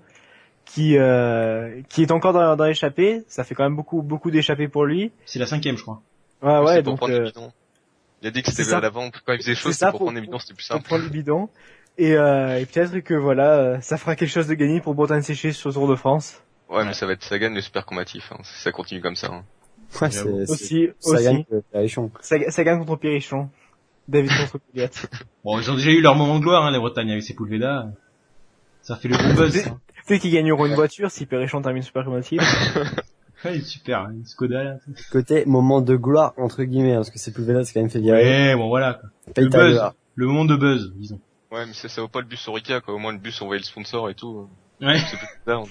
qui est encore dans l'échappée. Ça fait quand même beaucoup d'échappées pour lui. C'est la 5e, je crois. Ouais, pour donc prendre les bidons. Il a dit que c'était à l'avant, quand il faisait chaud, c'était pour prendre les bidons, c'était plus simple. Pour prendre les bidons. Et peut-être que voilà, ça fera quelque chose de gagné pour Bretagne Séché sur le Tour de France. Ouais, mais ça va être Sagan le super combatif, hein, si ça continue comme ça. Hein. Ouais, c'est Aussi. Sagan contre Périchon. Sagan contre Périchon. David contre Pouliot. Bon, ils ont déjà eu leur moment de gloire, hein, les Bretagnes, avec Sepulveda. Ça fait le gros buzz. Hein. Peut-être qu'ils gagneront une voiture si Périchon termine super combatif. Ouais, il est super, hein, une Skoda, là. Côté moment de gloire, entre guillemets, hein, parce que c'est plus Vela, c'est quand même fait virer. Ouais, bon, voilà, quoi. Le buzz. Le moment de buzz, disons. Ouais, mais ça vaut pas le bus Orica, quoi. Au moins, le bus, on voyait le sponsor et tout. Ouais. C'est plus tard,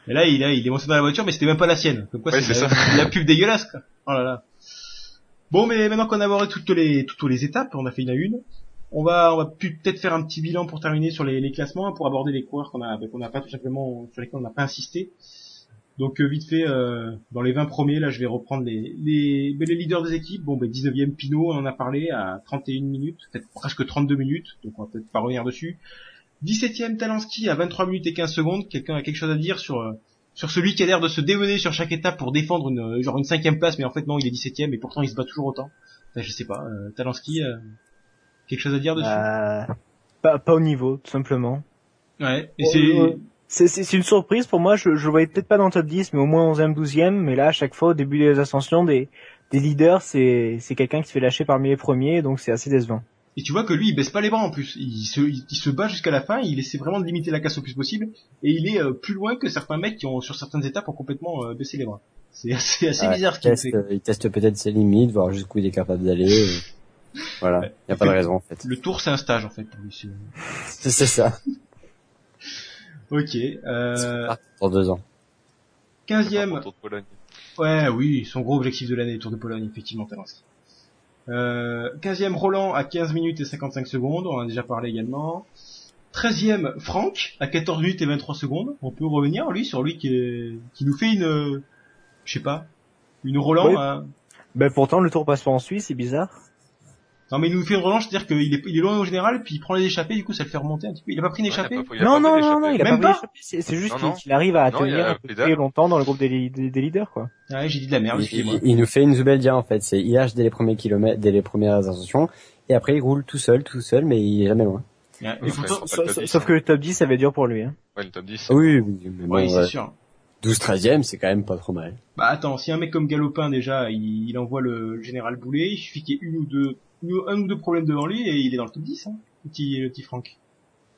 Et là, il est monté dans la voiture, mais c'était même pas la sienne. Comme quoi, ouais, c'est ça. La pub dégueulasse, quoi. Oh là là. Bon, mais maintenant qu'on a abordé toutes les étapes, on a fait une. On va peut-être faire un petit bilan pour terminer sur les classements, pour aborder les coureurs qu'on a pas tout simplement, sur lesquels on n'a pas insisté. Donc, vite fait, dans les 20 premiers, là, je vais reprendre les leaders des équipes. Bon, 19e, Pinot, on en a parlé, à 31 minutes, peut-être presque 32 minutes, donc on va peut-être pas revenir dessus. 17e, Talansky, à 23 minutes et 15 secondes. Quelqu'un a quelque chose à dire sur celui qui a l'air de se démener sur chaque étape pour défendre une 5e place, mais en fait non, il est 17e et pourtant il se bat toujours autant. Enfin, je sais pas, Talansky, quelque chose à dire dessus? Pas au niveau, tout simplement. Ouais, et c'est une surprise pour moi, je voyais peut-être pas dans le top 10, mais au moins 11e, 12e, mais là, à chaque fois, au début des ascensions, des leaders, c'est quelqu'un qui se fait lâcher parmi les premiers, donc c'est assez décevant. Et tu vois que lui, il baisse pas les bras en plus. Il se bat jusqu'à la fin, il essaie vraiment de limiter la casse au plus possible, et il est plus loin que certains mecs qui ont, sur certaines étapes, ont complètement baissé les bras. C'est assez bizarre ce qu'il fait. Il teste peut-être ses limites, voir jusqu'où il est capable d'aller. Voilà, ouais. Y a pas de raison en fait. Le Tour, c'est un stage en fait pour lui. C'est ça. Ok. Pour 2 ans. 15e. Tour de Pologne. Ouais, oui, son gros objectif de l'année, Tour de Pologne, effectivement, Talansky. 15e, Roland à 15 minutes et 55 secondes, on en a déjà parlé également. 13e, Franck à 14 minutes et 23 secondes. On peut revenir, sur lui qui nous fait une Roland. Oui. Hein. Ben pourtant, le Tour passe pas en Suisse, c'est bizarre. Non, mais il nous fait une relance, c'est-à-dire qu'il est loin au général, puis il prend les échappées, du coup ça le fait remonter un petit peu. Il a pas pris une échappée? Non, il a Même pas pas. pris l'échappée. C'est juste qu'il arrive à tenir un peu très longtemps dans le groupe des leaders, quoi. Ouais, j'ai dit de la merde, excusez-moi. Il nous fait une Zubeldia, en fait. C'est, il lâche dès les premiers kilomètres, dès les premières ascensions, et après il roule tout seul, mais il est jamais loin. Ouais, et Ouais, pourtant, c'est pas le top 10, Sauf que le top 10, ça va être dur pour lui. Hein. Ouais, le top 10. Ah oui, mais bon, ouais, c'est sûr. 12-13e, c'est quand même pas trop mal. Bah attends, si un mec comme Galopin déjà, il envoie le général Boulet, il suffit qu'il y ait un ou deux problèmes devant lui et il est dans le top 10, hein, le petit Franck.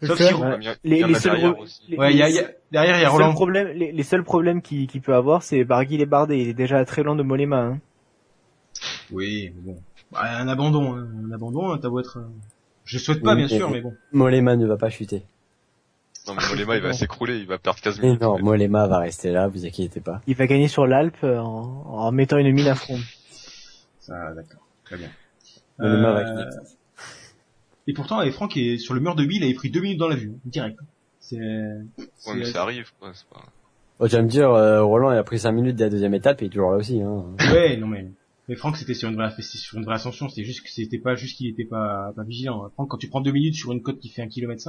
Sauf C'est si, vrai. Il y a Les de seuls derrière gros- aussi. les- ouais, derrière il y a les Roland. seuls problèmes, les seuls problèmes qu'il peut avoir, c'est Barguil et Bardet. Il est déjà très loin de Mollema. Hein. Oui, mais bon. Bah, un abandon, hein, t'as beau être, je souhaite pas, Oui, bien sûr, mais bon. Mollema ne va pas chuter. Non, mais Mollema, il va s'écrouler, il va perdre 15 Mais minutes. non, Mollema va rester là, vous inquiétez pas. Il va gagner sur l'Alpe en mettant une mine à front. Ça, d'accord. Très bien. Mollema va gagner. Et pourtant, Franck est sur le mur de 1000, il a pris 2 minutes dans la vue, direct. Ouais, mais ça arrive, quoi, c'est pas... Oh, tu vas me dire, Roland, il a pris 5 minutes de la deuxième étape, et il est toujours là aussi, hein. Ouais, non mais Franck c'était sur une vraie ascension, c'était juste que c'était pas juste qu'il était pas vigilant. Franck, quand tu prends 2 minutes sur une côte qui fait 1,5 km,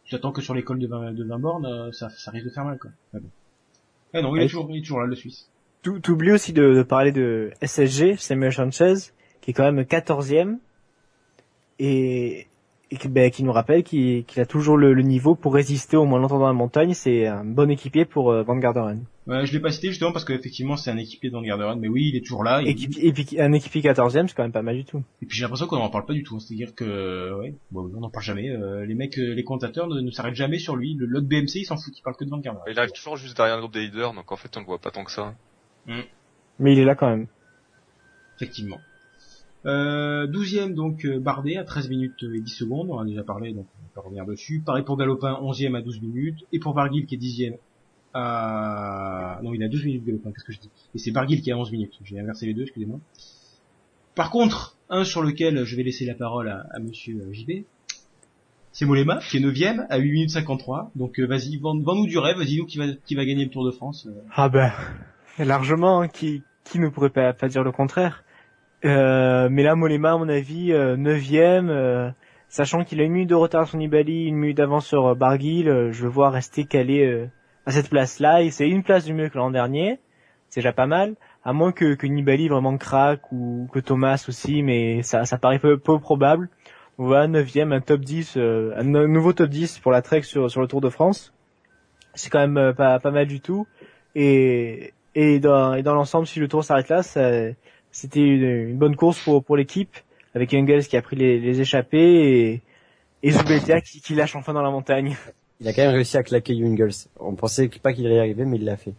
tu t'attends que sur l'école de 20 bornes, ça risque de faire mal, quoi. Ouais, bon. Eh non, il est toujours là, le Suisse. T'oublies aussi de parler de SSG, Samuel Sanchez, qui est quand même 14e et qui nous rappelle qu'il a toujours le niveau pour résister au moins longtemps dans la montagne. C'est un bon équipier pour Van Garderen. Ouais, je l'ai pas cité justement parce qu'effectivement c'est un équipier dans le Garderen, mais oui, il est toujours là. Et puis un équipier 14e, c'est quand même pas mal du tout. Et puis j'ai l'impression qu'on en parle pas du tout, hein. C'est-à-dire que, ouais, bon, on n'en parle jamais. Les mecs, les commentateurs ne s'arrêtent jamais sur lui. L'autre BMC, il s'en fout, il parle que de Van Garderen. Il arrive toujours juste derrière le groupe des leaders, donc en fait, on le voit pas tant que ça. Mais il est là quand même. Effectivement. 12e donc Bardet à 13 minutes et 10 secondes, on en a déjà parlé donc on peut revenir dessus. Pareil pour Galopin, 11e à 12 minutes. Et pour Barguil qui est 10e à... Non, il a 12 minutes Galopin, qu'est-ce que je dis? Et c'est Barguil qui a 11 minutes, j'ai inversé les deux, excusez-moi. Par contre, un sur lequel je vais laisser la parole à monsieur JB, c'est Mollema qui est 9e à 8 minutes 53. Donc vas-y, vends-nous du rêve, dis-nous qui va gagner le Tour de France. Ah ben, largement, hein, qui ne pourrait pas dire le contraire. Mais là, Mollema, à mon avis, 9e, sachant qu'il a une minute de retard sur Nibali, une minute d'avance sur Barguil, je le vois rester calé à cette place-là, et c'est une place de mieux que l'an dernier, c'est déjà pas mal, à moins que Nibali vraiment craque, ou que Thomas aussi, mais ça paraît peu probable. Donc voilà, 9e, un top 10, un nouveau top 10 pour la Trek sur le Tour de France. C'est quand même pas mal du tout, et dans l'ensemble, si le Tour s'arrête là, c'était une bonne course pour l'équipe, avec Engels qui a pris les échappées et Zubeldia qui lâche enfin dans la montagne. Il a quand même réussi à claquer Jungels. On pensait pas qu'il allait y arriver, mais il l'a fait.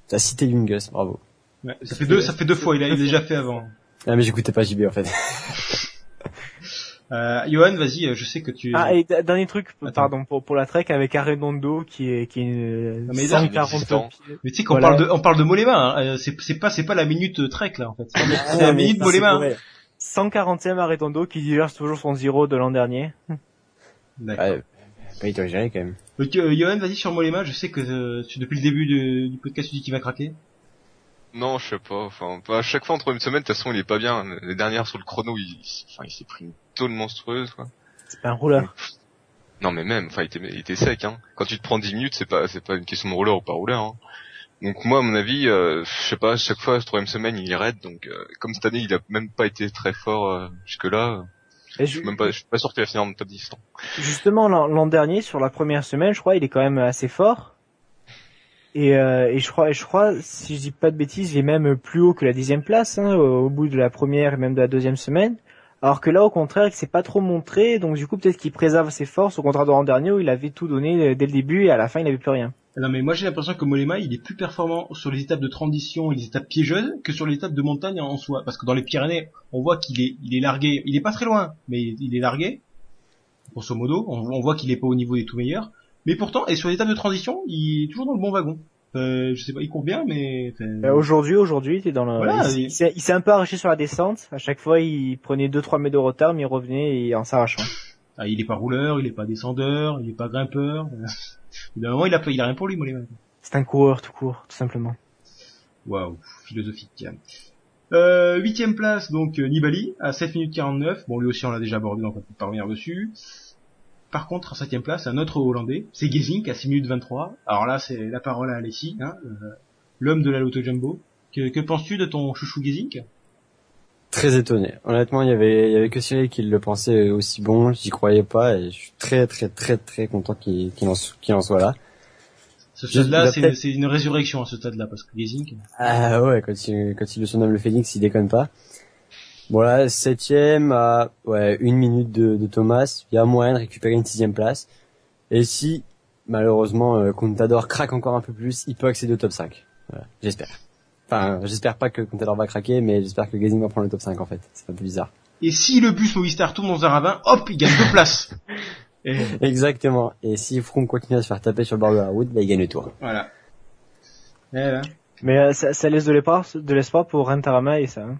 T'as cité Jungels, bravo. Ouais, ça fait deux fois, il a déjà fait avant. Ah, mais j'écoutais pas JB, en fait. Johan, vas-y, je sais que tu... Ah, et dernier truc, Attends. pardon, pour la Trek avec Arredondo qui est une Non, mais 140 inexistant. pieds. Mais tu sais qu'on Voilà. on parle de Mollema, hein. C'est pas la minute Trek, là, en fait. C'est la minute Mollema. Hein. 140e Arredondo qui digère toujours son zéro de l'an dernier. D'accord. Ouais, pas il géré quand même. Donc, Johan, vas-y sur Mollema, je sais que depuis le début du podcast, tu dis qu'il va craquer. Non, je sais pas, enfin, à chaque fois en troisième semaine, de toute façon, il est pas bien. Les dernières sur le chrono, il s'est pris une tôle monstrueuse, quoi. C'est pas un rouleur. Non, mais même, enfin, il était sec, hein. Quand tu te prends 10 minutes, c'est pas une question de rouleur ou pas rouleur, hein. Donc moi, à mon avis, je sais pas, chaque fois, cette troisième semaine, il est raide, donc, comme cette année, il a même pas été très fort, jusque-là, Et je suis pas sûr qu'il va finir dans le top 10, non. Justement, l'an dernier, sur la première semaine, je crois, il est quand même assez fort. Et je crois, si je dis pas de bêtises, il est même plus haut que la 10e place, hein, au bout de la première et même de la deuxième semaine. Alors que là, au contraire, il s'est pas trop montré, donc du coup, peut-être qu'il préserve ses forces, au contraire de l'an dernier où il avait tout donné dès le début et à la fin, il n'avait plus rien. Non, mais moi, j'ai l'impression que Mollema, il est plus performant sur les étapes de transition et les étapes piégeuses que sur les étapes de montagne en soi. Parce que dans les Pyrénées, on voit qu'il est largué. Il est pas très loin, mais il est largué. Grosso modo, on voit qu'il est pas au niveau des tout meilleurs. Mais pourtant, et sur les étapes de transition, il est toujours dans le bon wagon. Je sais pas, il court bien, mais... Aujourd'hui, il était dans le... Voilà, il s'est un peu arraché sur la descente. À chaque fois, il prenait 2-3 mètres de retard, mais il revenait en s'arrachant. Ah, il est pas rouleur, il est pas descendeur, il est pas grimpeur. D'un moment, il a rien pour lui, Mollema. C'est un coureur tout court, tout simplement. Waouh, philosophique. 8e place, donc Nibali, à 7 minutes 49. Bon, lui aussi, on l'a déjà abordé, donc on peut pas revenir dessus. Par contre, en 7e place, un autre Hollandais, c'est Gesink, à 6 minutes 23. Alors là, c'est la parole à Alessi, hein, l'homme de la Lotto Jumbo. Que penses-tu de ton chouchou Gesink? très étonné. Honnêtement, il y avait que Cyril qui le pensait aussi bon, j'y croyais pas et je suis très content qu'il en soit là. Ce stade-là, Il va c'est une résurrection à ce stade-là, parce que Gazing. Ah ouais, quand il le surnomme le Phoenix, il déconne pas. Voilà, 7ème à 1 minute de Thomas, il y a moyen de récupérer une 6ème place. Et si malheureusement Contador craque encore un peu plus, il peut accéder au top 5. Voilà, j'espère. Enfin, j'espère pas que Contador va craquer, mais j'espère que Gazing va prendre le top 5 en fait. C'est un peu bizarre. Et si le bus Movistar tourne dans un ravin, hop, il gagne 2 places. Et Exactement. Et si Froome continue à se faire taper sur le bord de la route, bah il gagne le tour. voilà. Et là. Mais ça laisse de l'espoir pour Rentarama et ça. Hein.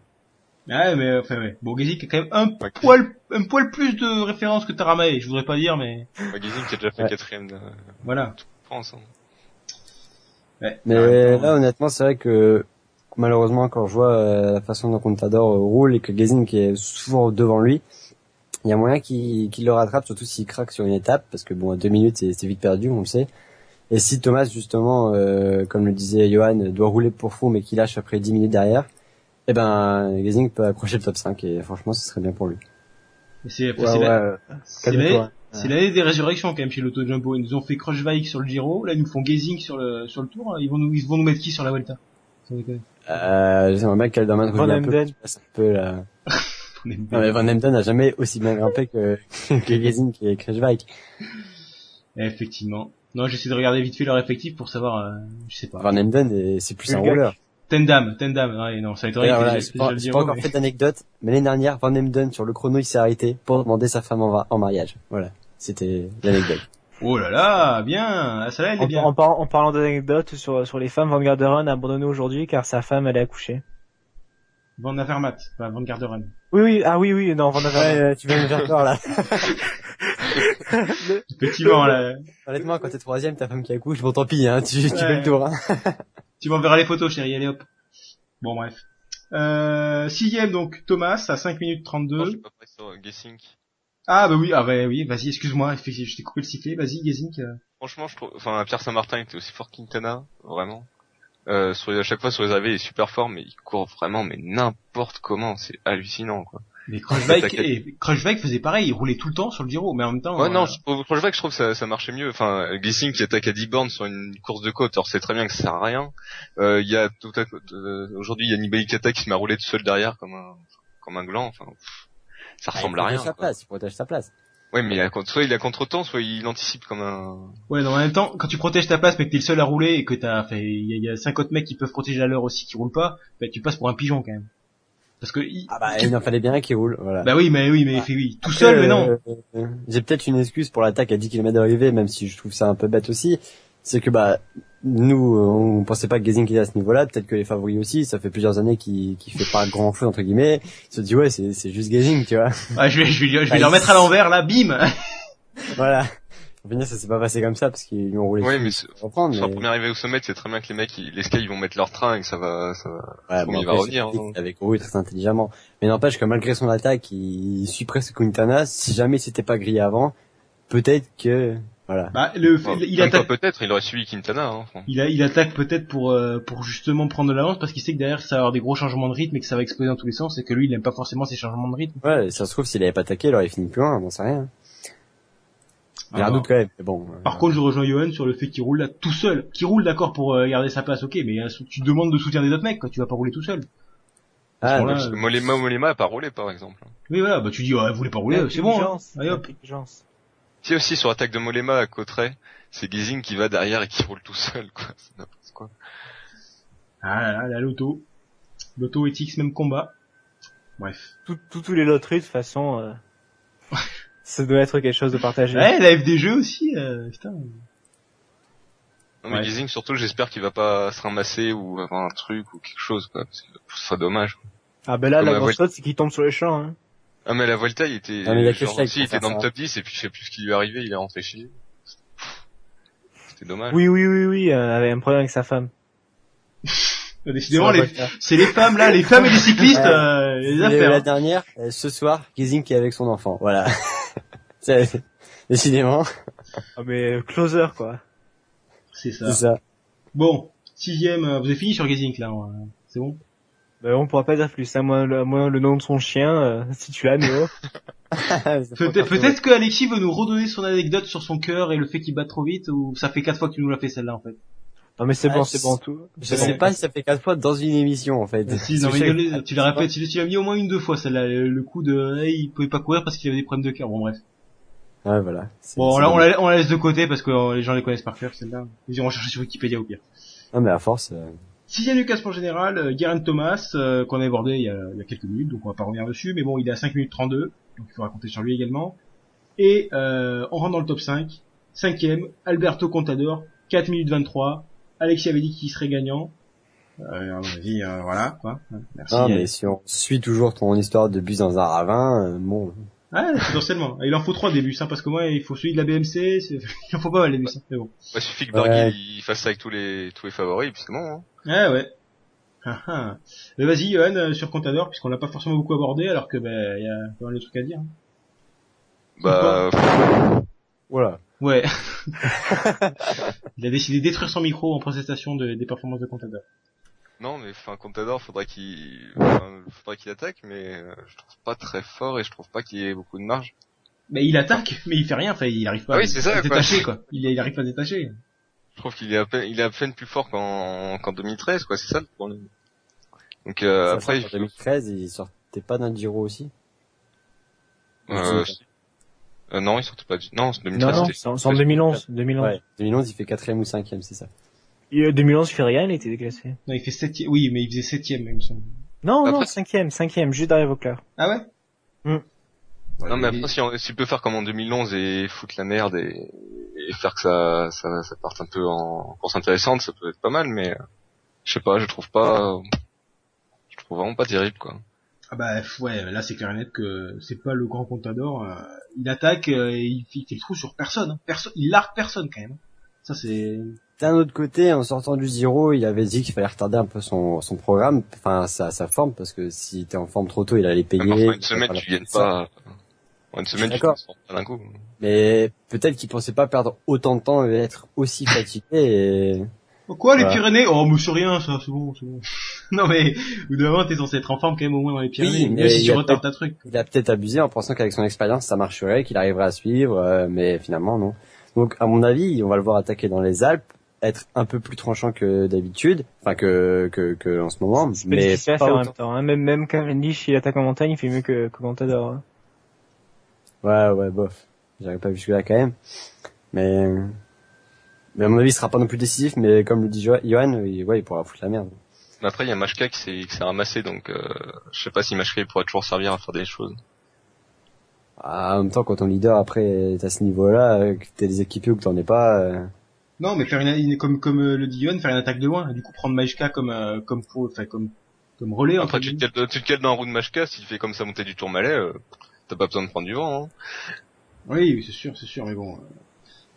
Ouais, mais enfin ouais. Bon, Gazing a quand même un poil plus de référence que Taramae, je voudrais pas dire, mais Gazing qui a déjà fait 4ème de voilà. France. Hein. Ouais. Mais là, honnêtement, c'est vrai que malheureusement, quand je vois la façon dont Contador roule et que Gazing qui est souvent devant lui, il y a moyen qu'il le rattrape, surtout s'il craque sur une étape, parce que bon, à 2 minutes, c'est vite perdu, on le sait. Et si Thomas, justement, comme le disait Johan, doit rouler pour Froome mais qu'il lâche après 10 minutes derrière, eh ben, Gazing peut accrocher le top 5 et franchement, ce serait bien pour lui. C'est Calme-toi. l'année des résurrections quand même chez l'Auto Jumbo. Ils nous ont fait Kruijswijk sur le Giro, là ils nous font Gazing sur le tour. Ils vont nous mettre qui sur la Vuelta? J'aimerais bien qu'Alderman Van revienne un peu, Emden. un peu là. Non mais Van Emden n'a jamais aussi bien grimpé que Gazing et Kruijswijk. Effectivement. Non, j'essaie de regarder vite fait leur effectif pour savoir, je sais pas. Van Emden, c'est plus un Bulgare. rouleur. Tendam, ouais, non, ça m'étonnerait Voilà, que j'ai pas encore fait d'anecdote, mais l'année dernière, Van Emden, sur le chrono, il s'est arrêté pour demander sa femme en mariage. Voilà. C'était l'anecdote. Oh là là, bien, ah, celle-là, elle est bien. En parlant d'anecdotes sur les femmes, Van Garderen a abandonné aujourd'hui car sa femme elle est accouché. Van Avermaet, pas Van Garderen. Oui, non, Van Avermaet. Tu vas me faire peur, là. Effectivement, là. Honnêtement, quand t'es 3ème, ta femme qui accouche, bon tant pis, hein, tu fais le tour, hein. Tu m'enverras les photos, chérie, allez hop. Bon, bref. 6ème, donc, Thomas, à 5 minutes 32. Non, je suis pas prêt sur Gazing. Ah, bah oui, vas-y, excuse-moi, je t'ai coupé le sifflet, vas-y, Gazing. Franchement, je trouve, enfin, Pierre Saint-Martin était aussi fort qu'Quintana, vraiment. À chaque fois sur les AV, il est super fort, mais il court vraiment, mais n'importe comment, c'est hallucinant, quoi. Mais Kruijswijk faisait pareil, il roulait tout le temps sur le Giro, mais en même temps... Ouais, non, je trouve que ça marchait mieux. Enfin, Gazing qui attaque à 10 bornes sur une course de côte, alors c'est très bien que ça sert à rien. Il y a aujourd'hui, il y a Nibali Kata qui se met à rouler tout seul derrière comme un gland, enfin, ça ressemble à rien. Il protège sa place. Ouais, mais soit il a contre-temps, soit il anticipe comme un... Ouais, non, en même temps, quand tu protèges ta place, mais que t'es le seul à rouler, et que il y a 5 autres mecs qui peuvent protéger la leur aussi, qui roulent pas, bah, tu passes pour un pigeon, quand même. Parce que, il en fallait bien un qui roule, voilà. Bah oui, mais il fait oui. Tout seul, mais non. J'ai peut-être une excuse pour l'attaque à 10 km d'arrivée, même si je trouve ça un peu bête aussi. C'est que, nous, on pensait pas que Gazing était à ce niveau-là, peut-être que les favoris aussi, ça fait plusieurs années qu'il fait pas grand chose, entre guillemets. Il se dit, ouais, c'est juste Gazing, tu vois. Ouais, je vais le remettre à l'envers, là, bim! Voilà. Au final, ça s'est pas passé comme ça, parce qu'ils lui ont roulé ouais, mais dessus. Reprendre, sur la première arrivée au sommet, c'est très bien que les mecs, les Sky, ils vont mettre leur train et que ça va, ouais, il va revenir. Il avait couru très intelligemment. Mais n'empêche que malgré son attaque, il suit presque Quintana. Si jamais c'était pas grillé avant, peut-être que, voilà. Il attaque. Peut-être, il aurait suivi Quintana, hein. Il attaque peut-être pour justement prendre de l'avance parce qu'il sait que derrière ça va avoir des gros changements de rythme et que ça va exploser dans tous les sens et que lui il aime pas forcément ces changements de rythme. Ouais, ça se trouve s'il avait pas attaqué, il aurait fini plus loin, on sait rien. Il y a un doute quand même, mais bon. Par contre, je rejoins Johan sur le fait qu'il roule là tout seul. Qu'il roule d'accord pour garder sa place, ok, mais tu demandes de soutien des autres mecs, quoi. Tu vas pas rouler tout seul. Ah, ouais, parce que Mollema a pas roulé, par exemple. Oui, voilà, tu dis, vous voulez pas rouler, c'est bon, hein. Allez hop. Si aussi, sur l'attaque de Mollema à Cauterets, c'est Gazing qui va derrière et qui roule tout seul, quoi. C'est n'importe quoi. Ah là, l'auto. L'auto et X, même combat. Bref. Tous les loteries, de toute façon, ça doit être quelque chose de partagé. Ouais, la FDG aussi, putain. Non, mais Gazing, surtout, j'espère qu'il va pas se ramasser ou avoir un truc ou quelque chose, quoi. Parce que ce serait dommage. Ah, ben là, la grosse faute, c'est qu'il tombe sur les champs, hein. Ah, mais la Volta, il était, il était dans le top 10 et puis je sais plus ce qui lui est arrivé, il est rentré chez lui. C'était dommage. Oui, avait un problème avec sa femme. Décidément, c'est les femmes, là, les femmes et les cyclistes, les affaires. La dernière, ce soir, Gazing qui est avec son enfant, voilà. Décidément. Ah, mais closer, quoi. C'est ça. Bon, 6ème, vous avez fini sur Gazing, là, c'est bon? On pourra pas dire plus. Hein. Moi, le nom de son chien, si tu l'as, Néo. Peut-être que Alexis veut nous redonner son anecdote sur son cœur et le fait qu'il bat trop vite, ou ça fait 4 fois qu'il nous l'a fait celle-là en fait. Non mais c'est Ah, bon, c'est bon tout. Je sais pas si ça fait 4 fois dans une émission, en fait. Si, non, mais tu l'as répété, tu l'as mis au moins 1-2 fois celle-là, le coup de, hey, il pouvait pas courir parce qu'il avait des problèmes de cœur, bon bref. Ouais, voilà. Bon, on la laisse de côté parce que les gens les connaissent par cœur celle-là. Ils iront chercher sur Wikipédia au pire. Non, mais à force, Sixième du classement général, Geraint Thomas, qu'on a abordé il y a quelques minutes, donc on va pas revenir dessus, mais bon, il est à 5 minutes 32, donc il faut raconter sur lui également. Et on rentre dans le top 5. Cinquième, Alberto Contador, 4 minutes 23. Alexis avait dit qu'il serait gagnant. À mon avis, voilà, quoi. Merci. non, mais si on suit toujours ton histoire de bus dans un ravin, bon. Ah, potentiellement. Il en faut 3 des bus, hein, parce que moi, il faut celui de la BMC, il en faut pas mal les bus, hein, mais bon. Il suffit que Barguil il fasse ça avec tous les favoris, puis c'est bon, hein. Ouais. Ah, ah. Mais vas-y, Johan, sur Contador, puisqu'on l'a pas forcément beaucoup abordé, alors que, il y a pas mal de trucs à dire. Bah, Voilà. Ouais. Il a décidé de détruire son micro en protestation des performances de Contador. non, mais Contador, faudrait qu'il attaque, mais je trouve pas très fort et je trouve pas qu'il y ait beaucoup de marge. Mais il attaque, mais il fait rien, enfin, il arrive pas Ah oui, c'est ça, à se quoi. détacher, quoi. Il arrive pas à se détacher. Je trouve qu'il est à peine plus fort qu'en 2013, quoi, c'est ça le problème. Donc après, En 2013, il sortait pas d'un Giro aussi. non, il sortait pas non, c'est 2013. Non, c'est en 2011. 2011. Ouais. 2011, il fait 4ème ou 5ème, c'est ça. 2011, il fait rien, il était déclassé. Non, il fait 7e, oui, mais il faisait 7e, il me semble. Non, Après- non, 5ème, juste derrière Vauclair. Ah ouais? Mm. Ouais, Non, mais après, s'il peut faire comme en 2011 et foutre la merde et faire que ça parte un peu en course intéressante, ça peut être pas mal, mais je sais pas, je trouve vraiment pas terrible, quoi. Ah bah, ouais, là, c'est clair et net que c'est pas le grand Contador, il attaque, et il fait le trou sur personne, hein. Il largue personne, quand même. Ça, c'est... D'un autre côté, en sortant du Giro, il avait dit qu'il fallait retarder un peu son programme, enfin sa forme, parce que si t'es en forme trop tôt, il allait payer. Même en une semaine, tu gagnes pas. En une semaine, tu D'accord. gagnes pas d'un coup. Mais peut-être qu'il pensait pas perdre autant de temps et être aussi fatigué. Et... Quoi, les Voilà. Pyrénées? Oh, mais c'est rien, ça, c'est bon. Non, mais, au bout d'un moment, t'es censé être en forme, quand même, au moins, dans les Pyrénées. Oui, mais même si il tu a retardes ta truc. Il a peut-être abusé en pensant qu'avec son expérience, ça marcherait, qu'il arriverait à suivre, mais finalement non. Donc, à mon avis, on va le voir attaquer dans les Alpes, être un peu plus tranchant que d'habitude, enfin que en ce moment, C'est pas mais difficile à pas faire en autant. même temps. Hein. Même Cavendish, il attaque en montagne, il fait mieux que Contador. Hein. Ouais, bof. J'arrive pas jusque là quand même. Mais à mon avis, il sera pas non plus décisif, mais comme le dit Johan, il pourra foutre la merde. Mais après, il y a Machka qui s'est ramassé, donc je sais pas si Machka il pourra toujours servir à faire des choses. En même temps, quand ton leader après est à ce niveau-là, que t'es des équipés ou que t'en es pas, Non, mais faire comme le dit Yohan, faire une attaque de loin, et du coup, prendre Maïchka comme relais, Après, entre tu guillemets. te cales dans un roue de Machka, s'il fait comme ça monter du Tourmalet, t'as pas besoin de prendre du vent, hein. Oui, c'est sûr, mais bon.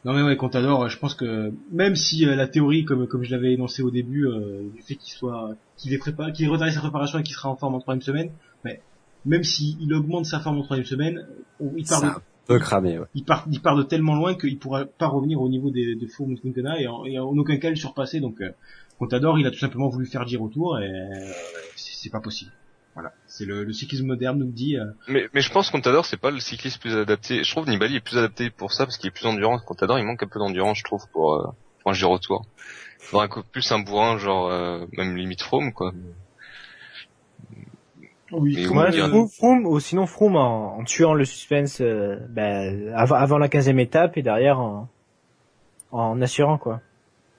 Non, mais ouais, Contador, je pense que, même si la théorie, comme je l'avais énoncé au début, du fait qu'il ait retardé sa préparation et qu'il sera en forme en 3e semaine, mais, même s'il augmente sa forme en 3e semaine, il part c'est de, un peu cramé, ouais. il part de tellement loin qu'il pourra pas revenir au niveau de Froome et de Quintana et en aucun cas le surpasser. Donc Contador, il a tout simplement voulu faire dire autour et c'est pas possible. Voilà, c'est le cyclisme moderne nous le dit. Mais je pense que Contador, c'est pas le cycliste plus adapté. Je trouve Nibali est plus adapté pour ça parce qu'il est plus endurant. Contador, il manque un peu d'endurance, je trouve, pour un Giro Tour. Il faudrait plus un bourrin, genre même limite Froome, quoi. Oui, Mais Moi, oui, Froome, ou sinon Froome en tuant le suspense avant la 15e étape et derrière en assurant quoi.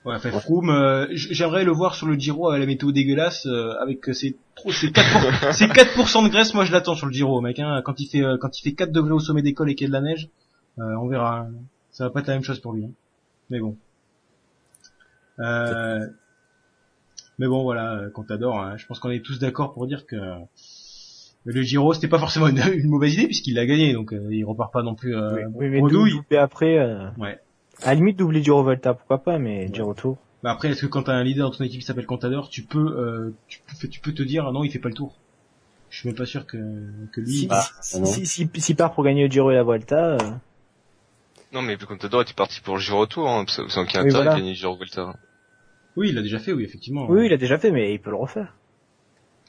Ouais, enfin, Froome, j'aimerais le voir sur le Giro à la météo dégueulasse avec ses 4% de graisse. Moi, je l'attends sur le Giro, mec. Hein, quand il fait 4 degrés au sommet des cols et qu'il y a de la neige, on verra. Hein. Ça va pas être la même chose pour lui. Hein. Mais bon. Mais bon, voilà, Contador. Hein, je pense qu'on est tous d'accord pour dire que le Giro, c'était pas forcément une mauvaise idée puisqu'il l'a gagné, donc il repart pas non plus Oui, mais bredouille. doubler après. Ouais. À la limite doubler Giro Volta, pourquoi pas, mais Giro Tour. Bah après, est-ce que quand t'as un leader dans ton équipe qui s'appelle Contador, tu peux te dire ah non, il fait pas le tour. Je suis même pas sûr que lui. non. Si part pour gagner le Giro et la Volta. Non, mais Contador était parti pour le Giro Tour, hein, sans aucun Oui, intérêt voilà. de gagner le Giro Volta. Oui, il l'a déjà fait, oui, effectivement. Oui, il a déjà fait, mais il peut le refaire.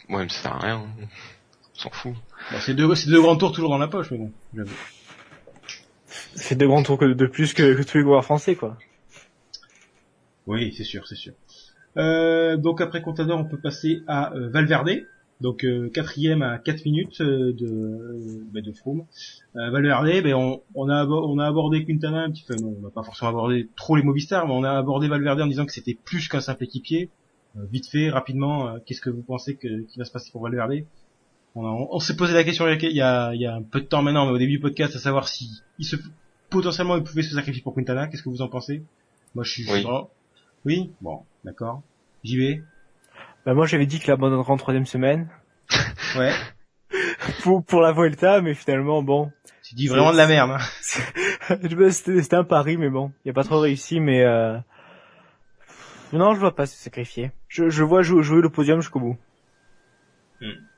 Ouais, mais ça sert à rien. On s'en fout. Bon, c'est deux grands tours toujours dans la poche, mais bon, j'avoue. Ça fait 2 grands tours de plus que tous les coureurs français, quoi. Oui, c'est sûr. Donc après Contador, on peut passer à Valverde. Donc quatrième à 4 minutes de Froome. Valverde, on a abordé Quintana un petit peu. Non, on n'a pas forcément abordé trop les Movistar, mais on a abordé Valverde en disant que c'était plus qu'un simple équipier. Vite fait, rapidement, qu'est-ce que vous pensez qui va se passer pour Valverde? On s'est posé la question il y a un peu de temps maintenant, mais au début du podcast, à savoir si potentiellement il pouvait se sacrifier pour Quintana. Qu'est-ce que vous en pensez? Moi, je suis Oui. vraiment... Oui, bon, d'accord. J'y vais. Bah moi j'avais dit qu'il abandonnerait en 3e semaine Ouais. pour la Vuelta, mais finalement bon. Tu dis vraiment de la merde. Hein. C'était un pari, mais bon, il a pas trop réussi, mais non, je vois pas se sacrifier. Je vois jouer le podium jusqu'au bout.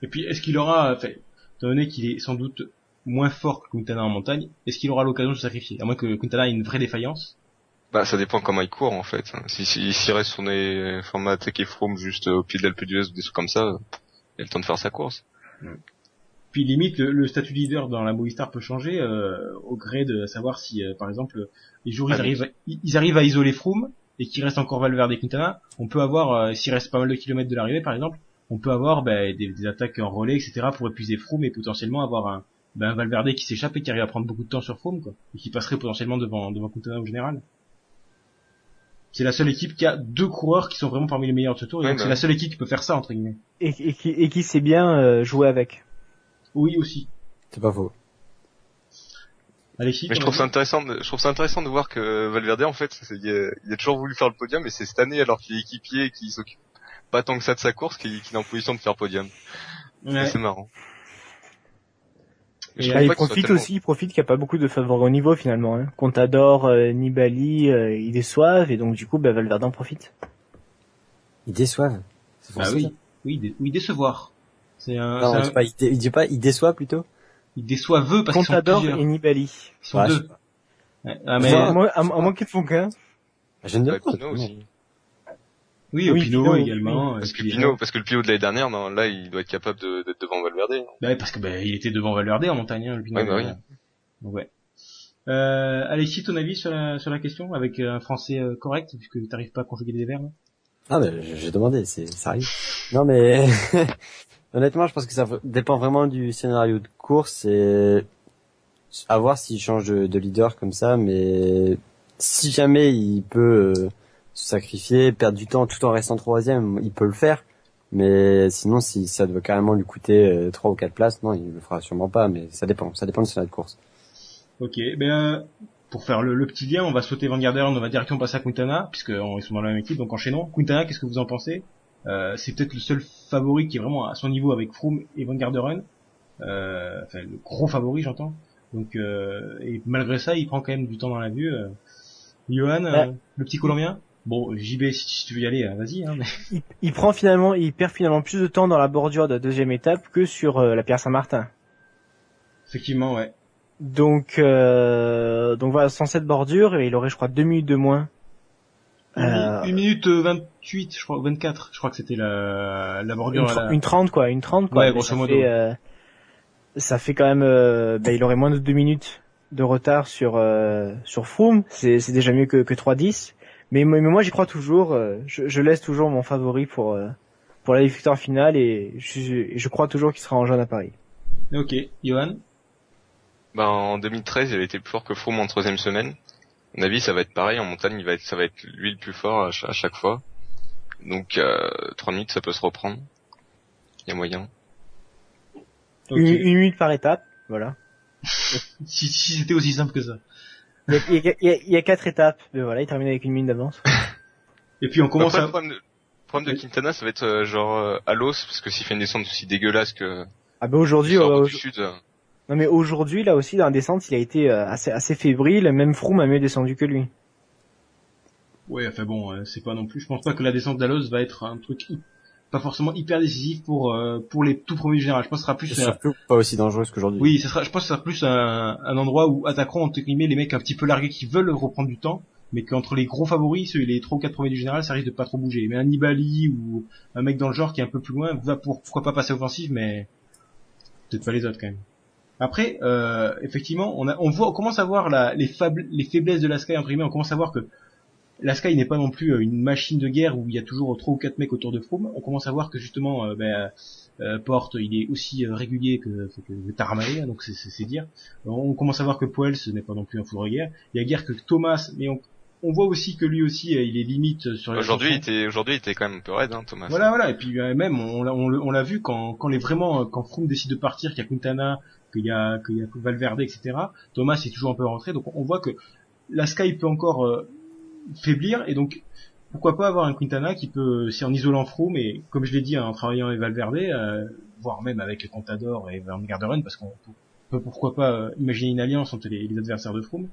Et puis, est-ce qu'il aura, étant donné qu'il est sans doute moins fort que Quintana en montagne, est-ce qu'il aura l'occasion de se sacrifier? À moins que Quintana ait une vraie défaillance. Bah, ça dépend comment il court, en fait. S'il reste sur des formats attaqué Froome juste au pied de l'Alpe d'Huez ou des trucs comme ça, il a le temps de faire sa course. Puis limite, le statut de leader dans la Movistar peut changer au gré de savoir si, par exemple, les jours ils arrivent à isoler Froome et qu'il reste encore Valverde et Quintana. On peut avoir, s'il reste pas mal de kilomètres de l'arrivée, par exemple, on peut avoir des attaques en relais, etc. pour épuiser Froome et potentiellement avoir un Valverde qui s'échappe et qui arrive à prendre beaucoup de temps sur Froome, quoi, et qui passerait potentiellement devant Quintana au général. C'est la seule équipe qui a 2 coureurs qui sont vraiment parmi les meilleurs de ce tour, et donc c'est la seule équipe qui peut faire ça, entre guillemets. Et qui sait bien jouer avec. Oui, aussi. C'est pas faux. Alexis, Mais je trouve ça intéressant de voir que Valverde, en fait, il a toujours voulu faire le podium, et c'est cette année, alors qu'il est équipier et qu'il s'occupe pas tant que ça de sa course, qu'il est en position de faire podium. ouais. C'est marrant. Et Il profite qu'il n'y a pas beaucoup de favoris au niveau finalement. Hein. Contador, Nibali, ils déçoivent et donc du coup Valverde en profite. Ils déçoivent. C'est Bah français, ça. oui, décevoir. C'est un, Non, c'est un- c'est pas, il dit pas, il déçoit plutôt. ils déçoivent parce qu'ils sont Contador plusieurs. et Nibali. Ils sont Ouais, je deux. sais pas. Ouais. Ah, mais, À moins qu'ils ne font qu'un. Je ne Ouais, dis pas. Pinot aussi. oui, oui, Pinot Pinot, également. Parce et que puis, parce que le Pinot de l'année dernière, là, il doit être capable d'être devant Valverde. parce que il était devant Valverde en montagne, hein, le Pinot. Ouais, bah oui. Donc, ouais. Alexis, ton avis sur la question avec un français correct, puisque t'arrives pas à conjuguer des verbes. Ah ben, j'ai demandé, ça arrive. Non mais, honnêtement, je pense que ça dépend vraiment du scénario de course et à voir s'il change de leader comme ça, mais si jamais il peut se sacrifier, perdre du temps tout en restant 3e, il peut le faire. Mais sinon, si ça doit carrément lui coûter 3 ou 4 places, non, il le fera sûrement pas, mais ça dépend du scénario de course. Ok, pour faire le petit lien, on va sauter Van Garderen, on va directement passer à Quintana, puisqu'ils sont dans la même équipe, donc enchaînons. Quintana, qu'est-ce que vous en pensez? C'est peut-être le seul favori qui est vraiment à son niveau avec Froome et Van Garderen. Enfin, le gros favori, j'entends. Donc, et malgré ça, il prend quand même du temps dans la vue. Johan, le petit Colombien. Bon, JB, si tu veux y aller, vas-y. Hein, mais... il perd finalement plus de temps dans la bordure de la 2e étape que sur la Pierre Saint-Martin. Effectivement, ouais. Donc voilà, sans cette bordure, il aurait je crois 2 minutes de moins. 1 minute 28, je crois, 24, je crois que c'était la bordure. Une 30 quoi. Ouais, grosso modo. Ça fait quand même, il aurait moins de 2 minutes de retard sur Froome. C'est déjà mieux que 3-10. Mais moi j'y crois toujours. Je laisse toujours mon favori pour la victoire finale et je crois toujours qu'il sera en jaune à Paris. Ok, Johan. Bah, en 2013, il a été plus fort que Froome en 3e semaine. À mon avis, ça va être pareil. En montagne, ça va être lui le plus fort à chaque fois. Donc, 3 minutes, ça peut se reprendre. Il y a moyen. Okay. Une minute par étape, voilà. si c'était aussi simple que ça. Il y a 4 étapes, mais voilà, il termine avec 1 minute d'avance. Et puis on commence après, le problème de Quintana, ça va être à l'os, parce que s'il fait une descente aussi dégueulasse que aujourd'hui, du sud. Non mais aujourd'hui, là aussi, dans la descente, il a été assez fébrile, même Froome a mieux descendu que lui. Ouais, enfin bon, c'est pas non plus, je pense pas que la descente d'Alos va être un truc pas forcément hyper décisif pour les tout premiers généraux. Je pense que ce sera plus... C'est surtout pas aussi dangereux qu'aujourd'hui. Oui, je pense que ce sera plus un endroit où attaqueront, entre guillemets, les mecs un petit peu largués qui veulent reprendre du temps, mais qu'entre les gros favoris, les 3 ou 4 premiers du général, ça risque de pas trop bouger. Mais un Nibali ou un mec dans le genre qui est un peu plus loin, va pourquoi pas passer offensif, mais peut-être pas les autres quand même. Après, effectivement, on commence à voir les faiblesses de la Sky entre guillemets. On commence à voir que la Sky n'est pas non plus une machine de guerre où il y a toujours 3 ou 4 mecs autour de Froome. On commence à voir que justement, Porte, il est aussi régulier que Taramae, donc c'est dire. On commence à voir que Poel, ce n'est pas non plus un fou de guerre. Il y a guère que Thomas, mais on voit aussi que lui aussi, il est limite sur les Aujourd'hui, il était quand même un peu raide, hein, Thomas. Voilà. Et puis même, on l'a vu quand Froome décide de partir, qu'il y a Quintana, qu'il y a Valverde, etc. Thomas est toujours un peu rentré, donc on voit que la Sky peut encore faiblir, et donc pourquoi pas avoir un Quintana qui peut, si en isolant Froome, et comme je l'ai dit, en travaillant avec Valverde, voire même avec Contador et Van Garderen, parce qu'on peut pourquoi pas imaginer une alliance entre les adversaires de Froome.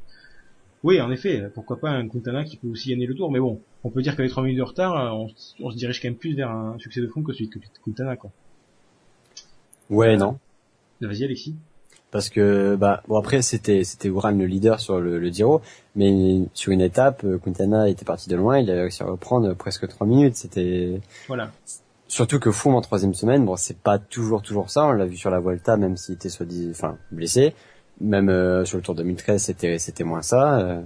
Oui, en effet, pourquoi pas un Quintana qui peut aussi gagner le tour, mais bon, on peut dire qu'avec 3 minutes de retard, on se dirige quand même plus vers un succès de Froome que celui de Quintana, quoi. Ouais, non. Vas-y, Alexis. Parce que bon, après c'était Uran le leader sur le Giro, mais sur une étape, Quintana était parti de loin, il a réussi à reprendre presque 3 minutes. C'était voilà. Surtout que Froome en 3e semaine, bon, c'est pas toujours ça. On l'a vu sur la Vuelta, même s'il était blessé. Même sur le Tour 2013, c'était moins ça.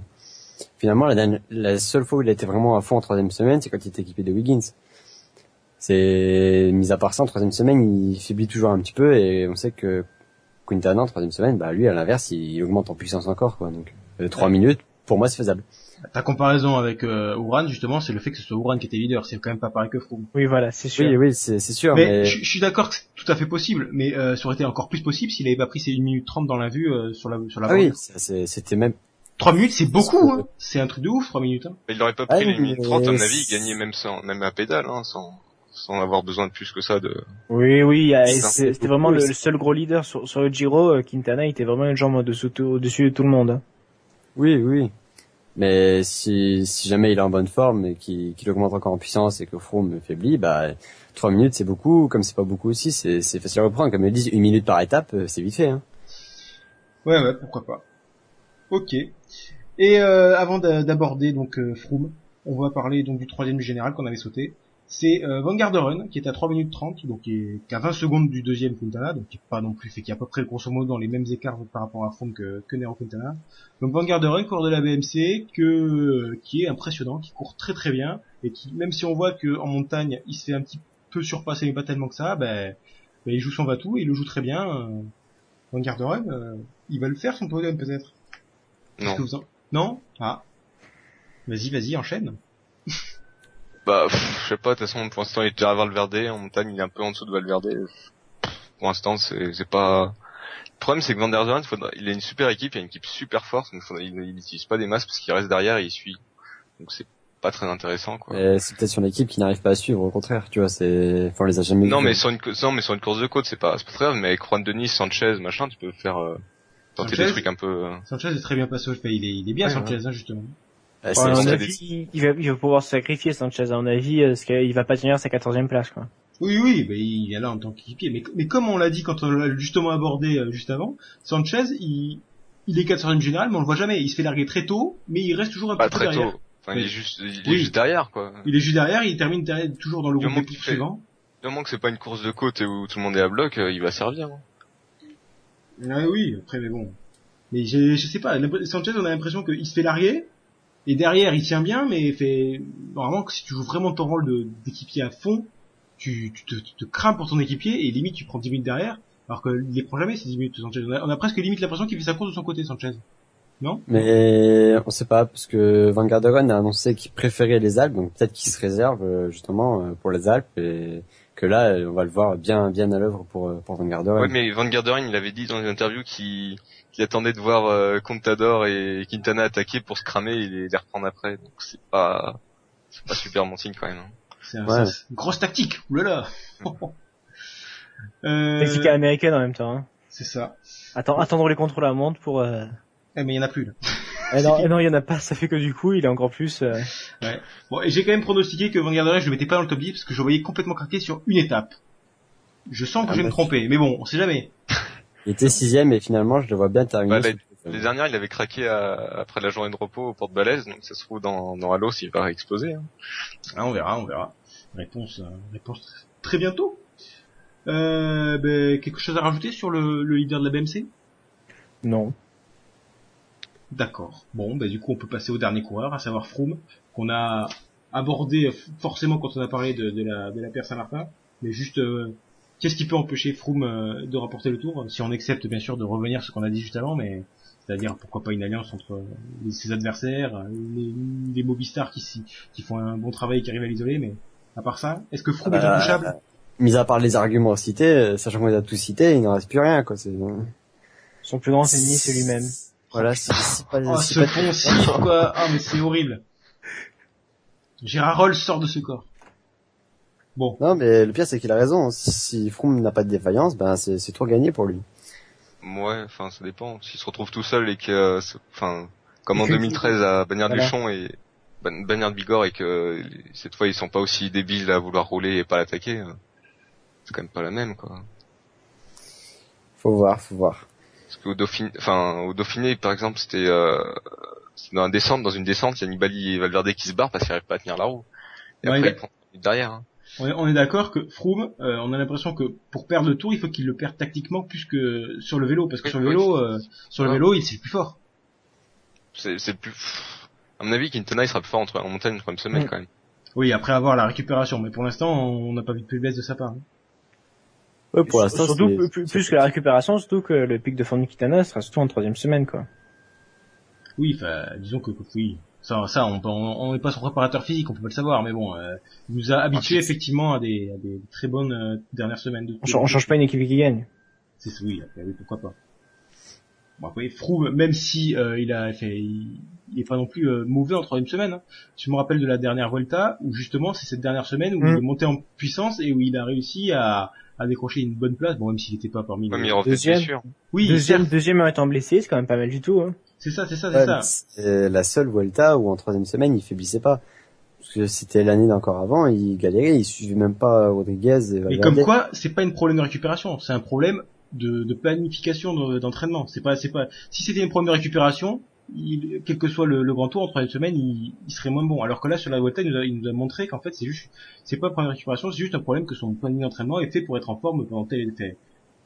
Finalement, la seule fois où il a été vraiment à fond en 3e semaine, c'est quand il était équipé de Wiggins. C'est mis à part ça, en 3e semaine, il faiblit toujours un petit peu, et on sait que Quintana en 3e semaine, lui à l'inverse, il augmente en puissance encore, quoi. Donc 3 minutes, pour moi, c'est faisable. Ta comparaison avec Uran, justement, c'est le fait que ce soit Uran qui était leader. C'est quand même pas pareil que Froome. Oui, voilà, c'est sûr. Oui, c'est sûr. Mais je suis d'accord que c'est tout à fait possible, mais ça aurait été encore plus possible s'il avait pas pris ses 1 minute 30 dans la vue sur la oui, c'était même 3 minutes, c'est beaucoup, hein. C'est un truc de ouf, 3 minutes, hein. Mais il aurait pas pris les 1 minute 30, à mon avis, il gagnait même à pédale, hein, sans avoir besoin de plus que ça de... Oui, c'était vraiment le seul gros leader sur le Giro. Quintana était vraiment une jambe au-dessus de tout le monde, hein. Oui. Mais si jamais il est en bonne forme et qu'il augmente encore en puissance et que Froome faiblit, 3 minutes c'est beaucoup. Comme c'est pas beaucoup aussi, c'est facile à reprendre. Comme ils disent, 1 minute par étape, c'est vite fait, hein. Ouais, pourquoi pas. Ok. Et avant d'aborder donc Froome, on va parler donc du 3e du général qu'on avait sauté. C'est Van Garderen qui est à 3 minutes 30, donc qui est à 20 secondes du 2e Quintana, donc qui est pas non plus, fait qu'il y a à peu près grosso modo dans les mêmes écarts par rapport à Froome que Nero Quintana. Donc Van Garderen, coureur de la BMC, qui est impressionnant, qui court très très bien, et qui, même si on voit que en montagne il se fait un petit peu surpasser, mais pas tellement que ça, il joue son va-tout et il le joue très bien. Van Garderen, il va le faire son podium peut-être. Non. Non? Ah. Vas-y, enchaîne. Je sais pas, de toute façon, pour l'instant, il est déjà à Valverde, en montagne, il est un peu en dessous de Valverde. Pour l'instant, c'est pas... Le problème, c'est que Van der Zandt, il a une super équipe, il a une équipe super forte, donc il n'utilise pas des masses parce qu'il reste derrière et il suit. Donc c'est pas très intéressant, quoi. C'est peut-être sur l'équipe qui n'arrive pas à suivre, au contraire, tu vois, on les a jamais Non, mais sur une course de côte, c'est pas très grave, mais avec Juan Denis, Sanchez, machin, tu peux faire, tenter des trucs un peu... Sanchez est très bien passé au fait, il est bien, ouais, Sanchez, hein, justement. À mon avis, il va pouvoir se sacrifier, Sanchez, à mon avis, parce qu'il va pas tenir sa 14e place, quoi. Oui, il est là en tant qu'équipier, mais comme on l'a dit quand on l'a justement abordé juste avant, Sanchez, il est 14e général, mais on le voit jamais. Il se fait larguer très tôt, mais il reste toujours un peu derrière. Tôt. Enfin, il est juste derrière, quoi. Il est juste derrière, il termine toujours dans le groupe des suivants. Du moment que c'est pas une course de côte où tout le monde est à bloc, il va servir. Ah oui, après, mais bon. Mais je sais pas, Sanchez, on a l'impression qu'il se fait larguer, et derrière, il tient bien, mais normalement, si tu joues vraiment ton rôle d'équipier à fond, tu te crames pour ton équipier, et limite, tu prends 10 minutes derrière, alors qu'il les prend jamais, ces 10 minutes, Sanchez. On a presque limite l'impression qu'il fait sa course de son côté, Sanchez. Non? Mais on sait pas, parce que Van Garderen a annoncé qu'il préférait les Alpes, donc peut-être qu'il se réserve justement pour les Alpes, et que là, on va le voir bien à l'œuvre pour Van Garderen. Ouais, mais Van Garderen, il avait dit dans une interview qu'il attendait de voir Contador et Quintana attaquer pour se cramer et les reprendre après. Donc c'est pas super bon signe quand même. C'est une grosse tactique. Oulala. Tactique américaine en même temps. Hein. C'est ça. Attendre les contrôles à montre pour. Mais il y en a plus là. Non, il y en a pas. Ça fait que du coup, il est encore plus. Ouais. Bon, et j'ai quand même pronostiqué que Van Garderen, je le mettais pas dans le top 10 parce que je le voyais complètement craquer sur une étape. Je sens que je vais me tromper, mais bon, on sait jamais. Il était 6ème et finalement, je le vois bien terminer. Les dernières, il avait craqué après la journée de repos au porte-balèze, donc ça se trouve dans Halo s'il va exploser. Hein. Ah, on verra. Réponse très bientôt. Quelque chose à rajouter sur le leader de la BMC? Non. D'accord. Bon, du coup, on peut passer au dernier coureur, à savoir Froome, qu'on a abordé forcément quand on a parlé de la Pierre Saint-Martin. Mais juste, qu'est-ce qui peut empêcher Froome de remporter le Tour, si on accepte bien sûr de revenir sur ce qu'on a dit juste avant, mais c'est-à-dire pourquoi pas une alliance entre ses adversaires, les Mobistars qui font un bon travail et qui arrivent à l'isoler, mais à part ça, est-ce que Froome est intouchable? Mis à part les arguments cités, sachant qu'on les a tous cités, il n'en reste plus rien, quoi. Son plus grand ennemi, c'est lui-même. Voilà, ce poncif, quoi. Ah, mais c'est horrible. Gérard Rolls sort de ce corps. Bon. Non, mais le pire, c'est qu'il a raison. Si Froome n'a pas de défaillance, c'est tout gagné pour lui. Ouais, enfin, ça dépend. S'il se retrouve tout seul et que, comme en 2013 à Bagnères-du-Champ et Bagnères de Bigorre et que cette fois ils sont pas aussi débiles à vouloir rouler et pas l'attaquer, c'est quand même pas la même, quoi. Faut voir. Parce qu'au Dauphiné, par exemple, c'était dans une descente, il y a Nibali et Valverde qui se barrent parce qu'ils arrivent pas à tenir la roue. Et après, ils prennent derrière. Hein. On est d'accord que Froome, on a l'impression que pour perdre le Tour, il faut qu'il le perde tactiquement plus que sur le vélo, parce que sur le vélo, il c'est plus fort. C'est plus. À mon avis, Quintana il sera plus fort en montagne une troisième semaine quand même. Oui, après avoir la récupération, mais pour l'instant, on n'a pas vu de faiblesse de sa part. Hein. Ouais, pour l'instant, surtout plus que la récupération, surtout que le pic de forme de Quintana sera surtout en troisième semaine, quoi. Oui, disons que oui. Ça, on n'est pas son préparateur physique, on peut pas le savoir, mais bon, il nous a habitués effectivement à des très bonnes dernières semaines de Tour. On change pas une équipe qui gagne. Oui, pourquoi pas. Bon, après, Froome, même si il est pas non plus mauvais en troisième semaine. Hein. Je me rappelle de la dernière Vuelta où justement c'est cette dernière semaine où il est monté en puissance et où il a réussi à décrocher une bonne place. Bon, même s'il était pas parmi les deuxième. Oui, deuxième en étant blessé, c'est quand même pas mal du tout. Hein. C'est ça. C'est la seule Vuelta où en troisième semaine il faiblissait pas. Parce que c'était l'année d'encore avant, il galérait, il suivait même pas Rodriguez et Valverde. Mais comme quoi, c'est pas un problème de récupération, c'est un problème de planification d'entraînement. C'est pas si c'était un problème de récupération, quel que soit le grand tour en troisième semaine, il serait moins bon. Alors que là sur la Vuelta, il nous a montré qu'en fait c'est pas un problème de récupération, c'est juste un problème que son planning d'entraînement est fait pour être en forme pendant tel et tel.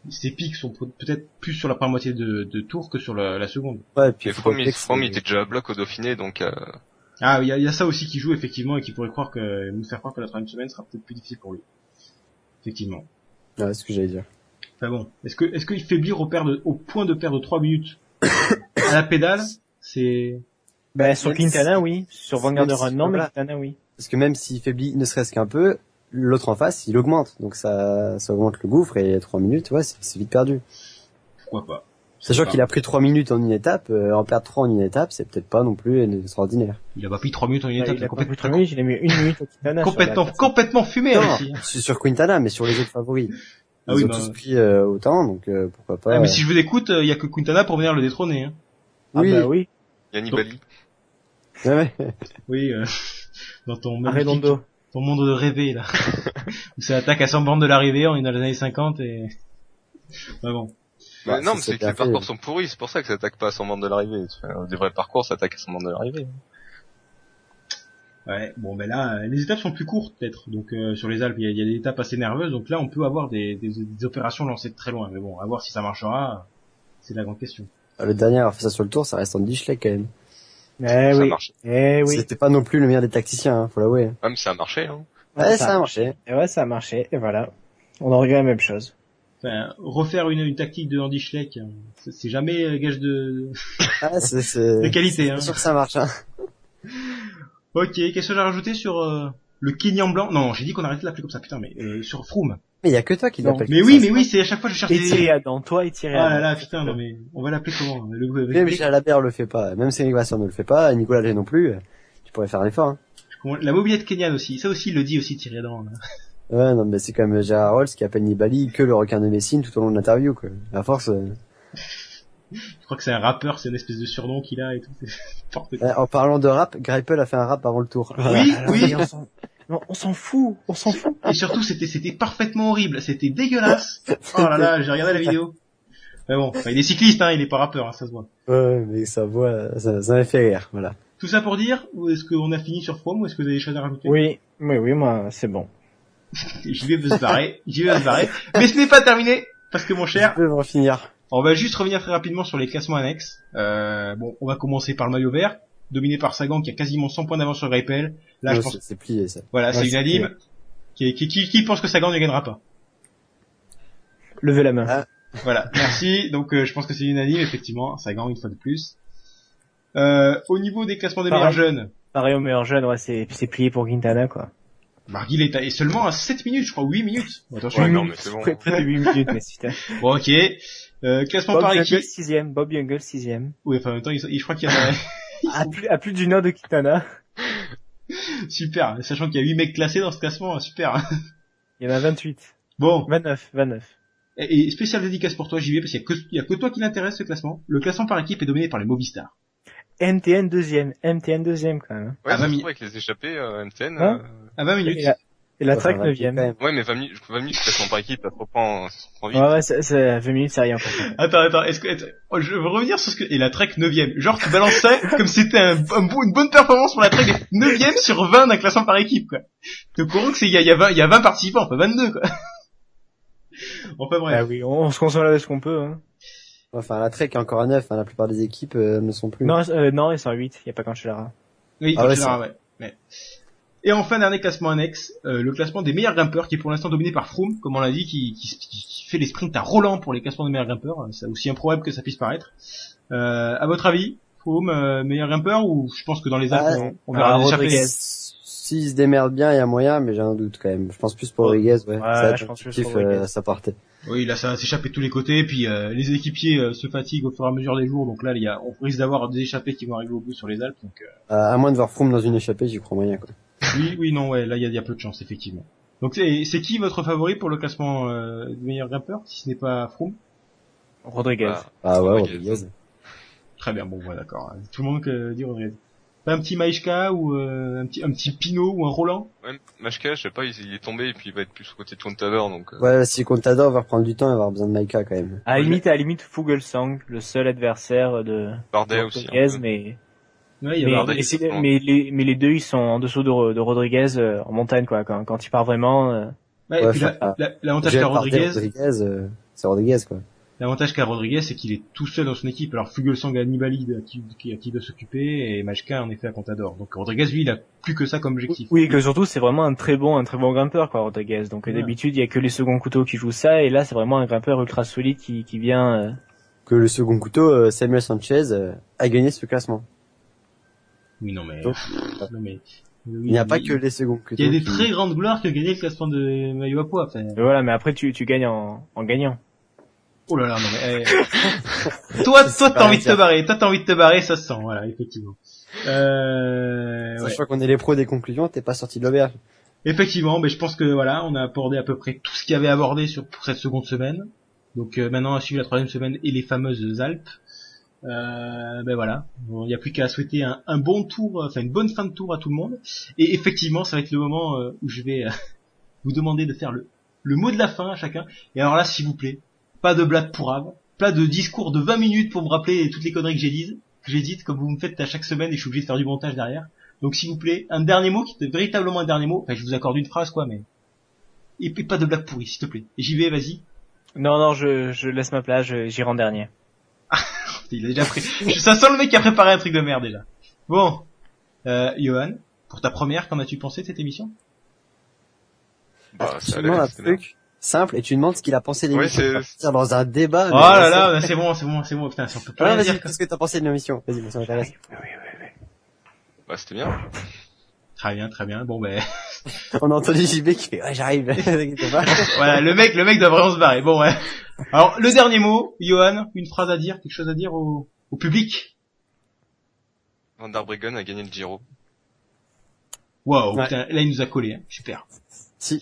Ses pics sont peut-être plus sur la première moitié de tour que sur la seconde. Ouais, et puis Froome il était déjà à bloc au Dauphiné, donc Ah, il y a ça aussi qui joue effectivement et qui pourrait nous faire croire que la troisième semaine sera peut-être plus difficile pour lui. Effectivement. Ouais, c'est ce que j'allais dire. Enfin bon, est-ce qu'il faiblit au point de perdre 3 minutes à la pédale? C'est sur Quintana oui, sur Van Garderen non, mais Quintana oui. Parce que même s'il faiblit ne serait-ce qu'un peu, l'autre en face, il augmente. Donc ça augmente le gouffre et 3 minutes, ouais, c'est vite perdu. Pourquoi pas? Sachant qu'il a pris 3 minutes en une étape, en perdre 3 en une étape, c'est peut-être pas non plus extraordinaire. Il a pas pris 3 minutes en une étape, il a pas pris 3 minutes, il a mis 1 minute au Quintana. Complètement fumé, non, aussi. Sur Quintana, mais sur les autres favoris. Ils ont tous pris autant, donc pourquoi pas. Ah, mais si je vous écoute, il y a que Quintana pour venir le détrôner. Hein. Oui. Ah bah oui. Il y a Nibali. Ouais. Oui, dans ton monde de rêver, là. Où ça attaque à 100 bornes de l'arrivée, on est dans les années 50 et... Bah bon. Non, mais c'est que les parcours sont pourris, c'est pour ça que ça attaque pas à 100 bornes de l'arrivée. Des vrais parcours, ça attaque à 100 bornes de l'arrivée. Ouais, bon là, les étapes sont plus courtes peut-être. Donc sur les Alpes, il y a des étapes assez nerveuses. Donc là, on peut avoir des opérations lancées de très loin. Mais bon, à voir si ça marchera, c'est la grande question. Le dernier à avoir fait ça sur le tour, ça reste Andy Schleck quand même. Oui. C'était pas non plus le meilleur des tacticiens, hein, faut l'avouer. Ouais, mais ça a marché, hein. Ouais, ça a marché. Et ouais, ça a marché, et voilà. On en regrette la même chose. Enfin, refaire une tactique de Andy Schleck, c'est jamais gage de de qualité. C'est sûr que ça marche, hein. Ok, qu'est-ce que j'ai rajouté sur le Kenyan blanc? Non, j'ai dit qu'on arrêtait de l'appeler comme ça, putain, mais sur Froome. Mais il y a que toi qui l'appelle. Mais oui, c'est à chaque fois je cherche des... Thierry Adam, toi et Thierry Adam. Ah là là, putain, non mais on va l'appeler comment? Même Michel Labert le fait pas, même Céline Vasseur ne le fait pas, Nicolas Lé non plus. Tu pourrais faire un effort, hein. La mobilette kenyane aussi, ça aussi il le dit aussi Thierry Adam. Là. Ouais, non mais c'est quand même Gérard Rolls qui appelle Nibali que le requin de Messine tout au long de l'interview, quoi. À force. Je crois que c'est un rappeur, c'est une espèce de surnom qu'il a et tout. En parlant de rap, Greipel a fait un rap avant le tour. Oui. On s'en fout. Et surtout, c'était parfaitement horrible. C'était dégueulasse. Oh là là, j'ai regardé la vidéo. Mais bon, il est cycliste, hein, il est pas rappeur, hein, ça se voit. Ouais, mais sa voix, ça m'a fait rire, voilà. Tout ça pour dire, ou est-ce qu'on a fini sur From, ou est-ce que vous avez des choses à rajouter? Oui, moi, c'est bon. J'y vais se barrer. Mais ce n'est pas terminé, parce que mon cher, Je peux en finir. on va juste revenir très rapidement sur les classements annexes. Bon, on va commencer par le maillot vert, dominé par Sagan, qui a quasiment 100 points d'avance sur Greipel. Là, Ouais, je pense, c'est plié, ça. voilà, Ouais, c'est c'est unanime. Qui pense que Sagan ne gagnera pas? Levez la main. Ah. Voilà, merci. Donc, je pense que c'est unanime, effectivement. Sagan, une fois de plus. Au niveau des classements des Pareil. meilleurs jeunes, Pareil au meilleur jeune, ouais, c'est plié pour Quintana, quoi. Barguil est seulement à 7 minutes, je crois, 8 minutes. Bon, attention. Ouais, non, mais c'est bon. Près de 8 minutes, mais putain. Bon, ok. Classement Bob par Jungels, équipe. 6ème. Bob Jungels, 6ème. Oui, enfin, en même temps, je crois qu'il y en a, À plus d'une heure de Quintana. super. Sachant qu'il y a 8 mecs classés dans ce classement, super. Il y en a 28. Bon. 29. Et spéciale dédicace pour toi, JB, parce qu'il y a que toi qui l'intéresse, ce classement. Le classement par équipe est dominé par les Movistar. MTN deuxième quand même. Ouais, Ah, je 20 trouve avec les échappés, MTN, Hein À 20 minutes. Et la Ouais, track ça va, 9ème. quand même. ouais, mais 20 minutes, le classement par équipe, ça se reprend vite. Ouais, c'est 20 minutes, c'est rien pour ça. Attends, je veux revenir sur ce que, et la Trek 9ème. Genre, tu balances ça comme si c'était une bonne performance pour la Trek 9ème sur 20 d'un classement par équipe, quoi. T'es au courant que il y a 20 participants, enfin 22, quoi. Enfin bref. Ah oui, on se console avec ce qu'on peut, hein. Enfin, la Trek est encore à 9, hein, la plupart des équipes ne sont plus. Non, ils sont à 8, y a pas Cancellara. Oui, Ah ouais, ouais. Et enfin, dernier classement annexe, le classement des meilleurs grimpeurs, qui est pour l'instant dominé par Froome, comme on l'a dit, qui fait les sprints à Roland pour les classements des meilleurs grimpeurs. C'est aussi improbable que ça puisse paraître. À votre avis, Froome, meilleur grimpeur, ou je pense que dans les Alpes, on verra des échappées. Rodriguez. S'il se démerde bien, il y a moyen, mais j'ai un doute quand même. Je pense plus pour Rodriguez, ouais. Ça je pense plus objectif, pour Rodriguez. ça partait. Oui, là, ça va s'échapper de tous les côtés, puis les équipiers se fatiguent au fur et à mesure des jours, donc là, on risque d'avoir des échappées qui vont arriver au bout sur les Alpes, donc... À moins de voir Froome dans une échappée, j'y crois moyen, quoi. Oui, non, ouais, là, il y a peu de chance, effectivement. Donc, c'est qui votre favori pour le classement des meilleurs grimpeurs, si ce n'est pas Froome? Rodriguez. Ah ouais, Rodriguez. Rodriguez. Très bien, bon, ouais, d'accord. Tout le monde dit Rodriguez. Pas un petit Maïchka ou un petit Pinot ou un Roland? Ouais, Machka, je sais pas, il est tombé et puis il va être plus au côté de Contador, donc... Ouais, si Contador va reprendre du temps, il va avoir besoin de Maïka quand même. À la limite, Fuglsang, le seul adversaire de Bardet aussi. Rodriguez, un peu. mais... Ouais, il y a Bardet. mais les deux, ils sont en dessous de Rodriguez en montagne, quoi. Quand il part vraiment... Ouais, et Ouais, puis enfin, l'avantage J'ai qu'a parté Rodriguez, c'est Rodriguez, quoi. l'avantage qu'a Rodriguez, c'est qu'il est tout seul dans son équipe. Alors Fuglsang a Nibali qui doit s'occuper et Majka en effet à Contador. Donc Rodriguez, lui, il a plus que ça comme objectif. Oui, et que surtout, c'est vraiment un très bon grimpeur, quoi, Rodriguez. Donc Ouais. d'habitude, il y a que les seconds couteaux qui jouent ça, et là, c'est vraiment un grimpeur ultra solide qui vient... Que le second couteau, Samuel Sanchez, a gagné ce classement. Oui, non mais, Donc, non mais, il n'y a pas que les seconds couteaux. il y a des qui- très grandes gloires qui ont gagné le classement de maillot à poids. Enfin, Et voilà, mais après, tu gagnes en gagnant. oh là là, non mais, toi, t'as envie de te barrer. Toi, t'as envie de te barrer, ça se sent, voilà, effectivement. Ouais. Sachant qu'on est les pros des conclusions, t'es pas sorti de l'auberge. Effectivement, mais je pense que voilà, on a abordé à peu près tout ce qu'il y avait abordé pour cette seconde semaine. Donc maintenant, à suivre la troisième semaine et les fameuses Alpes. Ben voilà, il n'y a plus qu'à souhaiter un bon tour, enfin une bonne fin de tour à tout le monde. Et effectivement, ça va être le moment où je vais vous demander de faire le mot de la fin à chacun. Et alors là, s'il vous plaît, pas de blague pourrave, pas de discours de 20 minutes pour me rappeler toutes les conneries que j'ai dites, comme vous me faites à chaque semaine et je suis obligé de faire du montage derrière. Donc s'il vous plaît, un dernier mot qui est véritablement un dernier mot. Enfin, je vous accorde une phrase quoi, mais et puis pas de blague pourrie, s'il te plaît. Et j'y vais, vas-y. Non, je laisse ma place, j'irai en dernier. Il a déjà pris. Ça sent le mec qui a préparé un truc de merde déjà. Bon, Johan, pour ta première, qu'en as-tu pensé de cette émission? Bah, Tu ça a demandes l'air, un c'est bien. truc simple et tu demandes ce qu'il a pensé de Ouais, l'émission. c'est- On va partir dans un débat. Oh là là, c'est bon, putain, si on peut pas Ah, rien vas-y, dire. qu'est-ce que t'as pensé de l'émission? Vas-y, ça m'intéresse. Bah, c'était bien. Très bien, bon ben, On a entendu JB qui fait, ouais, j'arrive. T'inquiète pas. voilà, le mec doit vraiment se barrer, bon ouais. Alors, le dernier mot, Johan, une phrase à dire, quelque chose à dire au public? Van der Breggen a gagné le Giro. Waouh, Ouais. putain, là il nous a collé, hein. Super. Si.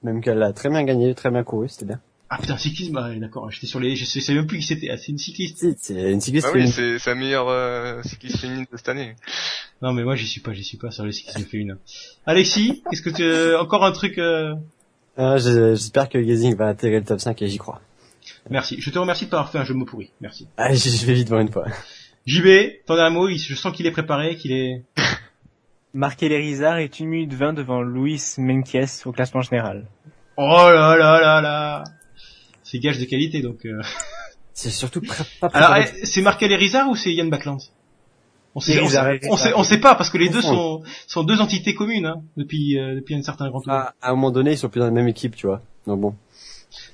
Même qu'elle a très bien gagné, très bien couru, c'était bien. Ah putain, cyclisme, bah, d'accord, j'étais sur je sais même plus qui c'était, c'est une cycliste. Si, c'est une cycliste Ah oui, féminine. c'est la meilleure cycliste féminine de cette année. Non mais moi j'y suis pas sur le cyclisme féminin. Alexis, qu'est-ce que encore un truc J'espère que Gazing va intégrer le top 5 et j'y crois. Merci. Je te remercie de pas avoir fait un jeu de mots pourri. Merci. Ah, je vais vite voir une fois. JB, t'en as un mot, je sens qu'il est préparé, qu'il est... Marqué les Rizards est 1 minute 20 devant Luis Menkes au classement général. Oh là là là là. C'est gage de qualité, donc... C'est surtout pas Alors, préparé. c'est Markel et Rizard ou c'est Yann Backlands? On sait, Rizard. on sait pas, parce que les deux Confond. sont deux entités communes, hein, depuis un certain grand tour. À un moment donné, ils sont plus dans la même équipe, tu vois. Donc bon.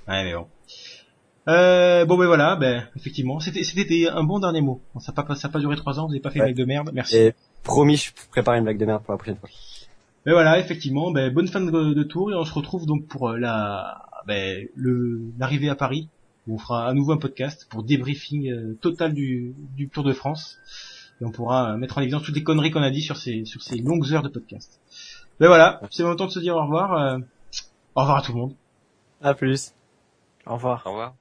Ouais, mais bon. Bon, ben voilà, effectivement, c'était un bon dernier mot. Bon, ça a pas duré 3 ans, vous avez pas fait une blague de merde, merci. Et promis, je prépare une blague de merde pour la prochaine fois. Mais voilà, effectivement, bonne fin de tour et on se retrouve donc pour l'arrivée à Paris, où on fera à nouveau un podcast pour débriefing total du Tour de France. Et on pourra mettre en évidence toutes les conneries qu'on a dit sur ces longues heures de podcast. Ben voilà, c'est le temps de se dire au revoir. Au revoir à tout le monde. À plus. Au revoir. Au revoir.